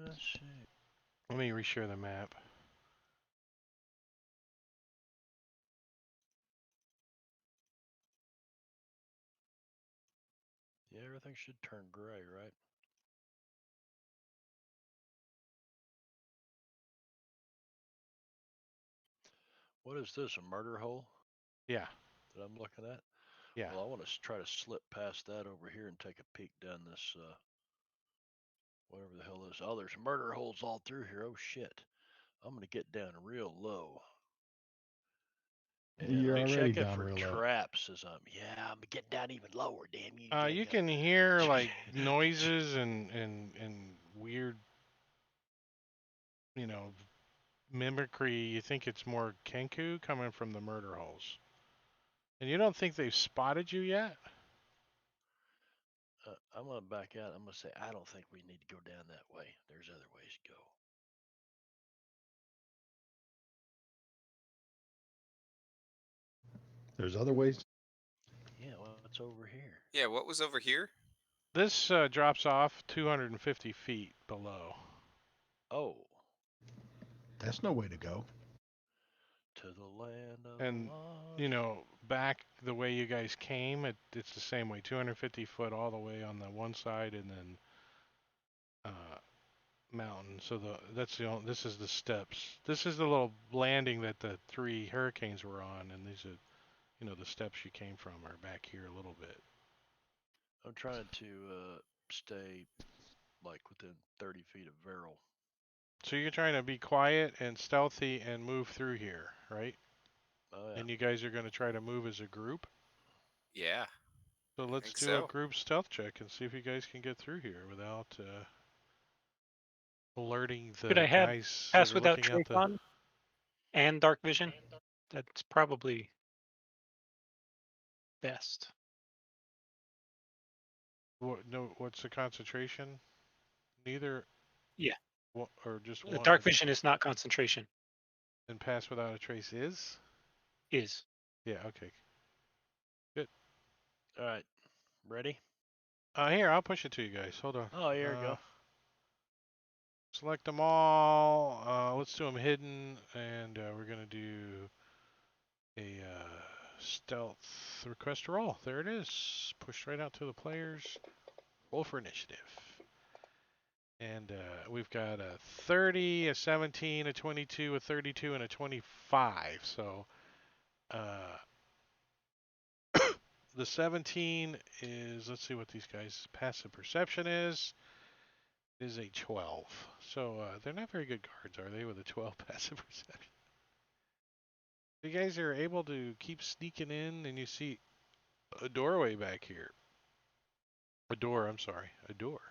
[SPEAKER 4] Let's see.
[SPEAKER 1] Let me reshare the map.
[SPEAKER 4] Yeah, everything should turn gray, right? What is this? A murder hole
[SPEAKER 1] Yeah.
[SPEAKER 4] that I'm looking at?
[SPEAKER 1] Yeah.
[SPEAKER 4] Well, I want to try to slip past that over here and take a peek down this, whatever the hell this. Oh, there's murder holes all through here. Oh shit! I'm gonna get down real low. And
[SPEAKER 5] You're
[SPEAKER 4] I'm
[SPEAKER 5] already
[SPEAKER 4] checking
[SPEAKER 5] down
[SPEAKER 4] for
[SPEAKER 5] real low.
[SPEAKER 4] traps as I'm getting down even lower. Damn you!
[SPEAKER 1] You
[SPEAKER 4] Jacob.
[SPEAKER 1] can hear like noises and weird, you know, mimicry. You think it's more Kenku coming from the murder holes, and you don't think they've spotted you yet.
[SPEAKER 4] I'm gonna back out. I'm gonna say I don't think we need to go down that way. There's other ways to go.
[SPEAKER 5] There's other ways.
[SPEAKER 4] Yeah, well, what's over here?
[SPEAKER 3] Yeah, what was over here?
[SPEAKER 1] This drops off 250 feet below.
[SPEAKER 4] Oh,
[SPEAKER 6] That's no way to go.
[SPEAKER 4] to the land of
[SPEAKER 1] And,
[SPEAKER 4] the lost.
[SPEAKER 1] you know, back the way you guys came, it's the same way, 250 foot all the way on the one side, and then mountain. So this is the steps. This is the little landing that the 3 hurricanes were on, and these are, you know, the steps you came from are back here a little bit.
[SPEAKER 4] I'm trying to stay like within 30 feet of Veril.
[SPEAKER 1] So you're trying to be quiet and stealthy and move through here, right?
[SPEAKER 4] Oh yeah.
[SPEAKER 1] And you guys are going to try to move as a group.
[SPEAKER 3] Yeah.
[SPEAKER 1] So
[SPEAKER 3] I
[SPEAKER 1] let's
[SPEAKER 3] think
[SPEAKER 1] do a
[SPEAKER 3] so.
[SPEAKER 1] group stealth check and see if you guys can get through here without alerting
[SPEAKER 2] Could I
[SPEAKER 1] the
[SPEAKER 2] have
[SPEAKER 1] guys that
[SPEAKER 2] pass
[SPEAKER 1] are
[SPEAKER 2] without
[SPEAKER 1] looking out
[SPEAKER 2] trace
[SPEAKER 1] the.
[SPEAKER 2] on and dark vision? That's probably best.
[SPEAKER 1] What's the concentration? Neither.
[SPEAKER 2] Yeah.
[SPEAKER 1] Or just one.
[SPEAKER 2] Dark vision is not concentration.
[SPEAKER 1] And pass without a trace is.
[SPEAKER 2] Is.
[SPEAKER 1] Yeah. Okay. Good.
[SPEAKER 4] All right. Ready?
[SPEAKER 1] Here, I'll push it to you guys. Hold on.
[SPEAKER 4] Oh, here we go.
[SPEAKER 1] Select them all. Let's do them hidden, and we're gonna do a stealth request roll. There it is. Pushed right out to the players. Roll for initiative. And we've got a 30, a 17, a 22, a 32, and a 25. So the 17 is, let's see what these guys' passive perception is a 12. So they're not very good cards, are they, with a 12 passive perception? You guys are able to keep sneaking in, and you see a doorway back here. A door, I'm sorry. A door.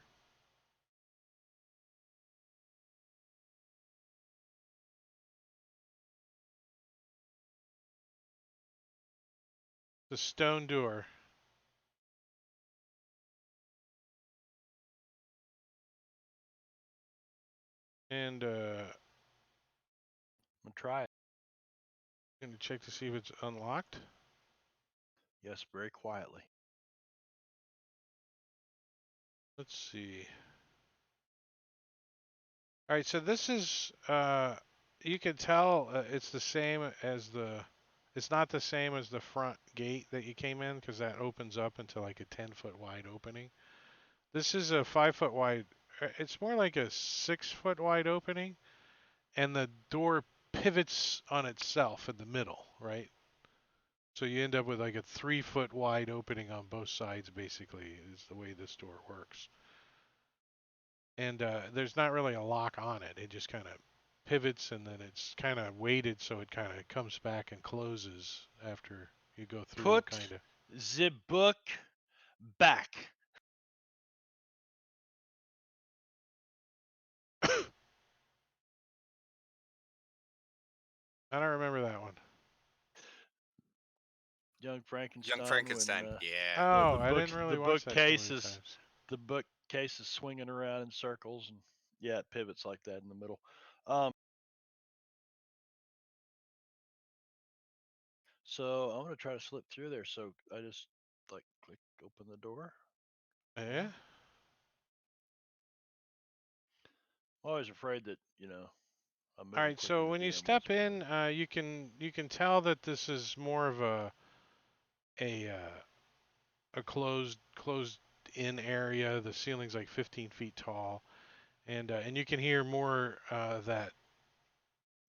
[SPEAKER 1] The stone door. And
[SPEAKER 4] I'm gonna try it.
[SPEAKER 1] gonna check to see if it's unlocked.
[SPEAKER 4] Yes, very quietly.
[SPEAKER 1] Let's see. All right, so this is you can tell it's the same as it's not the same as the front gate that you came in because that opens up into like a 10-foot wide opening. This is a 5-foot wide. It's more like a 6-foot wide opening, and the door pivots on itself in the middle, right? So you end up with like a 3-foot wide opening on both sides, basically, is the way this door works. And there's not really a lock on it. It just kind of pivots, and then it's kind of weighted, so it kind of comes back and closes after you go through.
[SPEAKER 4] Put
[SPEAKER 1] Kind of.
[SPEAKER 4] the book back.
[SPEAKER 1] I don't remember that one.
[SPEAKER 4] Young Frankenstein.
[SPEAKER 3] Young Frankenstein.
[SPEAKER 4] When,
[SPEAKER 3] Yeah.
[SPEAKER 1] Oh,
[SPEAKER 4] the
[SPEAKER 1] I
[SPEAKER 4] book,
[SPEAKER 1] didn't really
[SPEAKER 4] the
[SPEAKER 1] watch that too many
[SPEAKER 4] bookcases,
[SPEAKER 1] times.
[SPEAKER 4] the case is swinging around in circles, and yeah, it pivots like that in the middle. So I'm gonna try to slip through there. So I just like click open the door.
[SPEAKER 1] Yeah.
[SPEAKER 4] I'm always afraid that I'm moving
[SPEAKER 1] All right.
[SPEAKER 4] quicker
[SPEAKER 1] So
[SPEAKER 4] than
[SPEAKER 1] when
[SPEAKER 4] the
[SPEAKER 1] you
[SPEAKER 4] DM
[SPEAKER 1] step
[SPEAKER 4] wants me
[SPEAKER 1] in,
[SPEAKER 4] to.
[SPEAKER 1] you can tell that this is more of a closed in area. The ceiling's like 15 feet tall, and you can hear more that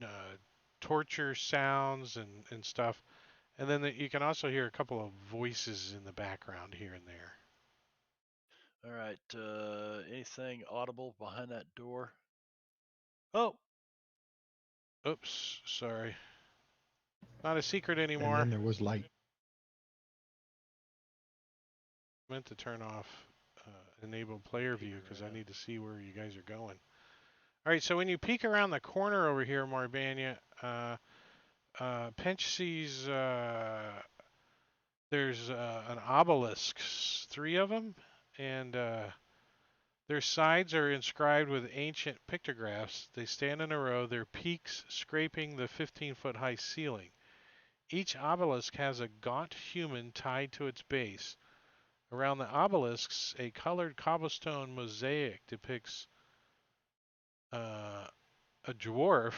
[SPEAKER 1] uh, torture sounds and stuff. And then you can also hear a couple of voices in the background here and there.
[SPEAKER 4] All right. Anything audible behind that door? Oh,
[SPEAKER 1] Oops, sorry. Not a secret
[SPEAKER 5] And
[SPEAKER 1] anymore.
[SPEAKER 5] then there was light.
[SPEAKER 1] Meant to turn off enable player
[SPEAKER 4] peek
[SPEAKER 1] view because I
[SPEAKER 4] around.
[SPEAKER 1] need to see where you guys are going. All right, so when you peek around the corner over here, Marbania, Pinch sees there's an obelisk, 3 of them, and their sides are inscribed with ancient pictographs. They stand in a row, their peaks scraping the 15-foot high ceiling. Each obelisk has a gaunt human tied to its base. Around the obelisks, a colored cobblestone mosaic depicts a dwarf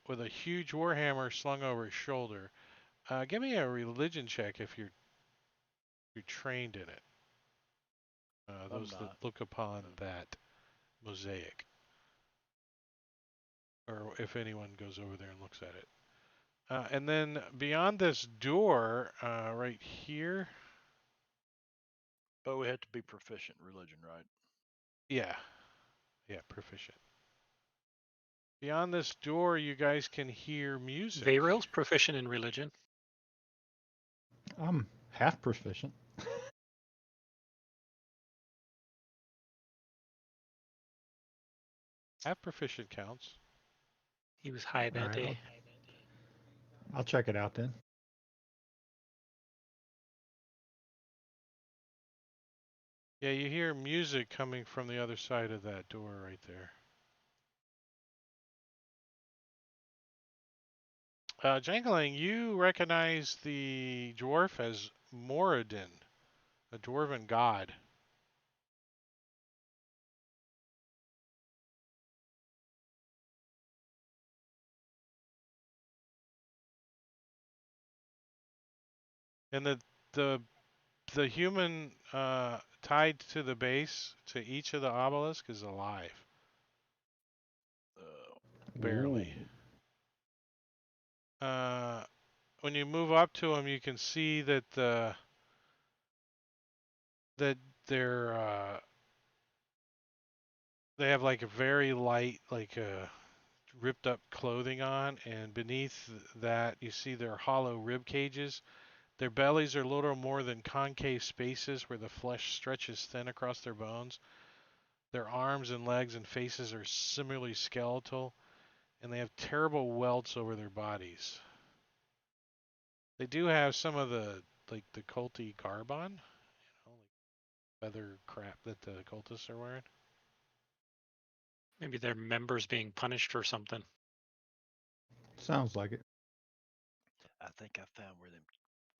[SPEAKER 1] with a huge warhammer slung over his shoulder. Give me a religion check if you're trained in it.
[SPEAKER 4] I'm
[SPEAKER 1] Those that
[SPEAKER 4] not.
[SPEAKER 1] look upon that mosaic, or if anyone goes over there and looks at it. And then beyond this door, right here,
[SPEAKER 4] But we have to be proficient in religion, right?
[SPEAKER 1] yeah, proficient. Beyond this door, you guys can hear music.
[SPEAKER 2] Vayril's proficient in religion.
[SPEAKER 5] I'm half proficient.
[SPEAKER 1] Half proficient counts.
[SPEAKER 2] He was high
[SPEAKER 5] All
[SPEAKER 2] that
[SPEAKER 5] right,
[SPEAKER 2] day.
[SPEAKER 5] I'll check it out then.
[SPEAKER 1] Yeah, you hear music coming from the other side of that door right there. Jangling, you recognize the dwarf as Moradin, a dwarven god. And the the human tied to the base to each of the obelisk is alive, barely. When you move up to them, you can see that that they're they have like a very light, like ripped up clothing on, and beneath that you see their hollow rib cages. Their bellies are little more than concave spaces where the flesh stretches thin across their bones. Their arms and legs and faces are similarly skeletal, and they have terrible welts over their bodies. They do have some of the like the culty garb on, like leather crap that the cultists are wearing.
[SPEAKER 2] Maybe their members being punished or something.
[SPEAKER 5] Sounds like it.
[SPEAKER 4] I think I found where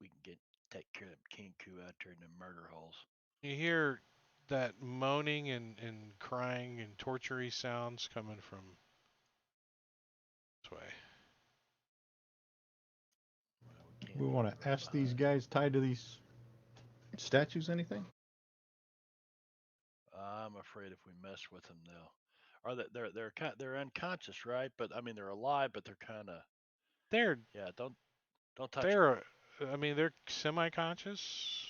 [SPEAKER 4] we can take care of them kinku out there in the murder holes.
[SPEAKER 1] You hear that moaning and crying and tortury sounds coming from this way.
[SPEAKER 4] Well,
[SPEAKER 5] We want to ask these guys tied to these statues anything?
[SPEAKER 4] I'm afraid if we mess with them, they're unconscious, right? But I mean, they're alive, but they're kind of
[SPEAKER 1] They're
[SPEAKER 4] yeah. Don't touch them.
[SPEAKER 1] they're I mean they're semi-conscious.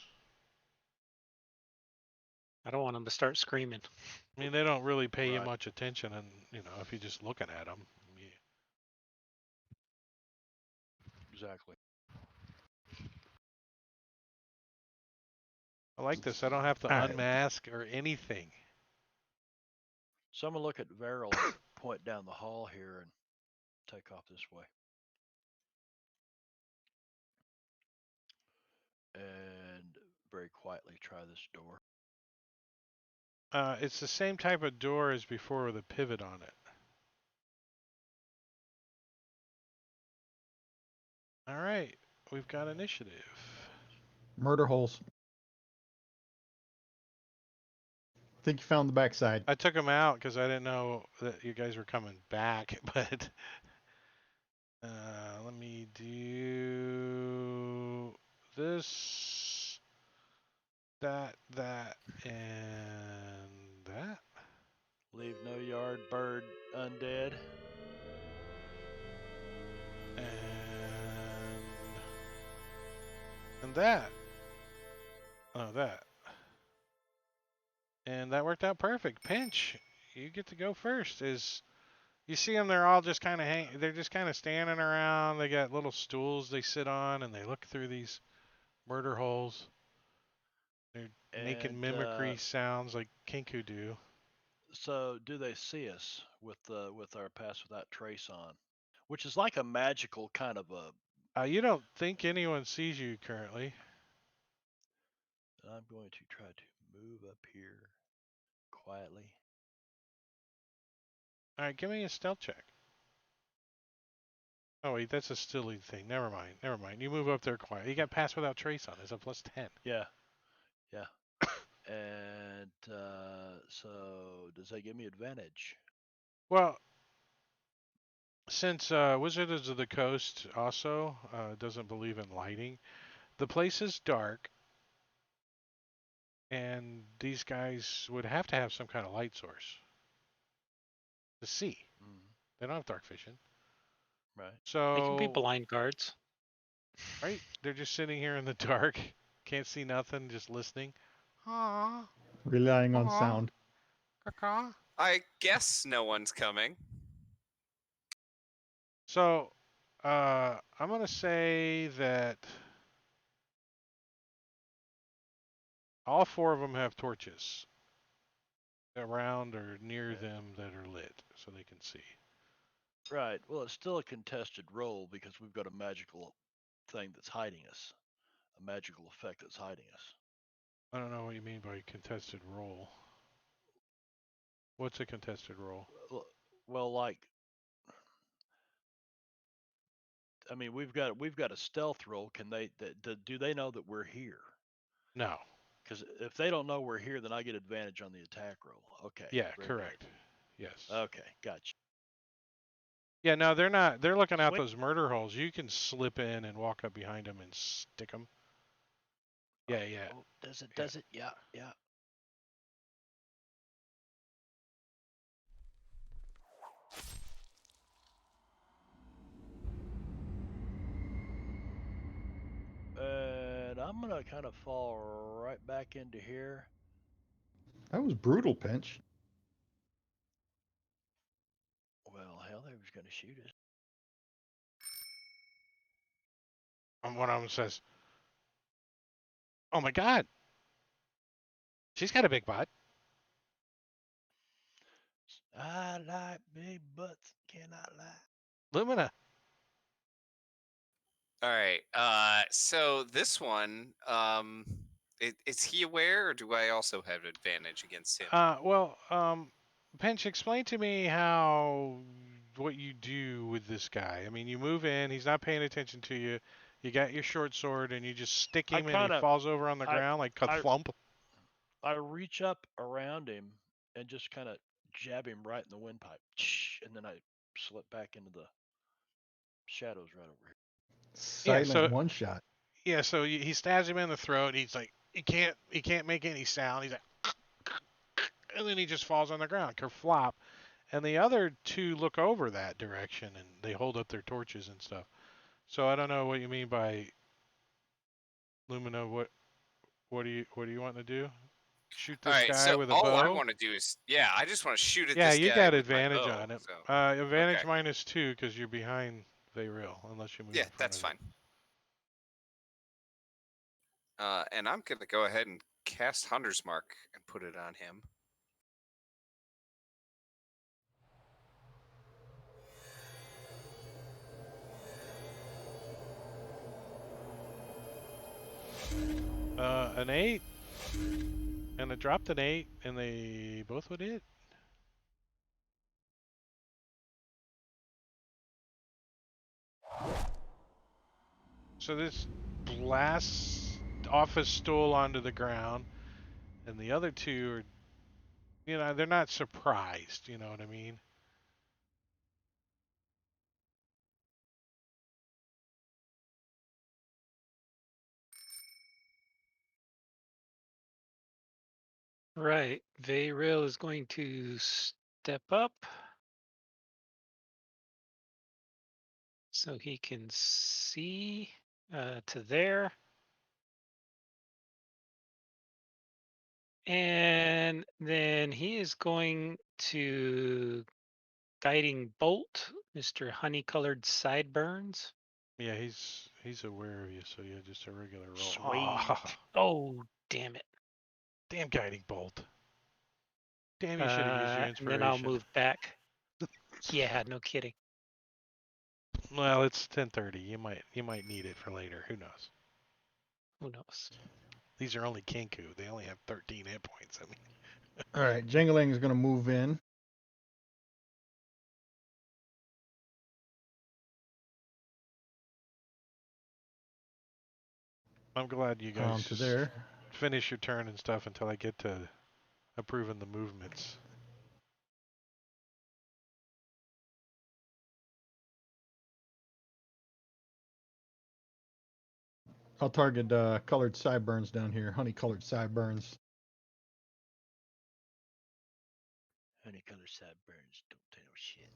[SPEAKER 2] I don't want them to start screaming.
[SPEAKER 1] I mean they don't really pay you
[SPEAKER 4] Right.
[SPEAKER 1] much attention, and if you're just looking at them.
[SPEAKER 4] Exactly.
[SPEAKER 1] I like this. I don't have to
[SPEAKER 2] All right.
[SPEAKER 1] unmask or anything.
[SPEAKER 4] So I'm gonna look at Veril, point down the hall here, and take off this way. And very quietly try this door.
[SPEAKER 1] It's the same type of door as before with a pivot on it. All right, we've got initiative.
[SPEAKER 5] Murder holes. I think you found the backside.
[SPEAKER 1] I took them out because I didn't know that you guys were coming back, but let me do this, that, and that.
[SPEAKER 4] Leave no yard bird undead.
[SPEAKER 1] And that. Oh, that. And that worked out perfect. Pinch, you get to go first. You see them? They're all just kind of they're just kind of standing around. They got little stools they sit on, and they look through these murder holes. They're making mimicry sounds like Kinku do.
[SPEAKER 4] So, do they see us with our pass without trace on, which is like a magical kind of a?
[SPEAKER 1] You don't think anyone sees you currently?
[SPEAKER 4] I'm going to try to move up here quietly.
[SPEAKER 1] All right, give me a stealth check. Oh wait, that's a silly thing. Never mind. You move up there quiet. You got pass without trace on. It's a +10.
[SPEAKER 4] Yeah. And so, does that give me advantage?
[SPEAKER 1] Well, since Wizards of the Coast also doesn't believe in lighting, the place is dark, and these guys would have to have some kind of light source to see. They don't have dark vision.
[SPEAKER 4] Right.
[SPEAKER 1] So
[SPEAKER 2] They can be blind guards.
[SPEAKER 1] Right? They're just sitting here in the dark, can't see nothing, just listening. Aww.
[SPEAKER 5] Relying on sound.
[SPEAKER 1] Caw.
[SPEAKER 3] I guess no one's coming.
[SPEAKER 1] So, I'm gonna say that all 4 of them have torches around or near them that are lit, so they can see.
[SPEAKER 4] Right. Well, it's still a contested roll because we've got a magical thing that's hiding us, a magical effect that's hiding us.
[SPEAKER 1] I don't know what you mean by contested roll. What's a contested roll?
[SPEAKER 4] Well, like, I mean, we've got a stealth roll. Can they? Do they know that we're here?
[SPEAKER 1] No.
[SPEAKER 4] Because if they don't know we're here, then I get advantage on the attack roll. Okay.
[SPEAKER 1] Yeah,
[SPEAKER 4] very
[SPEAKER 1] correct.
[SPEAKER 4] Good.
[SPEAKER 1] Yes.
[SPEAKER 4] Okay, gotcha.
[SPEAKER 1] Yeah, no, they're not. They're looking out
[SPEAKER 4] Sweet.
[SPEAKER 1] those murder holes. You can slip in and walk up behind them and stick them. Yeah, yeah.
[SPEAKER 4] Oh, does it? Yeah. And I'm gonna kind of fall right back into here.
[SPEAKER 5] That was brutal, Pinch.
[SPEAKER 4] Well, hell, they was gonna shoot us.
[SPEAKER 1] And one of them says, "Oh my God, she's got a big butt."
[SPEAKER 4] I like big butts. Cannot lie.
[SPEAKER 1] Lumina.
[SPEAKER 3] All right. So this one, is he aware, or do I also have advantage against him?
[SPEAKER 1] Pinch, explain to me what you do with this guy. I mean, you move in, he's not paying attention to you. You got your short sword, and you just stick him, and he falls over on the ground like thump.
[SPEAKER 4] I reach up around him and just kind of jab him right in the windpipe, and then I slip back into the shadows right over here.
[SPEAKER 5] Silent one shot.
[SPEAKER 1] Yeah, so he stabs him in the throat. He's like, he can't make any sound. He's like, and then he just falls on the ground, kerflop. And the other 2 look over that direction and they hold up their torches and stuff. So I don't know what you mean by Lumina. What do you want to do? Shoot this
[SPEAKER 3] All right,
[SPEAKER 1] guy
[SPEAKER 3] so
[SPEAKER 1] with a
[SPEAKER 3] all
[SPEAKER 1] bow?
[SPEAKER 3] I want to do is, I just want to shoot at
[SPEAKER 1] Yeah,
[SPEAKER 3] this guy.
[SPEAKER 1] you got
[SPEAKER 3] with my
[SPEAKER 1] advantage
[SPEAKER 3] bow,
[SPEAKER 1] on it.
[SPEAKER 3] So.
[SPEAKER 1] Advantage
[SPEAKER 3] Okay.
[SPEAKER 1] -2 because you're behind Vayreal, unless you move.
[SPEAKER 3] Yeah,
[SPEAKER 1] in front
[SPEAKER 3] that's
[SPEAKER 1] of
[SPEAKER 3] fine. And I'm gonna go ahead and cast Hunter's Mark and put it on him.
[SPEAKER 1] An 8, And I dropped an 8, and they both would hit. So this blasts off his stool onto the ground, and the other two are, they're not surprised, you know what I mean?
[SPEAKER 2] Right. Vayrail is going to step up so he can see to there. And then he is going to guiding bolt, Mr. Honey-colored sideburns.
[SPEAKER 1] Yeah, he's aware of you, so yeah, just a regular roll.
[SPEAKER 2] Sweet.
[SPEAKER 1] Ah,
[SPEAKER 2] Oh, damn it.
[SPEAKER 1] damn guiding bolt. Damn, you should have used your
[SPEAKER 2] And
[SPEAKER 1] inspiration.
[SPEAKER 2] then I'll move back. Yeah, no kidding.
[SPEAKER 1] Well, it's 10:30. You might need it for later. Who knows?
[SPEAKER 2] Who knows?
[SPEAKER 1] These are only Kenku. They only have 13 hit points. I mean,
[SPEAKER 5] All right, Jangling is going to move in.
[SPEAKER 1] I'm glad you guys
[SPEAKER 5] To there.
[SPEAKER 1] finish your turn and stuff until I get to approving the movements.
[SPEAKER 5] I'll target colored sideburns down here. Honey-colored sideburns.
[SPEAKER 4] Honey-colored sideburns don't tell no shit.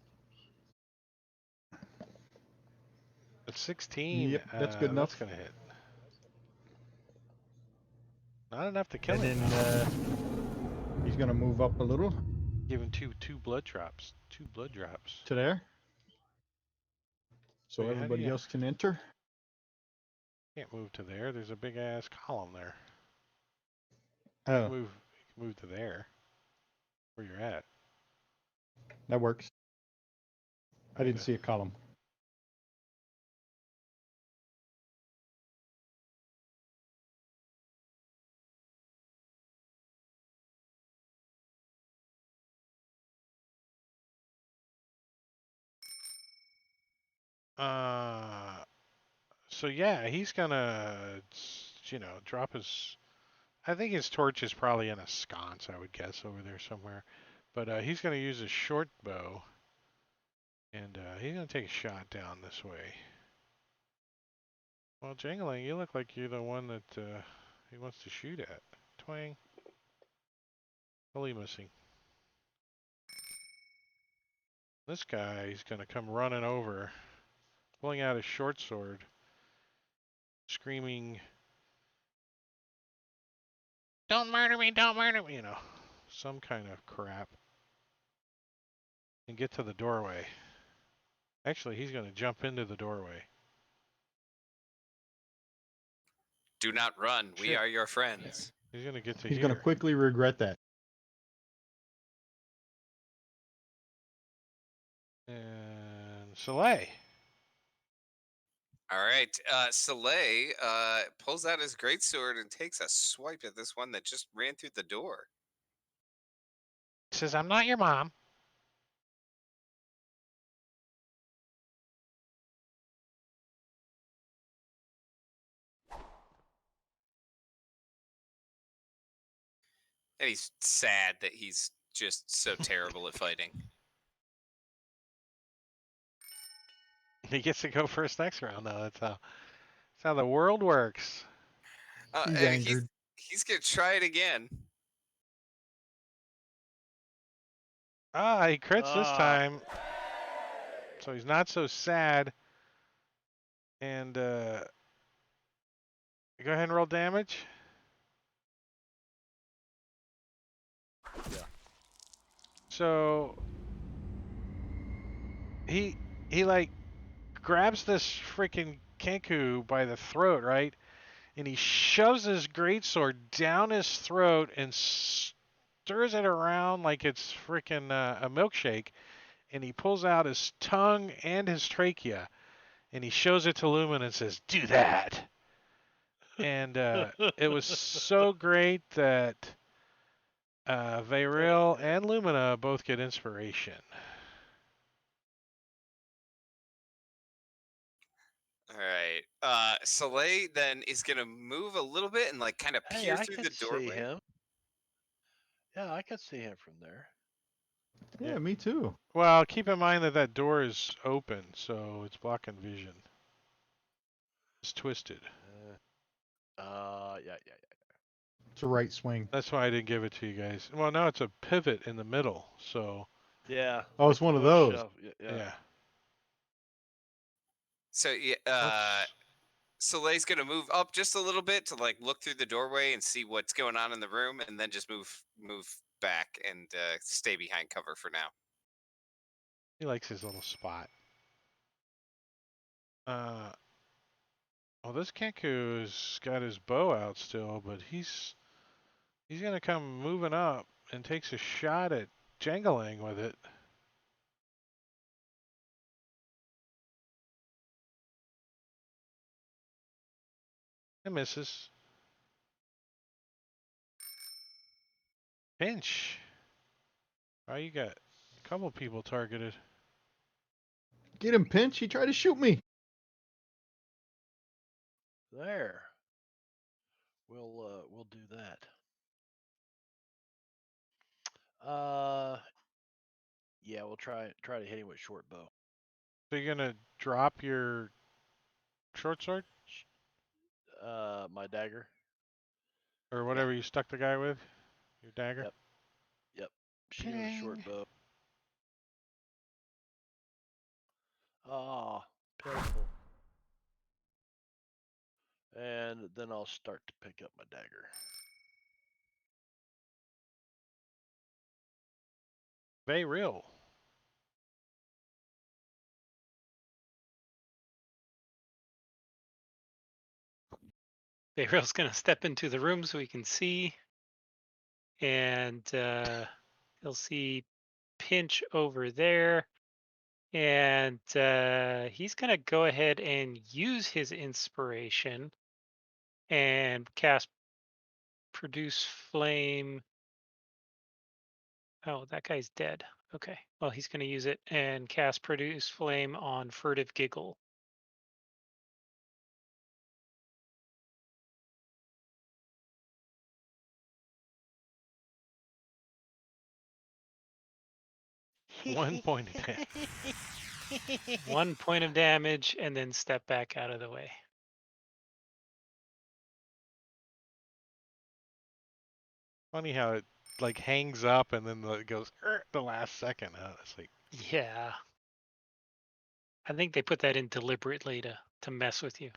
[SPEAKER 1] At 16,
[SPEAKER 5] Yep, that's good
[SPEAKER 1] that's
[SPEAKER 5] enough.
[SPEAKER 1] going to hit. Not enough to kill
[SPEAKER 5] And
[SPEAKER 1] him.
[SPEAKER 5] then he's going to move up a little.
[SPEAKER 1] Give him two blood drops. 2 blood drops.
[SPEAKER 5] To there. So
[SPEAKER 1] Wait, how do
[SPEAKER 5] everybody
[SPEAKER 1] you-
[SPEAKER 5] else can enter.
[SPEAKER 1] Can't move to there. There's a big ass column there.
[SPEAKER 5] Oh,
[SPEAKER 1] You can move to there. Where you're at.
[SPEAKER 5] that works. I didn't see a column.
[SPEAKER 1] So yeah, he's gonna, drop his. I think his torch is probably in a sconce, I would guess, over there somewhere. But he's gonna use his short bow, and he's gonna take a shot down this way. Well, Jangling, you look like you're the one that he wants to shoot at. Twang. Fully missing. This guy, he's gonna come running over, pulling out his short sword, screaming, "Don't murder me! Don't murder me!" Some kind of crap. And get to the doorway. Actually, he's going to jump into the doorway.
[SPEAKER 3] Do not run. We
[SPEAKER 1] Shit.
[SPEAKER 3] are your friends.
[SPEAKER 1] He's going to get to
[SPEAKER 5] He's
[SPEAKER 1] here.
[SPEAKER 5] going to quickly regret that.
[SPEAKER 1] And Soleil.
[SPEAKER 3] All right. Soleil pulls out his greatsword and takes a swipe at this one that just ran through the door.
[SPEAKER 1] Says, "I'm not your mom."
[SPEAKER 3] And he's sad that he's just so terrible at fighting.
[SPEAKER 1] He gets to go first next round, though. That's how the world works.
[SPEAKER 5] He's
[SPEAKER 3] And
[SPEAKER 5] angered.
[SPEAKER 3] He's going to try it again.
[SPEAKER 1] He crits this time. So he's not so sad. And go ahead and roll damage.
[SPEAKER 4] Yeah.
[SPEAKER 1] So he like grabs this freaking Kenku by the throat, right? And he shoves his greatsword down his throat and stirs it around like it's freaking a milkshake. And he pulls out his tongue and his trachea, and he shows it to Lumen and says, "Do that." And it was so great that Vayril and Lumina both get inspiration.
[SPEAKER 3] All right. Soleil then is gonna move a little bit and like kind of
[SPEAKER 4] Hey,
[SPEAKER 3] peer
[SPEAKER 4] I
[SPEAKER 3] through the
[SPEAKER 4] could see
[SPEAKER 3] doorway.
[SPEAKER 4] him. Yeah, I could see him from there.
[SPEAKER 5] Yeah,
[SPEAKER 1] Yeah.
[SPEAKER 5] me too.
[SPEAKER 1] Well, keep in mind that that door is open, so it's blocking vision. It's twisted.
[SPEAKER 4] Yeah.
[SPEAKER 5] It's a right swing.
[SPEAKER 1] That's why I didn't give it to you guys. Well, now it's a pivot in the middle, so
[SPEAKER 4] Yeah.
[SPEAKER 5] Oh,
[SPEAKER 4] like
[SPEAKER 5] it's one
[SPEAKER 4] the
[SPEAKER 5] of those.
[SPEAKER 4] bookshelf,
[SPEAKER 1] yeah.
[SPEAKER 3] So yeah,
[SPEAKER 1] Let's-
[SPEAKER 3] Soleil's gonna move up just a little bit to like look through the doorway and see what's going on in the room, and then just move back and stay behind cover for now.
[SPEAKER 1] He likes his little spot. Well, this Kenku's got his bow out still, but he's gonna come moving up and takes a shot at Jangalang with it. It misses. Pinch. Oh, you got a couple people targeted.
[SPEAKER 5] Get him, Pinch. He tried to shoot me.
[SPEAKER 4] There. We'll do that. Yeah, we'll try to hit him with short bow.
[SPEAKER 1] So you're gonna drop your short sword
[SPEAKER 4] My dagger.
[SPEAKER 1] or whatever you stuck the guy with, your dagger.
[SPEAKER 4] Yep. Shoot him with a short bow. Ah, pitiful. And then I'll start to pick up my dagger.
[SPEAKER 1] Vayril.
[SPEAKER 2] Bayril's gonna step into the room so he can see, and he'll see Pinch over there, and he's gonna go ahead and use his inspiration and cast Produce Flame. Oh, that guy's dead. Okay. Well, he's going to use it and cast Produce Flame on Furtive Giggle.
[SPEAKER 1] One point of damage.
[SPEAKER 2] 1 point of damage, and then step back out of the way.
[SPEAKER 1] Funny how it like hangs up and then it goes the last second. It's like
[SPEAKER 2] Yeah. I think they put that in deliberately to mess with you.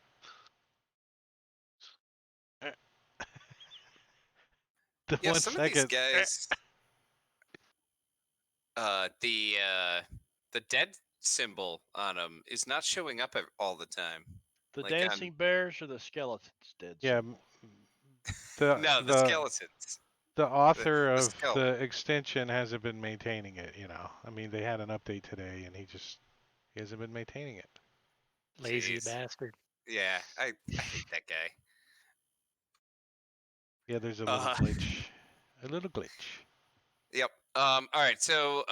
[SPEAKER 1] the
[SPEAKER 3] Yeah,
[SPEAKER 1] 1
[SPEAKER 3] some of these
[SPEAKER 1] second.
[SPEAKER 3] guys, the dead symbol on them is not showing up all the time.
[SPEAKER 4] The
[SPEAKER 3] Like
[SPEAKER 4] dancing bears or the skeletons dead
[SPEAKER 1] Yeah,
[SPEAKER 4] symbol?
[SPEAKER 3] no, the skeletons.
[SPEAKER 1] the author
[SPEAKER 3] the
[SPEAKER 1] of
[SPEAKER 3] skull.
[SPEAKER 1] the extension hasn't been maintaining it. I mean, they had an update today, and he hasn't been maintaining it.
[SPEAKER 2] Lazy
[SPEAKER 3] Jeez.
[SPEAKER 2] bastard.
[SPEAKER 3] Yeah, I hate that guy.
[SPEAKER 1] Yeah, there's a little glitch. A little glitch.
[SPEAKER 3] Yep. All right. So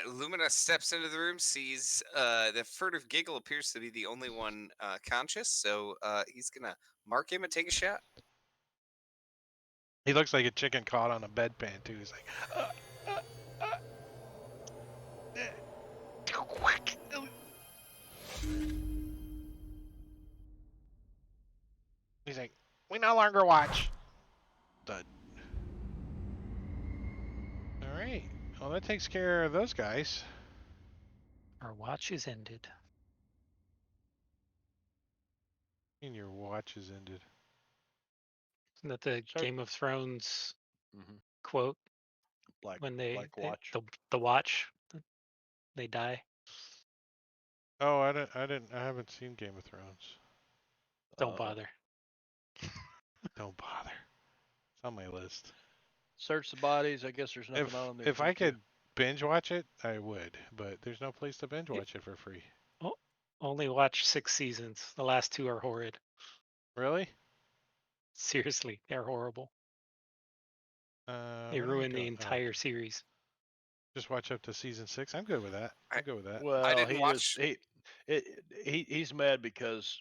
[SPEAKER 3] Lumina steps into the room, sees the Furtive Giggle appears to be the only one conscious, so he's gonna mark him and take a shot.
[SPEAKER 1] He looks like a chicken caught on a bedpan too. He's like, he's like, we no longer watch. Dud. All right. Well, that takes care of those guys.
[SPEAKER 2] Our watch is ended.
[SPEAKER 1] And your watch is ended.
[SPEAKER 2] Isn't that the
[SPEAKER 4] Sorry.
[SPEAKER 2] Game of Thrones
[SPEAKER 4] Mm-hmm.
[SPEAKER 2] quote?
[SPEAKER 4] Black
[SPEAKER 2] When
[SPEAKER 4] watch.
[SPEAKER 2] the watch, they die.
[SPEAKER 1] Oh, I haven't seen Game of Thrones.
[SPEAKER 2] Don't bother.
[SPEAKER 1] Don't bother. It's on my list.
[SPEAKER 4] Search the bodies. I guess there's nothing on them.
[SPEAKER 1] If I could binge watch it, I would, but there's no place to binge watch it for free.
[SPEAKER 2] Only watch 6 seasons. The last 2 are horrid.
[SPEAKER 1] Really?
[SPEAKER 2] Seriously, they're horrible. They
[SPEAKER 1] What am I
[SPEAKER 2] ruined the
[SPEAKER 1] doing? Oh,
[SPEAKER 2] entire series.
[SPEAKER 1] just watch up to season 6. I'm good with that. I'm good with that.
[SPEAKER 4] Well,
[SPEAKER 3] didn't
[SPEAKER 4] he
[SPEAKER 3] watch-
[SPEAKER 4] just he's mad because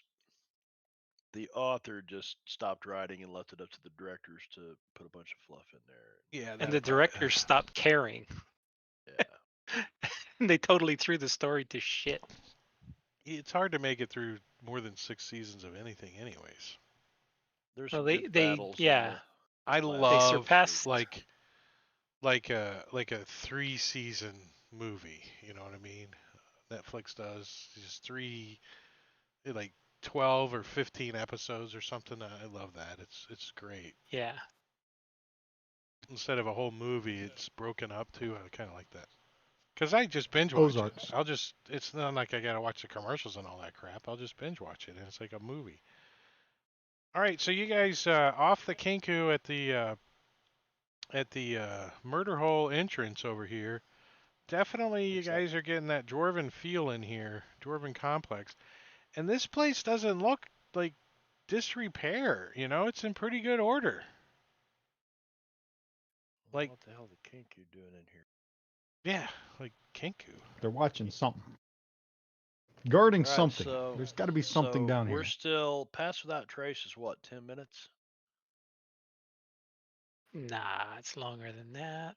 [SPEAKER 4] the author just stopped writing and left it up to the directors to put a bunch of fluff in there.
[SPEAKER 1] Yeah,
[SPEAKER 2] And the directors stopped caring.
[SPEAKER 4] Yeah.
[SPEAKER 2] And they totally threw the story to shit.
[SPEAKER 1] It's hard to make it through more than 6 seasons of anything, anyways.
[SPEAKER 4] There's
[SPEAKER 2] Well,
[SPEAKER 4] some
[SPEAKER 2] they-
[SPEAKER 4] good
[SPEAKER 2] they-
[SPEAKER 4] battles.
[SPEAKER 2] yeah.
[SPEAKER 4] In the
[SPEAKER 1] I
[SPEAKER 4] last
[SPEAKER 1] love
[SPEAKER 2] surpassed-
[SPEAKER 1] like a 3-season movie. You know what I mean? Netflix does just 3, like 12 or 15 episodes or something. I love that. It's great.
[SPEAKER 2] Yeah.
[SPEAKER 1] Instead of a whole movie, it's broken up too. I kind of like that. Cause I just binge watch
[SPEAKER 5] Ozarks.
[SPEAKER 1] it. It's not like I gotta watch the commercials and all that crap. I'll just binge watch it, and it's like a movie. All right, so you guys off the Kinku at the murder hole entrance over here. Definitely, you
[SPEAKER 4] What's that?
[SPEAKER 1] guys are getting that dwarven feel in here, dwarven complex, and this place doesn't look like disrepair. You know, it's in pretty good order. Like-
[SPEAKER 4] what the hell the kink you doing in here?
[SPEAKER 1] Yeah, like Kinku.
[SPEAKER 5] They're watching something. Guarding
[SPEAKER 4] All right,
[SPEAKER 5] something.
[SPEAKER 4] so-
[SPEAKER 5] There's got to be something
[SPEAKER 4] So
[SPEAKER 5] down
[SPEAKER 4] we're
[SPEAKER 5] here.
[SPEAKER 4] still pass without trace is what, 10 minutes?
[SPEAKER 2] Nah, it's longer than that.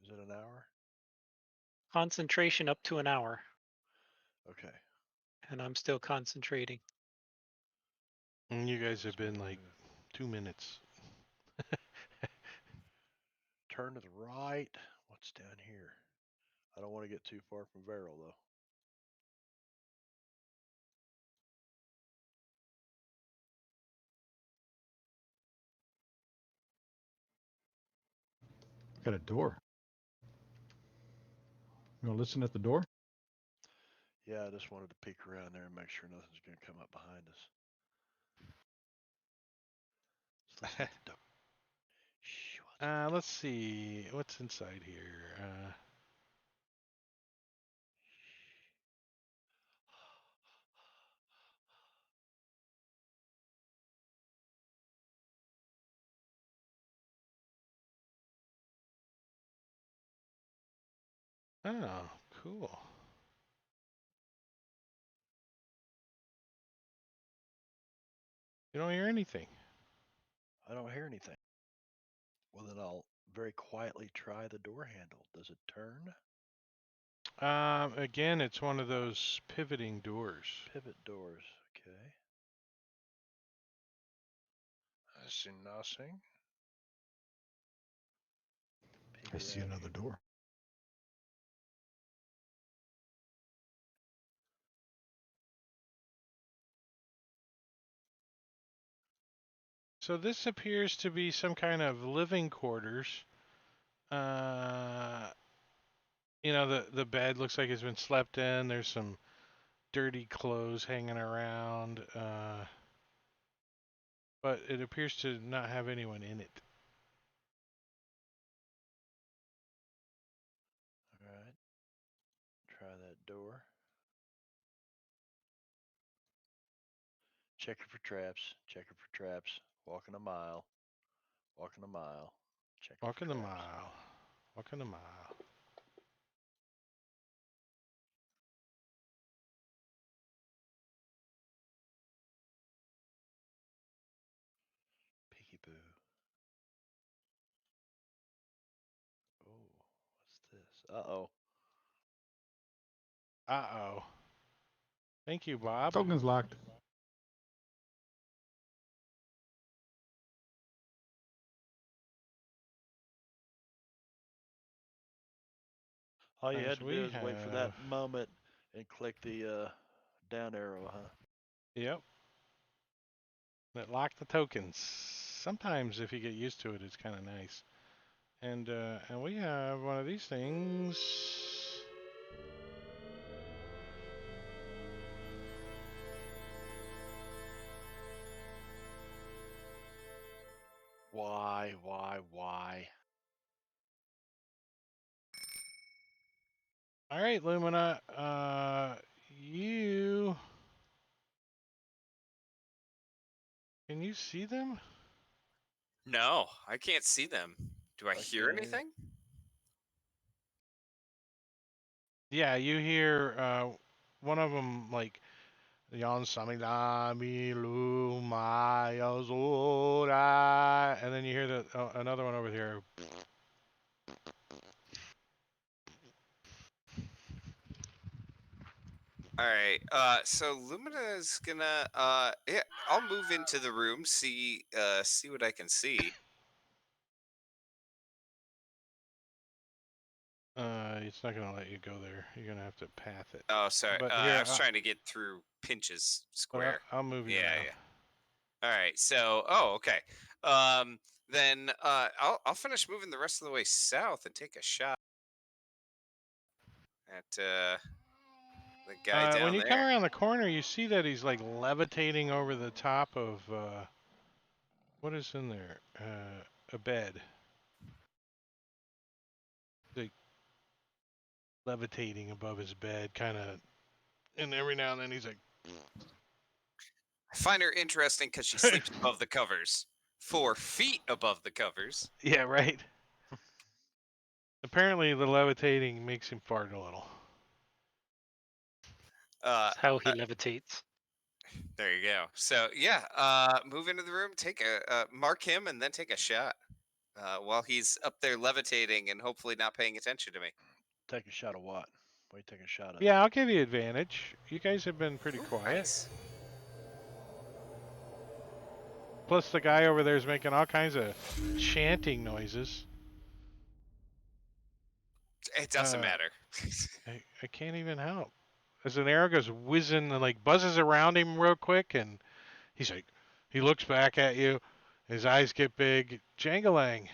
[SPEAKER 4] Is it an hour?
[SPEAKER 2] Concentration up to an hour.
[SPEAKER 4] Okay.
[SPEAKER 2] And I'm still concentrating.
[SPEAKER 1] And you guys have
[SPEAKER 4] So
[SPEAKER 1] been like 2 minutes.
[SPEAKER 4] turn to the right. What's down here? I don't want to get too far from Varel though.
[SPEAKER 5] Got a door. You want to listen at the door?
[SPEAKER 4] Yeah, I just wanted to peek around there and make sure nothing's gonna come up behind us. Let's listen at the door. Shh, what's in the door?
[SPEAKER 1] Let's see what's inside here. Oh, cool. You don't hear anything.
[SPEAKER 4] I don't hear anything. Well, then I'll very quietly try the door handle. Does it turn?
[SPEAKER 1] Again, it's one of those pivoting doors.
[SPEAKER 4] Pivot doors. Okay. I see nothing. Peek
[SPEAKER 5] I see
[SPEAKER 4] around
[SPEAKER 5] another
[SPEAKER 4] here.
[SPEAKER 5] door.
[SPEAKER 1] So this appears to be some kind of living quarters. You know, the bed looks like it's been slept in. There's some dirty clothes hanging around. But it appears to not have anyone in it.
[SPEAKER 4] All right. Try that door. Checking for traps. Checking for traps. Walking a mile. Walking a mile. Checking
[SPEAKER 1] Walking
[SPEAKER 4] for
[SPEAKER 1] the
[SPEAKER 4] traps.
[SPEAKER 1] mile. Walking the mile.
[SPEAKER 4] Peekaboo. Oh, what's this? Uh-oh.
[SPEAKER 1] Uh-oh. Thank you, Bob.
[SPEAKER 5] Token's locked.
[SPEAKER 4] All you
[SPEAKER 1] As
[SPEAKER 4] had to
[SPEAKER 1] we
[SPEAKER 4] do is wait for that
[SPEAKER 1] have.
[SPEAKER 4] moment and click the down arrow, huh?
[SPEAKER 1] Yep. That lock the tokens. Sometimes if you get used to it, it's kind of nice. And we have one of these things.
[SPEAKER 4] Why?
[SPEAKER 1] All right, Lumina. You can you see them?
[SPEAKER 3] No, I can't see them. Do I hear
[SPEAKER 4] can't
[SPEAKER 3] anything?
[SPEAKER 1] Yeah, you hear one of them like Yon Samilami Lumaya Zora, and then you hear another one over here.
[SPEAKER 3] All right. So Lumina's gonna yeah, I'll move into the room, see what I can see.
[SPEAKER 1] It's not gonna let you go there. You're gonna have to path it.
[SPEAKER 3] Oh, sorry.
[SPEAKER 1] But
[SPEAKER 3] I
[SPEAKER 1] here,
[SPEAKER 3] was trying to get through Pinch's
[SPEAKER 1] but
[SPEAKER 3] square.
[SPEAKER 1] I'll move you
[SPEAKER 3] Yeah,
[SPEAKER 1] now.
[SPEAKER 3] yeah. All right. So, okay. Then I'll finish moving the rest of the way south and take a shot at the guy
[SPEAKER 1] When
[SPEAKER 3] down
[SPEAKER 1] you come
[SPEAKER 3] there.
[SPEAKER 1] around the corner, you see that he's like levitating over the top of what is in there? A bed. Like levitating above his bed, kind of. And every now and then he's like,
[SPEAKER 3] I find her interesting because she sleeps above the covers, 4 feet above the covers.
[SPEAKER 1] yeah, right. Apparently, the levitating makes him fart a little.
[SPEAKER 3] Uh,
[SPEAKER 2] That's how he
[SPEAKER 3] uh,
[SPEAKER 2] levitates.
[SPEAKER 3] there you go. So yeah, move into the room, take a mark him, and then take a shot while he's up there levitating and hopefully not paying attention to me.
[SPEAKER 4] take a shot of what? What are you taking a shot of?
[SPEAKER 1] Yeah, I'll give you advantage. You guys have been pretty
[SPEAKER 3] Ooh,
[SPEAKER 1] quiet.
[SPEAKER 3] nice.
[SPEAKER 1] Plus, the guy over there is making all kinds of chanting noises.
[SPEAKER 3] It doesn't matter.
[SPEAKER 1] I can't even help. As an arrow goes whizzing and like buzzes around him real quick, and he's like, he looks back at you. His eyes get big. Jangalang.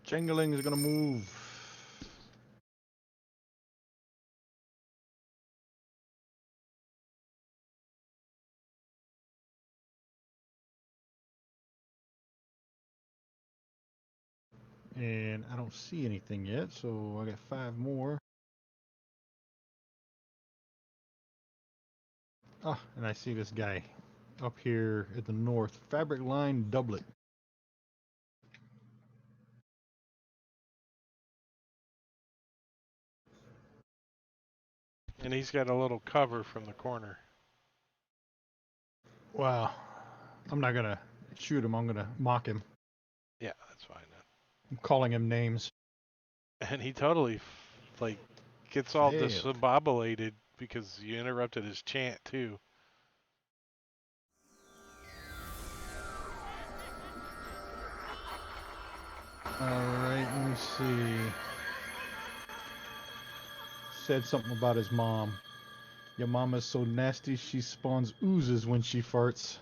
[SPEAKER 5] Jangling is gonna move. And I don't see anything yet, so I got 5 more. Ah, and I see this guy up here at the north. Fabric line doublet.
[SPEAKER 1] And he's got a little cover from the corner.
[SPEAKER 5] Wow. I'm not gonna shoot him, I'm gonna mock him.
[SPEAKER 1] Yeah, that's fine then.
[SPEAKER 5] I'm calling him names.
[SPEAKER 1] And he totally like gets all
[SPEAKER 5] Failed.
[SPEAKER 1] discombobulated because you interrupted his chant too.
[SPEAKER 5] Alright, let me see. Said something about his mom. Your mama's so nasty she spawns oozes when she farts.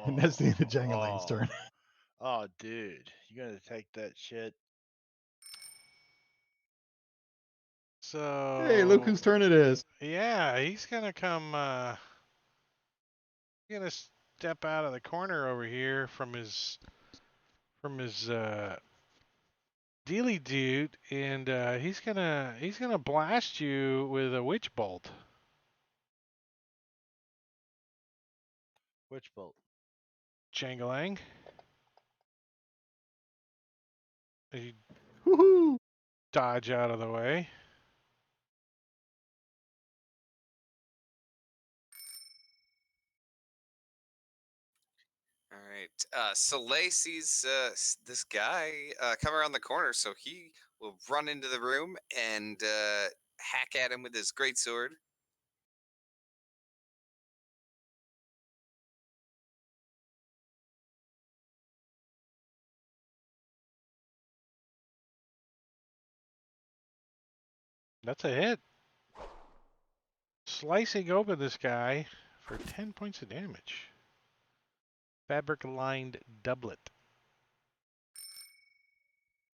[SPEAKER 5] And that's the end of Jangalang's turn.
[SPEAKER 4] Oh, dude, you gonna take that shit?
[SPEAKER 1] So
[SPEAKER 5] Hey, look whose turn it is.
[SPEAKER 1] yeah, he's gonna come. He's gonna step out of the corner over here from his dealy dude, and he's gonna blast you with a witch bolt.
[SPEAKER 4] Which bolt?
[SPEAKER 1] Jangalang. You
[SPEAKER 5] Woohoo!
[SPEAKER 1] dodge out of the way.
[SPEAKER 3] All right. Soleil sees this guy come around the corner, so he will run into the room and hack at him with his greatsword.
[SPEAKER 1] That's a hit. Slicing open this guy for 10 points of damage. Fabric lined doublet.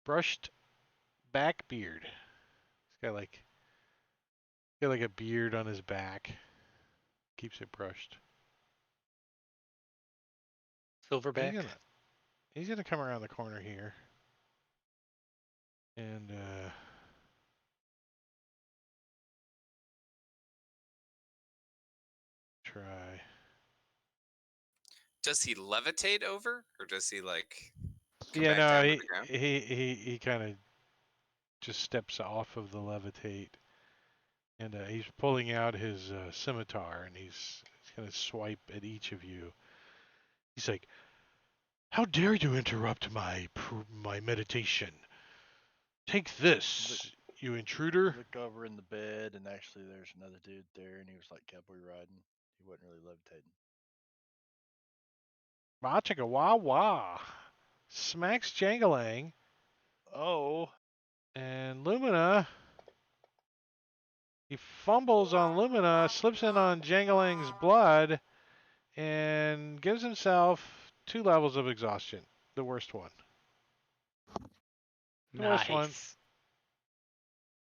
[SPEAKER 1] Brushed back beard. He's got like a beard on his back. Keeps it brushed.
[SPEAKER 2] Silverback.
[SPEAKER 1] He's gonna come around the corner here. And try.
[SPEAKER 3] Does he levitate over, or does he like come
[SPEAKER 1] Yeah,
[SPEAKER 3] back
[SPEAKER 1] no,
[SPEAKER 3] down to
[SPEAKER 1] he
[SPEAKER 3] the ground?
[SPEAKER 1] he kind of just steps off of the levitate, and he's pulling out his scimitar, and he's gonna swipe at each of you. He's like, "How dare you interrupt my meditation? Take this, you intruder!"
[SPEAKER 4] Look over in the bed, and actually, there's another dude there, and he was like cowboy riding. He wasn't really levitating.
[SPEAKER 1] Wah chicka wah wah. Smacks Jangalang,
[SPEAKER 4] Oh,
[SPEAKER 1] and Lumina. He fumbles on Lumina, slips in on Jangalang's blood, and gives himself 2 levels of exhaustion. The worst one. The worst one.
[SPEAKER 2] Nice.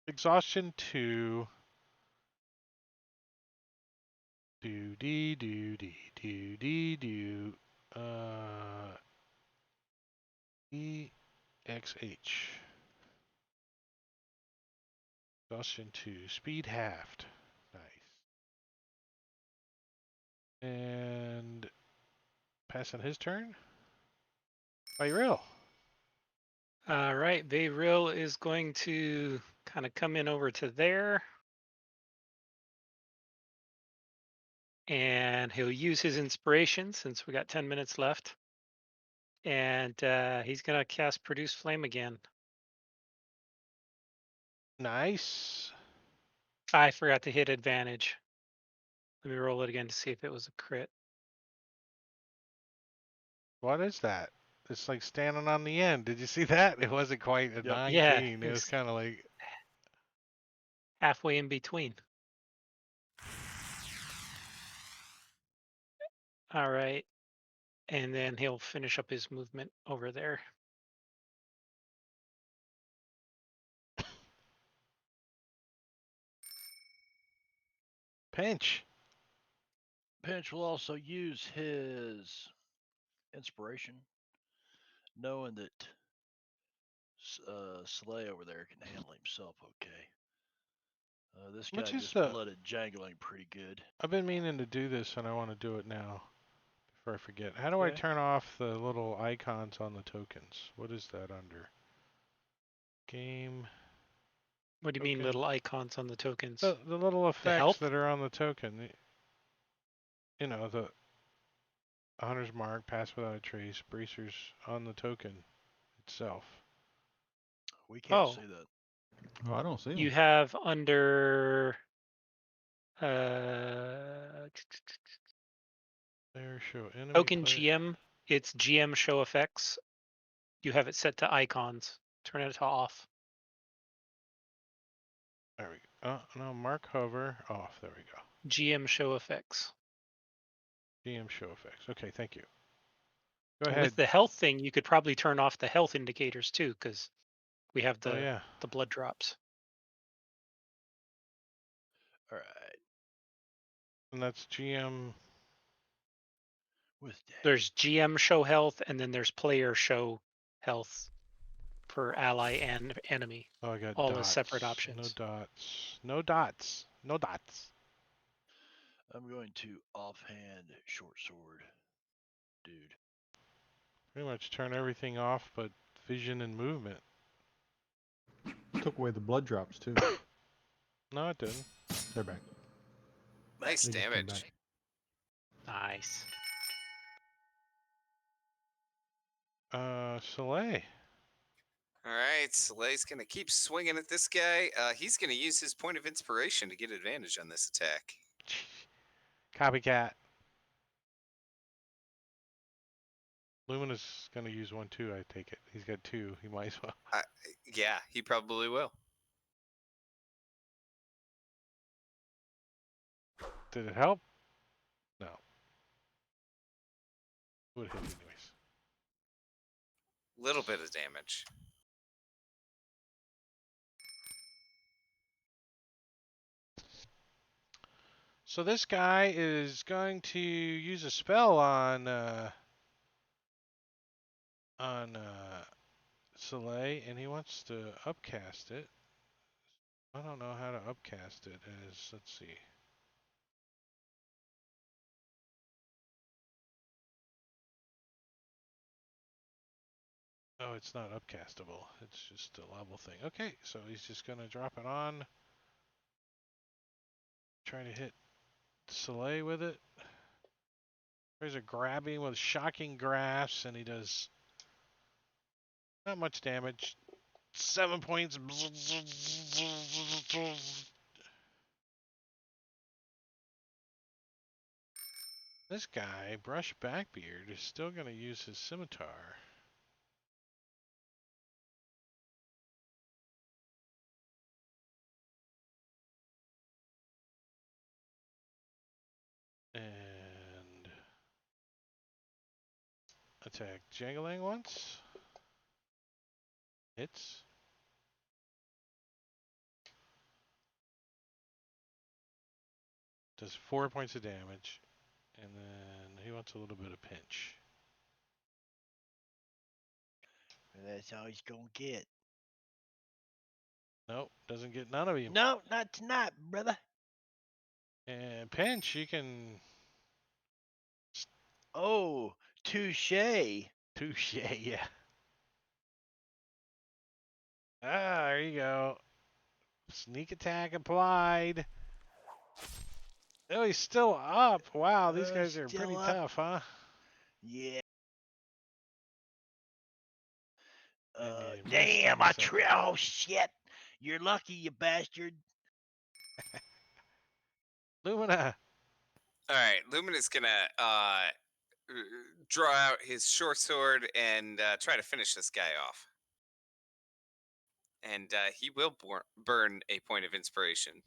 [SPEAKER 1] Exhaustion 2. Do dee do dee do dee do. EXH. Exhaustion 2. Speed halved. Nice. And passing his turn. Bayril.
[SPEAKER 2] All right, Bayril is going to kind of come in over to there. And he'll use his inspiration since we got 10 minutes left. And he's going to cast Produce Flame again.
[SPEAKER 1] Nice.
[SPEAKER 2] I forgot to hit advantage. Let me roll it again to see if it was a crit.
[SPEAKER 1] What is that? It's like standing on the end. Did you see that? It wasn't quite a
[SPEAKER 4] Yep.
[SPEAKER 1] 19.
[SPEAKER 2] Yeah,
[SPEAKER 1] It was
[SPEAKER 2] it's
[SPEAKER 1] kind of like,
[SPEAKER 2] halfway in between. All right. And then he'll finish up his movement over there.
[SPEAKER 1] pinch.
[SPEAKER 4] Pinch will also use his inspiration, knowing that Slay over there can handle himself okay. This
[SPEAKER 1] Which
[SPEAKER 4] guy
[SPEAKER 1] is
[SPEAKER 4] just
[SPEAKER 1] the.
[SPEAKER 4] blooded Jangling pretty good.
[SPEAKER 1] I've been meaning to do this and I want to do it now before I forget. How do I
[SPEAKER 4] Okay.
[SPEAKER 1] turn off the little icons on the tokens? What is that under? Game.
[SPEAKER 2] What do you mean
[SPEAKER 1] Token.
[SPEAKER 2] little icons on the tokens?
[SPEAKER 1] The little effects
[SPEAKER 2] health?
[SPEAKER 1] that are on the token. You know, the Hunter's Mark, Pass Without a Trace, Bracers on the token itself.
[SPEAKER 4] We can't
[SPEAKER 2] Oh,
[SPEAKER 4] see that.
[SPEAKER 6] Oh, I don't see
[SPEAKER 2] you
[SPEAKER 6] him.
[SPEAKER 2] have under uh,
[SPEAKER 1] There, show enemy
[SPEAKER 2] token
[SPEAKER 1] player.
[SPEAKER 2] GM. It's GM show effects. You have it set to icons. Turn it to off.
[SPEAKER 1] There we go. No, mark hover off. There we go.
[SPEAKER 2] GM show effects.
[SPEAKER 1] GM show effects. Okay, thank you. Go
[SPEAKER 2] With
[SPEAKER 1] ahead.
[SPEAKER 2] the health thing, you could probably turn off the health indicators too, because we have
[SPEAKER 1] Oh
[SPEAKER 2] the
[SPEAKER 1] yeah.
[SPEAKER 2] blood drops.
[SPEAKER 4] All right.
[SPEAKER 1] And that's GM.
[SPEAKER 4] With that.
[SPEAKER 2] There's GM show health, and then there's player show health for ally and enemy.
[SPEAKER 1] Oh, I got
[SPEAKER 2] All
[SPEAKER 1] dots.
[SPEAKER 2] as separate
[SPEAKER 1] No
[SPEAKER 2] options.
[SPEAKER 1] dots. No dots. No dots.
[SPEAKER 4] I'm going to offhand short sword, dude.
[SPEAKER 1] Pretty much turn everything off but vision and movement.
[SPEAKER 5] Took away the blood drops too.
[SPEAKER 1] No, it didn't.
[SPEAKER 5] They're back.
[SPEAKER 3] Nice
[SPEAKER 5] They just came
[SPEAKER 3] damage.
[SPEAKER 5] back.
[SPEAKER 2] Nice.
[SPEAKER 1] Soleil.
[SPEAKER 3] All right, Soleil's gonna keep swinging at this guy. He's gonna use his point of inspiration to get advantage on this attack.
[SPEAKER 1] Copycat. Lumina's gonna use one too, I take it. He's got 2. He might as well.
[SPEAKER 3] Yeah, he probably will.
[SPEAKER 1] Did it help? No. Would hit anyways.
[SPEAKER 3] Little bit of damage.
[SPEAKER 1] So this guy is going to use a spell on Soleil, and he wants to upcast it. I don't know how to upcast it as, let's see. Oh, it's not upcastable. It's just a level thing. Okay, so he's just gonna drop it on. Try to hit Soleil with it. There's a grabbing with shocking grasp, and he does not much damage. 7 points. This guy, Brush Backbeard, is still going to use his scimitar. And attack Jangling once. Hits. Does 4 points of damage. And then he wants a little bit of pinch.
[SPEAKER 7] That's all he's gonna get.
[SPEAKER 1] Nope, doesn't get none of you.
[SPEAKER 7] No, not tonight, brother.
[SPEAKER 1] And pinch, you can.
[SPEAKER 7] Oh, touche.
[SPEAKER 1] Touche, yeah. Ah, there you go. Sneak attack applied. Oh, he's still up. Wow, these guys are
[SPEAKER 7] Still
[SPEAKER 1] pretty
[SPEAKER 7] up.
[SPEAKER 1] tough, huh?
[SPEAKER 7] Yeah.
[SPEAKER 1] And you missed
[SPEAKER 7] Damn,
[SPEAKER 1] on
[SPEAKER 7] I
[SPEAKER 1] the second.
[SPEAKER 7] oh shit. You're lucky, you bastard.
[SPEAKER 1] Lumina.
[SPEAKER 3] All right, Lumina's gonna draw out his short sword and try to finish this guy off. And he will burn a point of inspiration.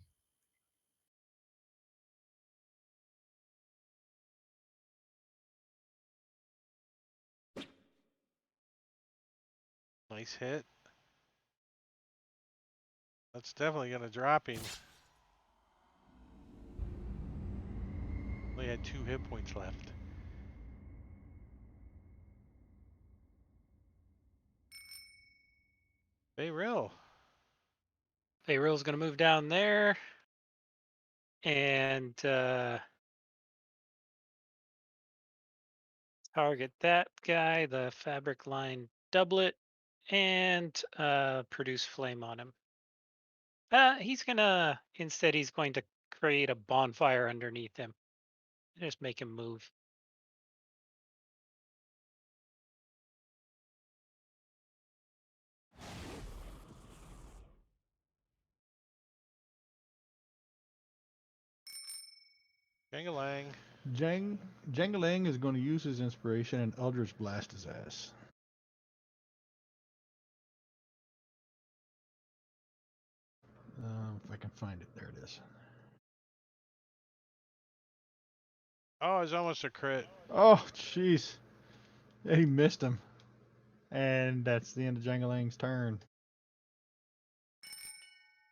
[SPEAKER 1] Nice hit. That's definitely going to drop him. Only had 2 hit points left. Real.
[SPEAKER 2] Feyril's going to move down there and target that guy, the fabric line doublet, and produce flame on him. He's going to create a bonfire underneath him. Just make him move.
[SPEAKER 1] Jangalang.
[SPEAKER 5] Jangalang is going to use his inspiration and Eldritch Blast his ass. If I can find it. There it is.
[SPEAKER 1] Oh, it's almost a crit.
[SPEAKER 5] Oh, jeez. Yeah, he missed him. And that's the end of Jangalang's turn.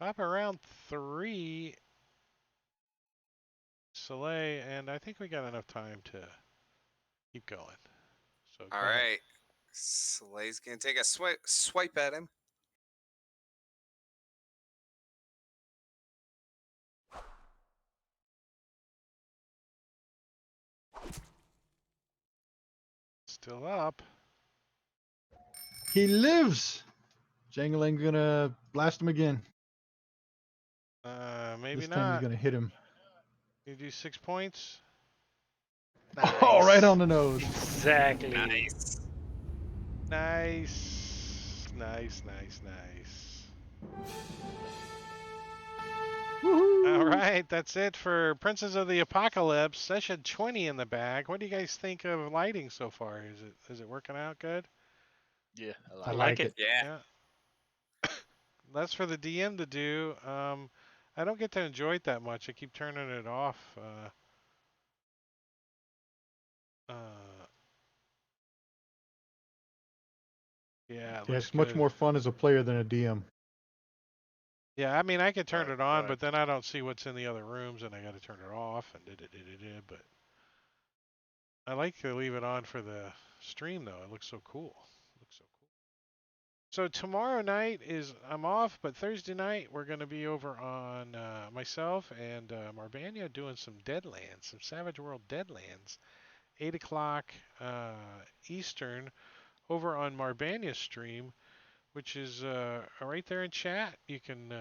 [SPEAKER 1] Up around 3. Soleil, and I think we got enough time to keep going. So
[SPEAKER 3] All
[SPEAKER 1] go ahead.
[SPEAKER 3] right, Soleil's gonna take a swipe at him.
[SPEAKER 1] Still up.
[SPEAKER 5] He lives! Jangalang's gonna blast him again.
[SPEAKER 1] Maybe
[SPEAKER 5] This time
[SPEAKER 1] not.
[SPEAKER 5] he's gonna hit him.
[SPEAKER 1] You do 6 points.
[SPEAKER 5] Oh, right on the nose.
[SPEAKER 2] Exactly.
[SPEAKER 3] Nice.
[SPEAKER 1] Nice. Nice. All right, that's it for Princes of the Apocalypse. Session 20 in the bag. What do you guys think of lighting so far? Is it working out good?
[SPEAKER 4] Yeah,
[SPEAKER 5] I
[SPEAKER 2] I
[SPEAKER 5] like
[SPEAKER 2] like
[SPEAKER 5] it.
[SPEAKER 2] it.
[SPEAKER 3] Yeah.
[SPEAKER 1] That's for the DM to do. I don't get to enjoy it that much. I keep turning it off. Yeah, it
[SPEAKER 5] Yeah,
[SPEAKER 1] looks
[SPEAKER 5] it's much
[SPEAKER 1] good.
[SPEAKER 5] more fun as a player than a DM.
[SPEAKER 1] Yeah, I mean, I could turn
[SPEAKER 4] Right,
[SPEAKER 1] it on,
[SPEAKER 4] right.
[SPEAKER 1] but then I don't see what's in the other rooms, and I got to turn it off, and but I like to leave it on for the stream, though. It looks so cool. So tomorrow night I'm off, but Thursday night we're going to be over on myself and Marbania doing some Deadlands, some Savage World Deadlands, 8 o'clock Eastern over on Marbania's stream, which is right there in chat. You can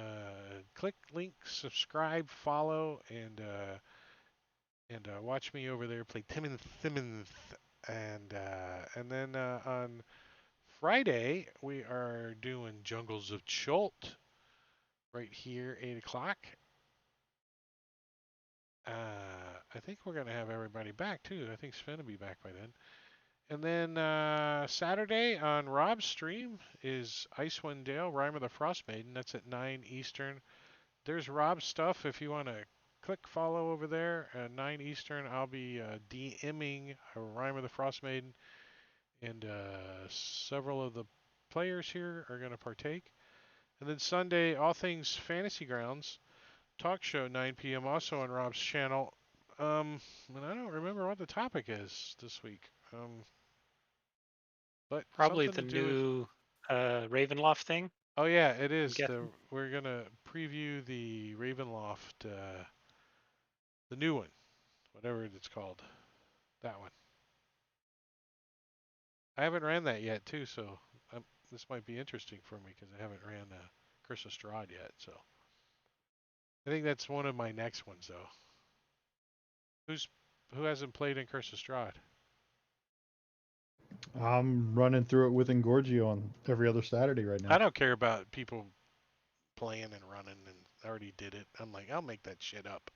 [SPEAKER 1] click link, subscribe, follow, and watch me over there play Timmins. And then on Friday we are doing Jungles of Cholt right here, 8 o'clock. I think we're gonna have everybody back too. I think Sven will be back by then. And then Saturday on Rob's stream is Icewind Dale, Rime of the Frost Maiden. That's at 9 Eastern. There's Rob's stuff if you want to click follow over there. At 9 Eastern, I'll be DMing a Rime of the Frost Maiden, and several of the players here are going to partake. And then Sunday, All Things Fantasy Grounds talk show, 9 p.m. also on Rob's channel. And I don't remember what the topic is this week. But
[SPEAKER 2] Probably
[SPEAKER 1] something
[SPEAKER 2] the
[SPEAKER 1] to do with.
[SPEAKER 2] new Ravenloft thing.
[SPEAKER 1] Oh yeah, it is.
[SPEAKER 2] guessing.
[SPEAKER 1] We're gonna preview the Ravenloft, the new one, whatever it's called, that one. I haven't ran that yet too, so this might be interesting for me because I haven't ran Curse of Strahd yet. So I think that's one of my next ones though. Who hasn't played in Curse of Strahd?
[SPEAKER 5] I'm running through it with Engorgio on every other Saturday right now.
[SPEAKER 1] I don't care about people playing and running, and I already did it. I'm like, I'll make that shit up.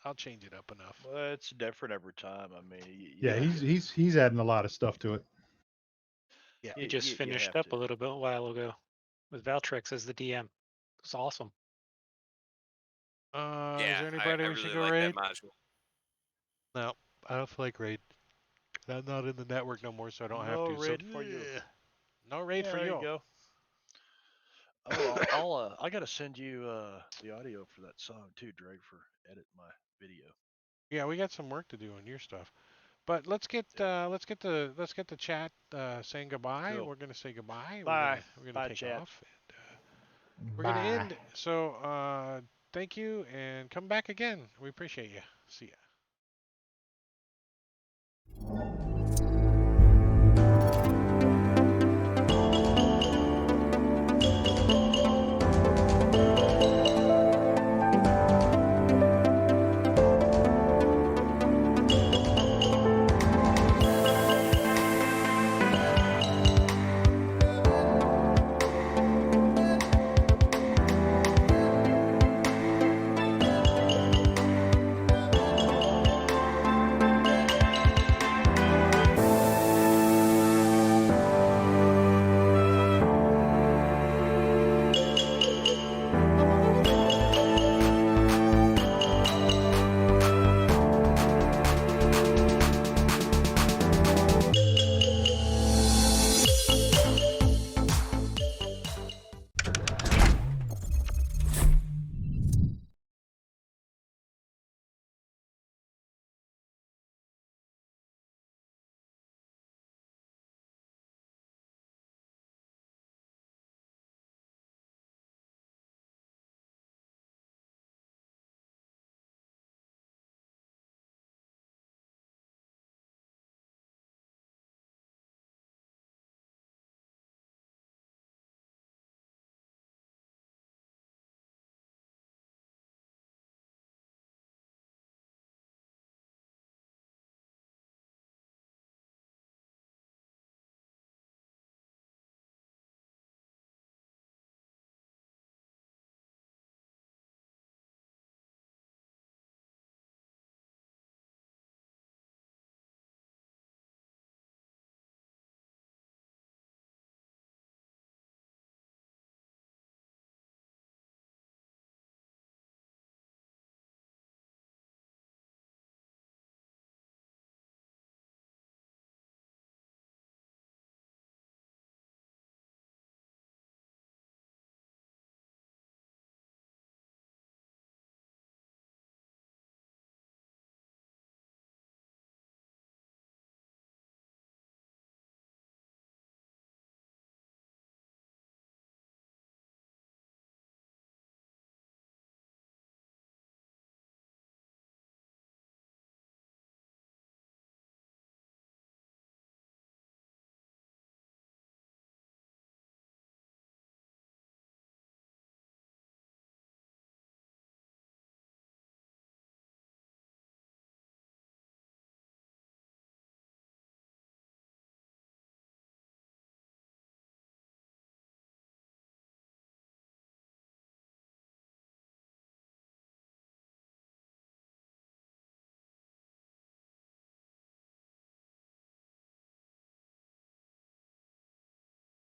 [SPEAKER 1] I'll change it up enough.
[SPEAKER 4] Well, it's different every time. I mean,
[SPEAKER 5] Yeah, he's adding a lot of stuff to it.
[SPEAKER 1] Yeah.
[SPEAKER 2] You just finished up a little bit a while ago with Valtrex as the DM. It's awesome.
[SPEAKER 1] Is
[SPEAKER 3] Yeah,
[SPEAKER 1] there
[SPEAKER 3] I
[SPEAKER 1] anybody we should
[SPEAKER 3] really
[SPEAKER 1] go
[SPEAKER 3] like
[SPEAKER 1] raid?
[SPEAKER 3] that module.
[SPEAKER 1] No, I don't feel like raid. I'm not in the network no more, so I don't have
[SPEAKER 4] No
[SPEAKER 1] to.
[SPEAKER 4] raid
[SPEAKER 1] So,
[SPEAKER 4] for you.
[SPEAKER 1] no raid
[SPEAKER 4] Yeah,
[SPEAKER 1] for
[SPEAKER 4] there
[SPEAKER 1] you.
[SPEAKER 4] you go. Oh, I gotta send you the audio for that song too, Drake, for edit my video.
[SPEAKER 1] Yeah, we got some work to do on your stuff. But let's get the chat saying goodbye.
[SPEAKER 4] Cool.
[SPEAKER 1] We're gonna say goodbye.
[SPEAKER 4] Bye.
[SPEAKER 1] We're gonna
[SPEAKER 4] Bye,
[SPEAKER 1] take
[SPEAKER 4] chat.
[SPEAKER 1] off. And, we're gonna
[SPEAKER 5] Bye.
[SPEAKER 1] end. So thank you and come back again. We appreciate you. See ya.